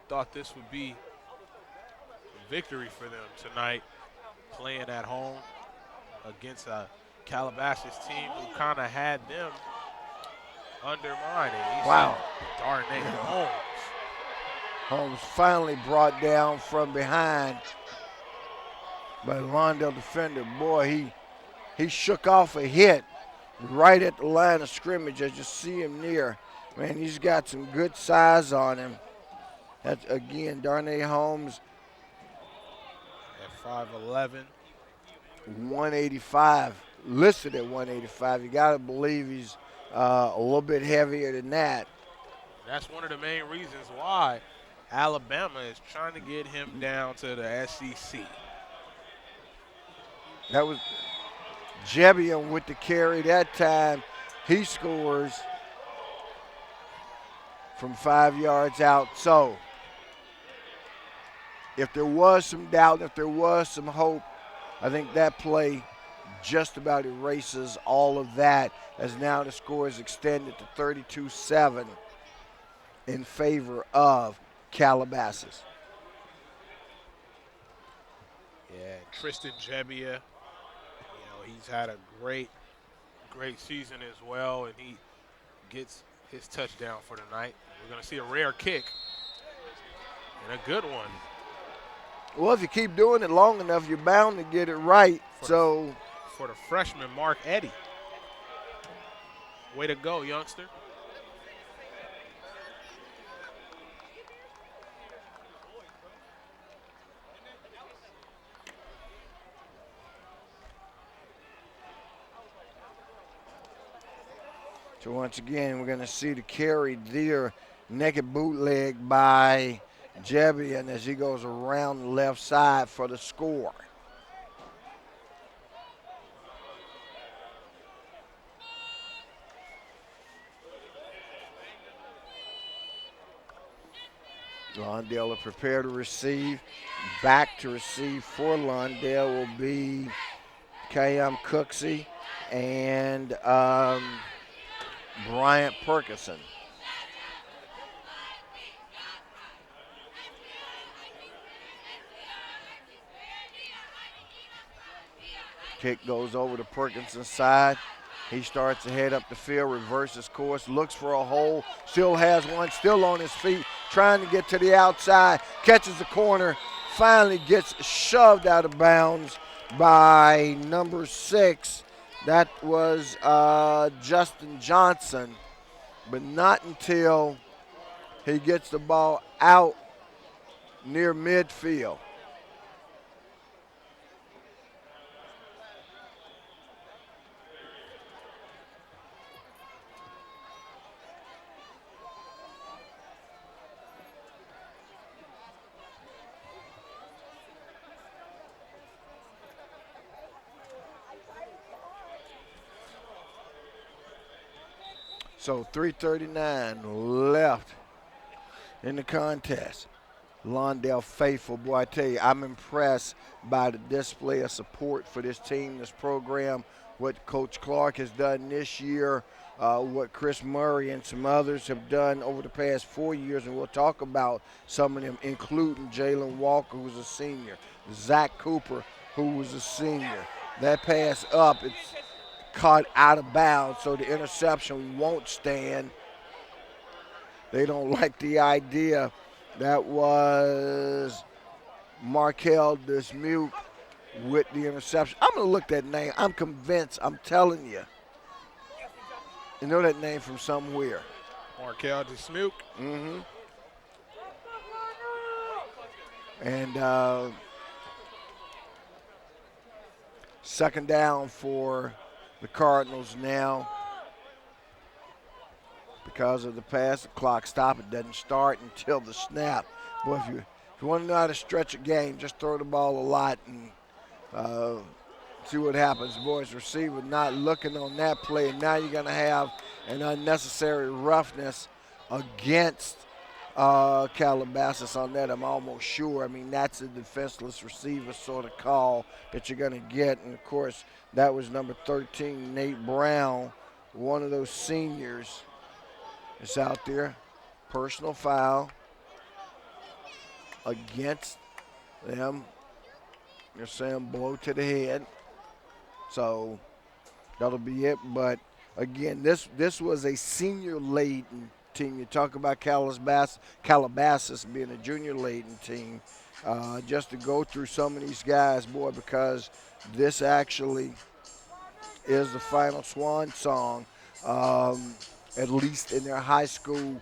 thought this would be a victory for them tonight, playing at home against a Calabasas team who kind of had them undermined.
Wow.
Darnay Holmes.
Holmes finally brought down from behind by the Lawndale defender. Boy, he shook off a hit right at the line of scrimmage as you see him near. Man, he's got some good size on him. That's, again, Darnay Holmes.
At 5'11".
185, listed at 185. You got to believe he's a little bit heavier than that.
That's one of the main reasons why Alabama is trying to get him down to the SEC.
That was Jebian with the carry that time. He scores from 5 yards out. So if there was some doubt, if there was some hope, I think that play just about erases all of that, as now the score is extended to 32-7 in favor of Calabasas.
Yeah, Tristan Jebbia, he's had a great season as well, and he gets his touchdown for the night. We're going to see a rare kick and a good one.
Well, if you keep doing it long enough, you're bound to get it right.
For the freshman, Mark Eddy. Way to go, youngster.
So once again, we're going to see the carry there, naked bootleg by Jebian as he goes around the left side for the score. Lawndale will prepare to receive. Back to receive for Lawndale will be K.M. Cooksey and Bryant Perkinson. Kick goes over to Perkinson's side. He starts to head up the field, reverses course, looks for a hole, still has one, still on his feet, trying to get to the outside, catches the corner, finally gets shoved out of bounds by number 6. That was Justin Johnson, but not until he gets the ball out near midfield. So 3:39 left in the contest. Lawndale faithful, boy, I tell you, I'm impressed by the display of support for this team, this program, what Coach Clark has done this year, what Chris Murray and some others have done over the past 4 years, and we'll talk about some of them, including Jalen Walker, who's a senior, Zach Cooper, who was a senior. That pass up, it's caught out of bounds, so the interception won't stand. They don't like the idea. That was Markel Dismuke with the interception. I'm going to look that name. I'm convinced. I'm telling you. You know that name from somewhere.
Markel Dismuke.
Mm-hmm. And second down for the Cardinals now. Because of the pass, the clock stop. It doesn't start until the snap. Boy, if you want to know how to stretch a game, just throw the ball a lot and see what happens. Boys, receiver not looking on that play, and now you're going to have an unnecessary roughness against Calabasas on that. I'm almost sure. I mean, that's a defenseless receiver sort of call that you're going to get. And, of course, that was number 13, Nate Brown, one of those seniors. It's out there. Personal foul against them. They're saying blow to the head. So that'll be it. But, again, this was a senior-laden team. You talk about Calabasas being a junior-laden team. Just to go through some of these guys, boy, because this actually is the final swan song, at least in their high school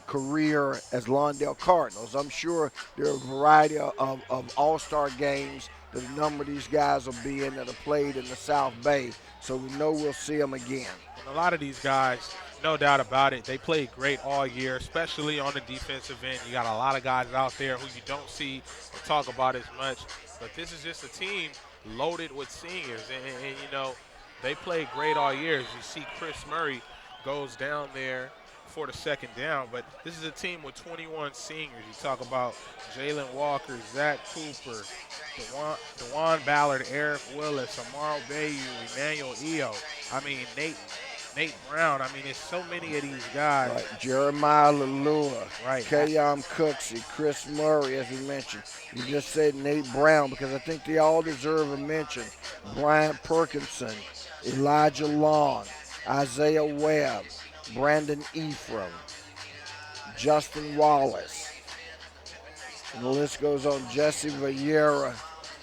career as Lawndale Cardinals. I'm sure there are a variety of all-star games that a number of these guys will be in that have played in the South Bay, so we know we'll see them again.
And a lot of these guys, no doubt about it, they played great all year, especially on the defensive end. You got a lot of guys out there who you don't see or talk about as much, but this is just a team loaded with seniors, and you know, they played great all year. As you see Chris Murray goes down there for the second down, but this is a team with 21 seniors. You talk about Jalen Walker, Zach Cooper, DeJuan Ballard, Eric Willis, Amaro Bayou, Emmanuel Eo. I mean, Nate Brown. I mean, there's so many of these guys.
Right. Jeremiah Lalua,
right.
K.M. Cooksey, Chris Murray, as we mentioned. You just said Nate Brown because I think they all deserve a mention. Bryant Perkinson, Elijah Long, Isaiah Webb, Brandon Ephraim, Justin Wallace. And the list goes on. Jesse Vieira,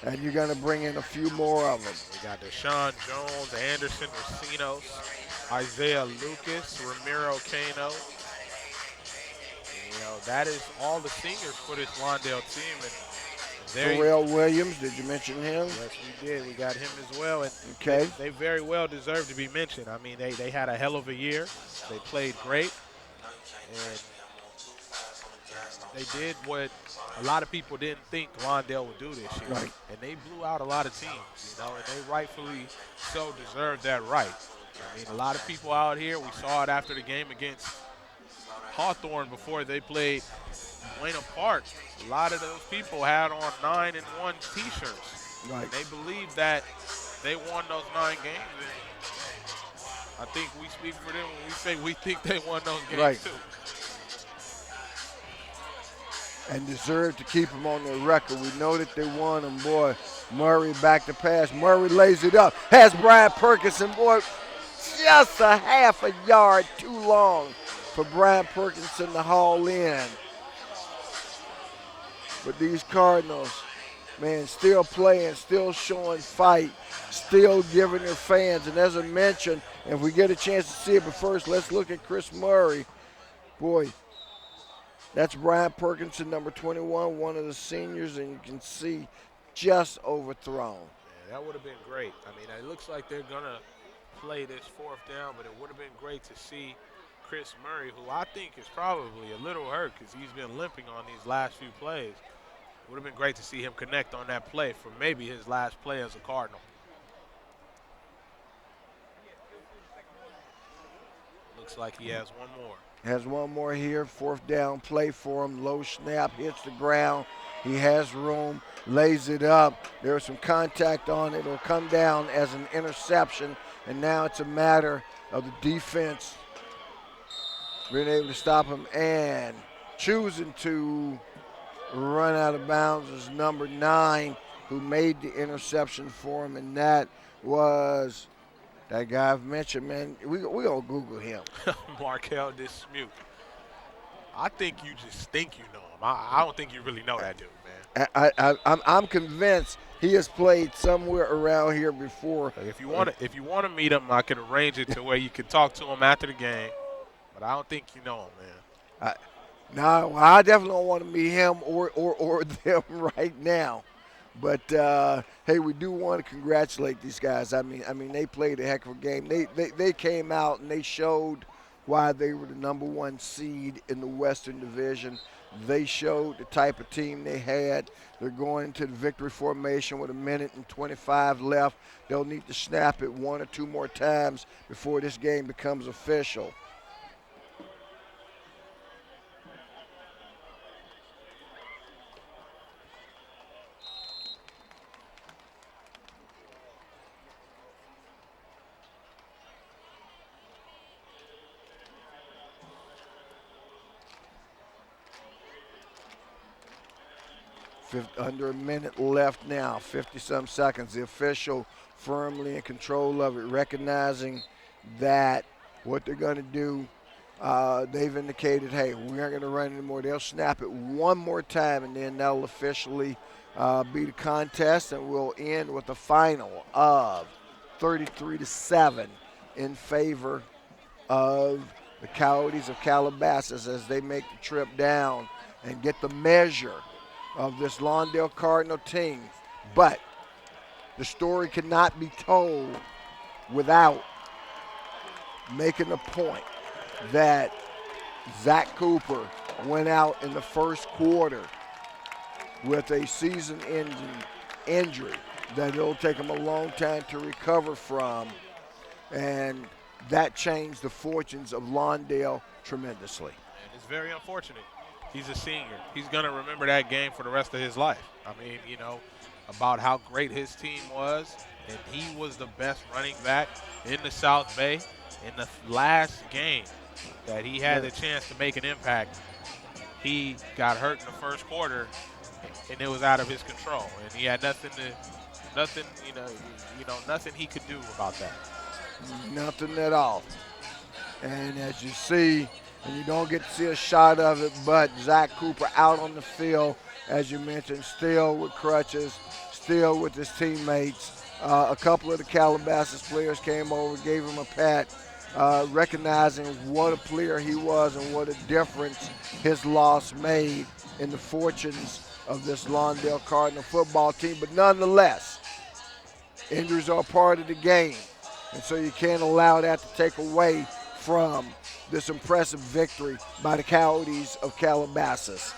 and you're going to bring in a few more of them.
We got Deshaun Jones, Anderson Racinos, Isaiah Lucas, Ramiro Cano. You know, that is all the seniors for this Lawndale team. And
Pharrell Williams, did you mention him?
Yes, we did. We got him as well. And
Okay.
they very well deserve to be mentioned. I mean, they had a hell of a year. They played great. And they did what a lot of people didn't think Lawndale would do this year.
Right.
And they blew out a lot of teams, and they rightfully so deserve that right. I mean, a lot of people out here, we saw it after the game against Hawthorne before they played Buena Park. A lot of those people had on 9-1 T-shirts.
Right.
They believe that they won those 9 games. And I think we speak for them when we say we think they won those games too.
And deserve to keep them on their record. We know that they won them, boy. Murray back to pass. Murray lays it up. Has Brian Perkinson, boy, just a half a yard too long for Brian Perkinson to haul in. But these Cardinals, man, still playing, still showing fight, still giving their fans. And as I mentioned, if we get a chance to see it, but first let's look at Chris Murray. Boy, that's Brian Perkinson, number 21, one of the seniors, and you can see just overthrown.
Yeah, that would have been great. I mean, it looks like they're going to play this 4th down, but it would have been great to see Chris Murray, who I think is probably a little hurt because he's been limping on these last few plays. It would have been great to see him connect on that play for maybe his last play as a Cardinal. Looks like he has one more.
Has one more here, 4th down play for him. Low snap, hits the ground. He has room, lays it up. There's some contact on it. It'll come down as an interception, and now it's a matter of the defense being able to stop him and choosing to run out of bounds is number 9 who made the interception for him, and that was that guy I've mentioned, man. We gonna Google him.
Markel Dismute. I think you just think you know him. I don't think you really know that dude, man.
I'm convinced he has played somewhere around here before.
If you want to meet him, I can arrange it to where you can talk to him after the game. But I don't think you know him, man.
No, I definitely don't want to meet him or them right now. But hey, we do want to congratulate these guys. I mean, they played a heck of a game. They came out and they showed why they were the number 1 seed in the Western Division. They showed the type of team they had. They're going into the victory formation with 1:25 left. They'll need to snap it 1 or 2 more times before this game becomes official. Under a minute left now, 50-some seconds. The official firmly in control of it, recognizing that what they're going to do, they've indicated, hey, we aren't going to run anymore. They'll snap it 1 more time, and then that'll officially be the contest, and we'll end with a final of 33-7 in favor of the Coyotes of Calabasas as they make the trip down and get the measure of this Lawndale Cardinal team. But the story cannot be told without making a point that Zach Cooper went out in the first quarter with a season-ending injury that it'll take him a long time to recover from, and that changed the fortunes of Lawndale tremendously.
And it's very unfortunate. He's a senior. He's going to remember that game for the rest of his life. I mean, you know, about how great his team was, and he was the best running back in the South Bay in the last game that he had the chance to make an impact. He got hurt in the first quarter, and it was out of his control, and he had nothing he could do about that.
Nothing at all. And as you see, and you don't get to see a shot of it, but Zach Cooper out on the field, as you mentioned, still with crutches, still with his teammates. A couple of the Calabasas players came over, gave him a pat, recognizing what a player he was and what a difference his loss made in the fortunes of this Lawndale Cardinal football team. But nonetheless, injuries are a part of the game. And so you can't allow that to take away from this impressive victory by the Coyotes of Calabasas.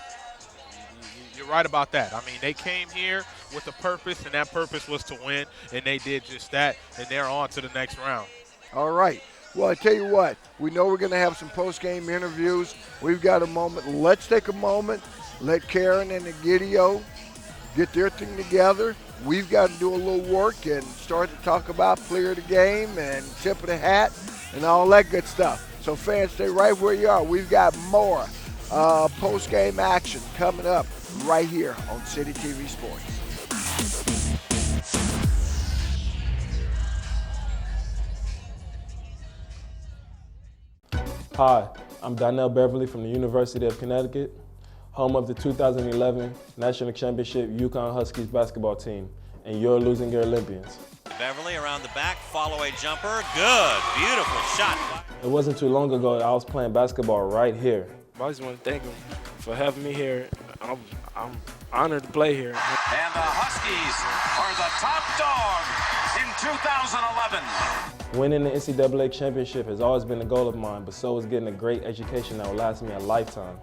You're right about that. I mean, they came here with a purpose, and that purpose was to win, and they did just that, and they're on to the next round.
All right. Well, I tell you what, we know we're going to have some post-game interviews. We've got a moment. Let's take a moment. Let Karen and Egidio get their thing together. We've got to do a little work and start to talk about player of the game and tip of the hat and all that good stuff. So fans, stay right where you are. We've got more post-game action coming up right here on CityTV Sports.
Hi, I'm Donnell Beverly from the University of Connecticut, home of the 2011 National Championship UConn Huskies basketball team, and you're losing your Olympians.
Beverly around the back, follow a jumper. Good, beautiful shot.
It wasn't too long ago that I was playing basketball right here.
I just want to thank him for having me here. I'm honored to play here.
And the Huskies are the top dog in 2011.
Winning the NCAA championship has always been a goal of mine, but so is getting a great education that will last me a lifetime.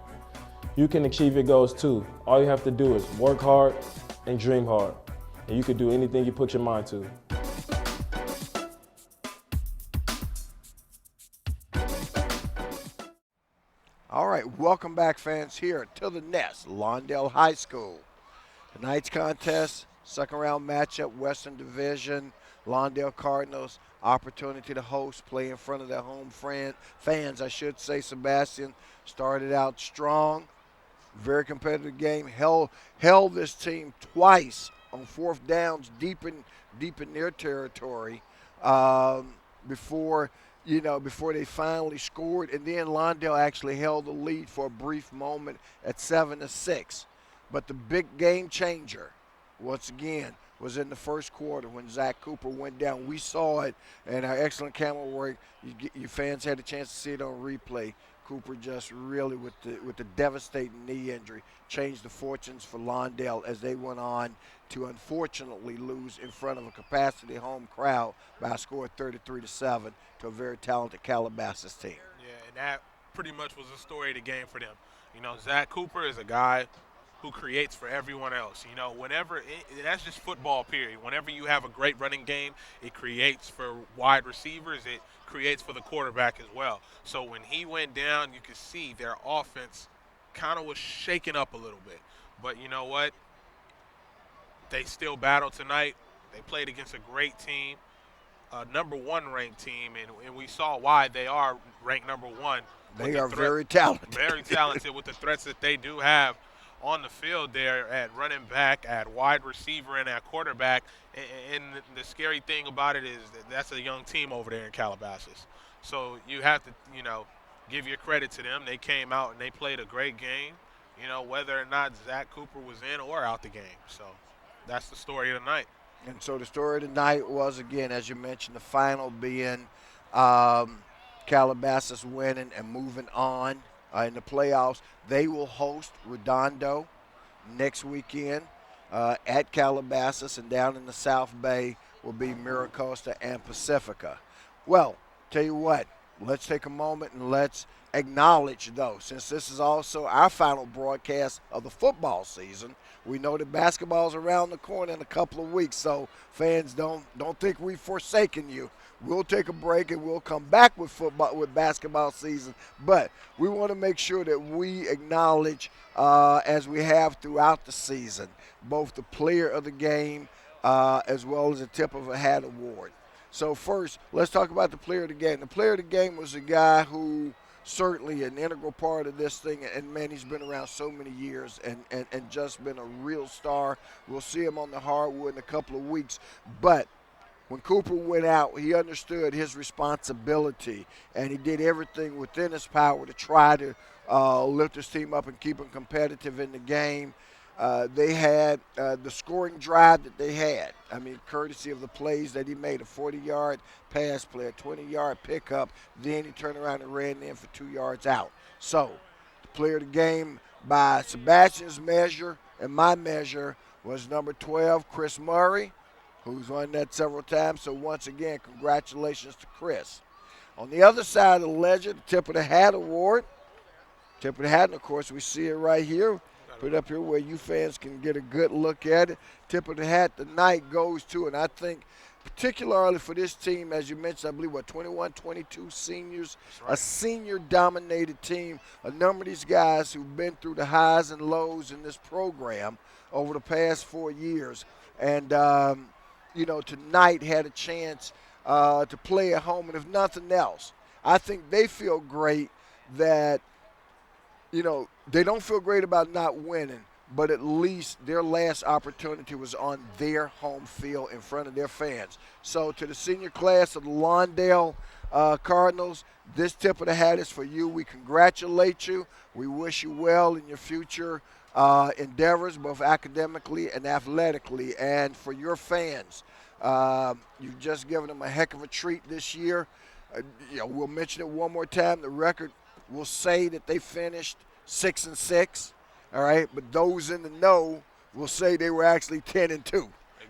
You can achieve your goals too. All you have to do is work hard and dream hard, and you can do anything you put your mind to.
All right, welcome back, fans, here to the Nest, Lawndale High School. Tonight's contest, second round matchup, Western Division, Lawndale Cardinals, opportunity to host, play in front of their home fans, I should say. Sebastian started out strong, very competitive game, held this team twice on fourth downs deep in their territory before they finally scored, and then Lawndale actually held the lead for a brief moment at 7-6. But the big game changer, once again, was in the first quarter when Zach Cooper went down. We saw it, and our excellent camera work. You fans had a chance to see it on replay. Cooper just really, with the devastating knee injury, changed the fortunes for Lawndale as they went on to unfortunately lose in front of a capacity home crowd by a score of 33-7 to a very talented Calabasas team.
Yeah, and that pretty much was the story of the game for them. You know, Zach Cooper is a guy who creates for everyone else. You know, that's just football, period. Whenever you have a great running game, it creates for wide receivers, it creates for the quarterback as well. So when he went down, you could see their offense kind of was shaken up a little bit. But you know what? They still battled tonight. They played against a great team, a number one ranked team, and we saw why they are ranked number one.
They are very talented.
Very talented with the threats that they do have on the field there at running back, at wide receiver, and at quarterback. And the scary thing about it is that's a young team over there in Calabasas. So you have to, give your credit to them. They came out and they played a great game, whether or not Zach Cooper was in or out the game. So that's the story of the night.
And so the story of the night was, again, as you mentioned, the final being Calabasas winning and moving on in the playoffs. They will host Redondo next weekend at Calabasas, and down in the South Bay will be Miracosta and Pacifica. Well, tell you what, let's take a moment and let's acknowledge, though, since this is also our final broadcast of the football season, we know that basketball's around the corner in a couple of weeks, so fans, don't think we've forsaken you. We'll take a break and we'll come back with basketball season, but we want to make sure that we acknowledge, as we have throughout the season, both the player of the game as well as a tip of a hat award. So first, let's talk about the player of the game. The player of the game was a guy who certainly an integral part of this thing, and man, he's been around so many years and just been a real star. We'll see him on the hardwood in a couple of weeks, but when Cooper went out, he understood his responsibility, and he did everything within his power to try to lift his team up and keep them competitive in the game. They had the scoring drive that they had. I mean, courtesy of the plays that he made, a 40-yard pass play, a 20-yard pickup, then he turned around and ran in for 2 yards out. So the player of the game, by Sebastian's measure, in my measure was number 12, Chris Murray, who's won that several times. So once again, congratulations to Chris. On the other side of the ledger, the Tip of the Hat Award. Tip of the hat, and of course we see it right here. Put it up here where you fans can get a good look at it. Tip of the hat tonight goes to, and I think particularly for this team, as you mentioned, I believe, 21, 22 seniors, right. A senior-dominated team. A number of these guys who've been through the highs and lows in this program over the past 4 years. And, tonight had a chance to play at home. And if nothing else, I think they feel great that, they don't feel great about not winning, but at least their last opportunity was on their home field in front of their fans. So to the senior class of the Lawndale Cardinals, this tip of the hat is for you. We congratulate you. We wish you well in your future endeavors, both academically and athletically. And for your fans, you've just given them a heck of a treat this year. We'll mention it one more time. The record will say that they finished 6-6. All right, but those in the know will say they were actually 10-2.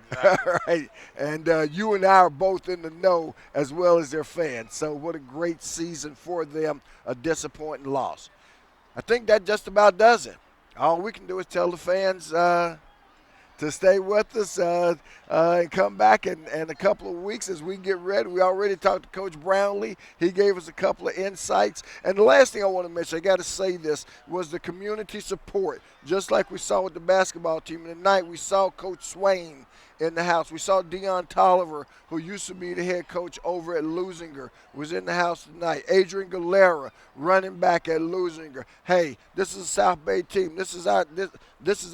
Exactly. All right, and you and I are both in the know as well as their fans. So what a great season for them, a disappointing loss. I think that just about does it. All we can do is tell the fans to stay with us and come back in a couple of weeks as we get ready. We already talked to Coach Brownlee. He gave us a couple of insights. And the last thing I want to mention, I got to say this, was the community support. Just like we saw with the basketball team. And tonight we saw Coach Swain in the house. We saw Deion Tolliver, who used to be the head coach over at Lusinger, was in the house tonight. Adrian Galera, running back at Lusinger. Hey, this is a South Bay team. This is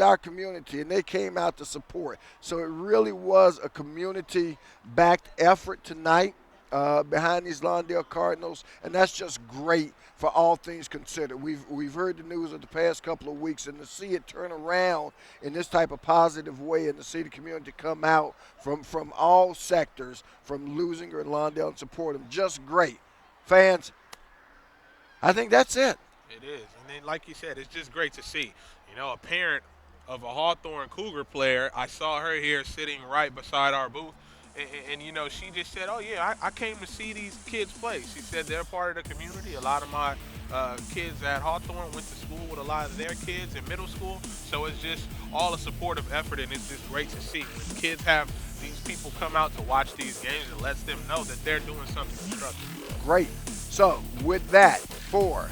our community, and they came out to support. So it really was a community-backed effort tonight behind these Lawndale Cardinals, and that's just great for all things considered. We've heard the news of the past couple of weeks, and to see it turn around in this type of positive way and to see the community come out from all sectors, from Lusinger and Lawndale, and support them, just great. Fans, I think that's it.
It is. And then, like you said, it's just great to see. A parent of a Hawthorne Cougar player, I saw her here sitting right beside our booth. And she just said, oh, yeah, I came to see these kids play. She said they're part of the community. A lot of my kids at Hawthorne went to school with a lot of their kids in middle school. So it's just all a supportive effort, and it's just great to see. Kids have these people come out to watch these games and lets them know that they're doing something constructive.
Great. So with that, for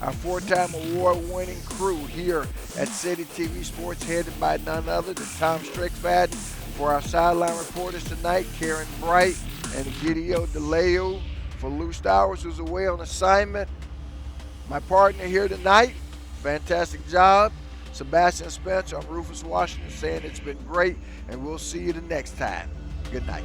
our 4-time award-winning crew here at CityTV Sports, headed by none other than Tom Strickfaden. For our sideline reporters tonight, Karen Bright and Gideon DeLeo. For Lou Stowers, who's away on assignment. My partner here tonight, fantastic job. Sebastian Spencer, I'm Rufus Washington, saying it's been great, and we'll see you the next time. Good night.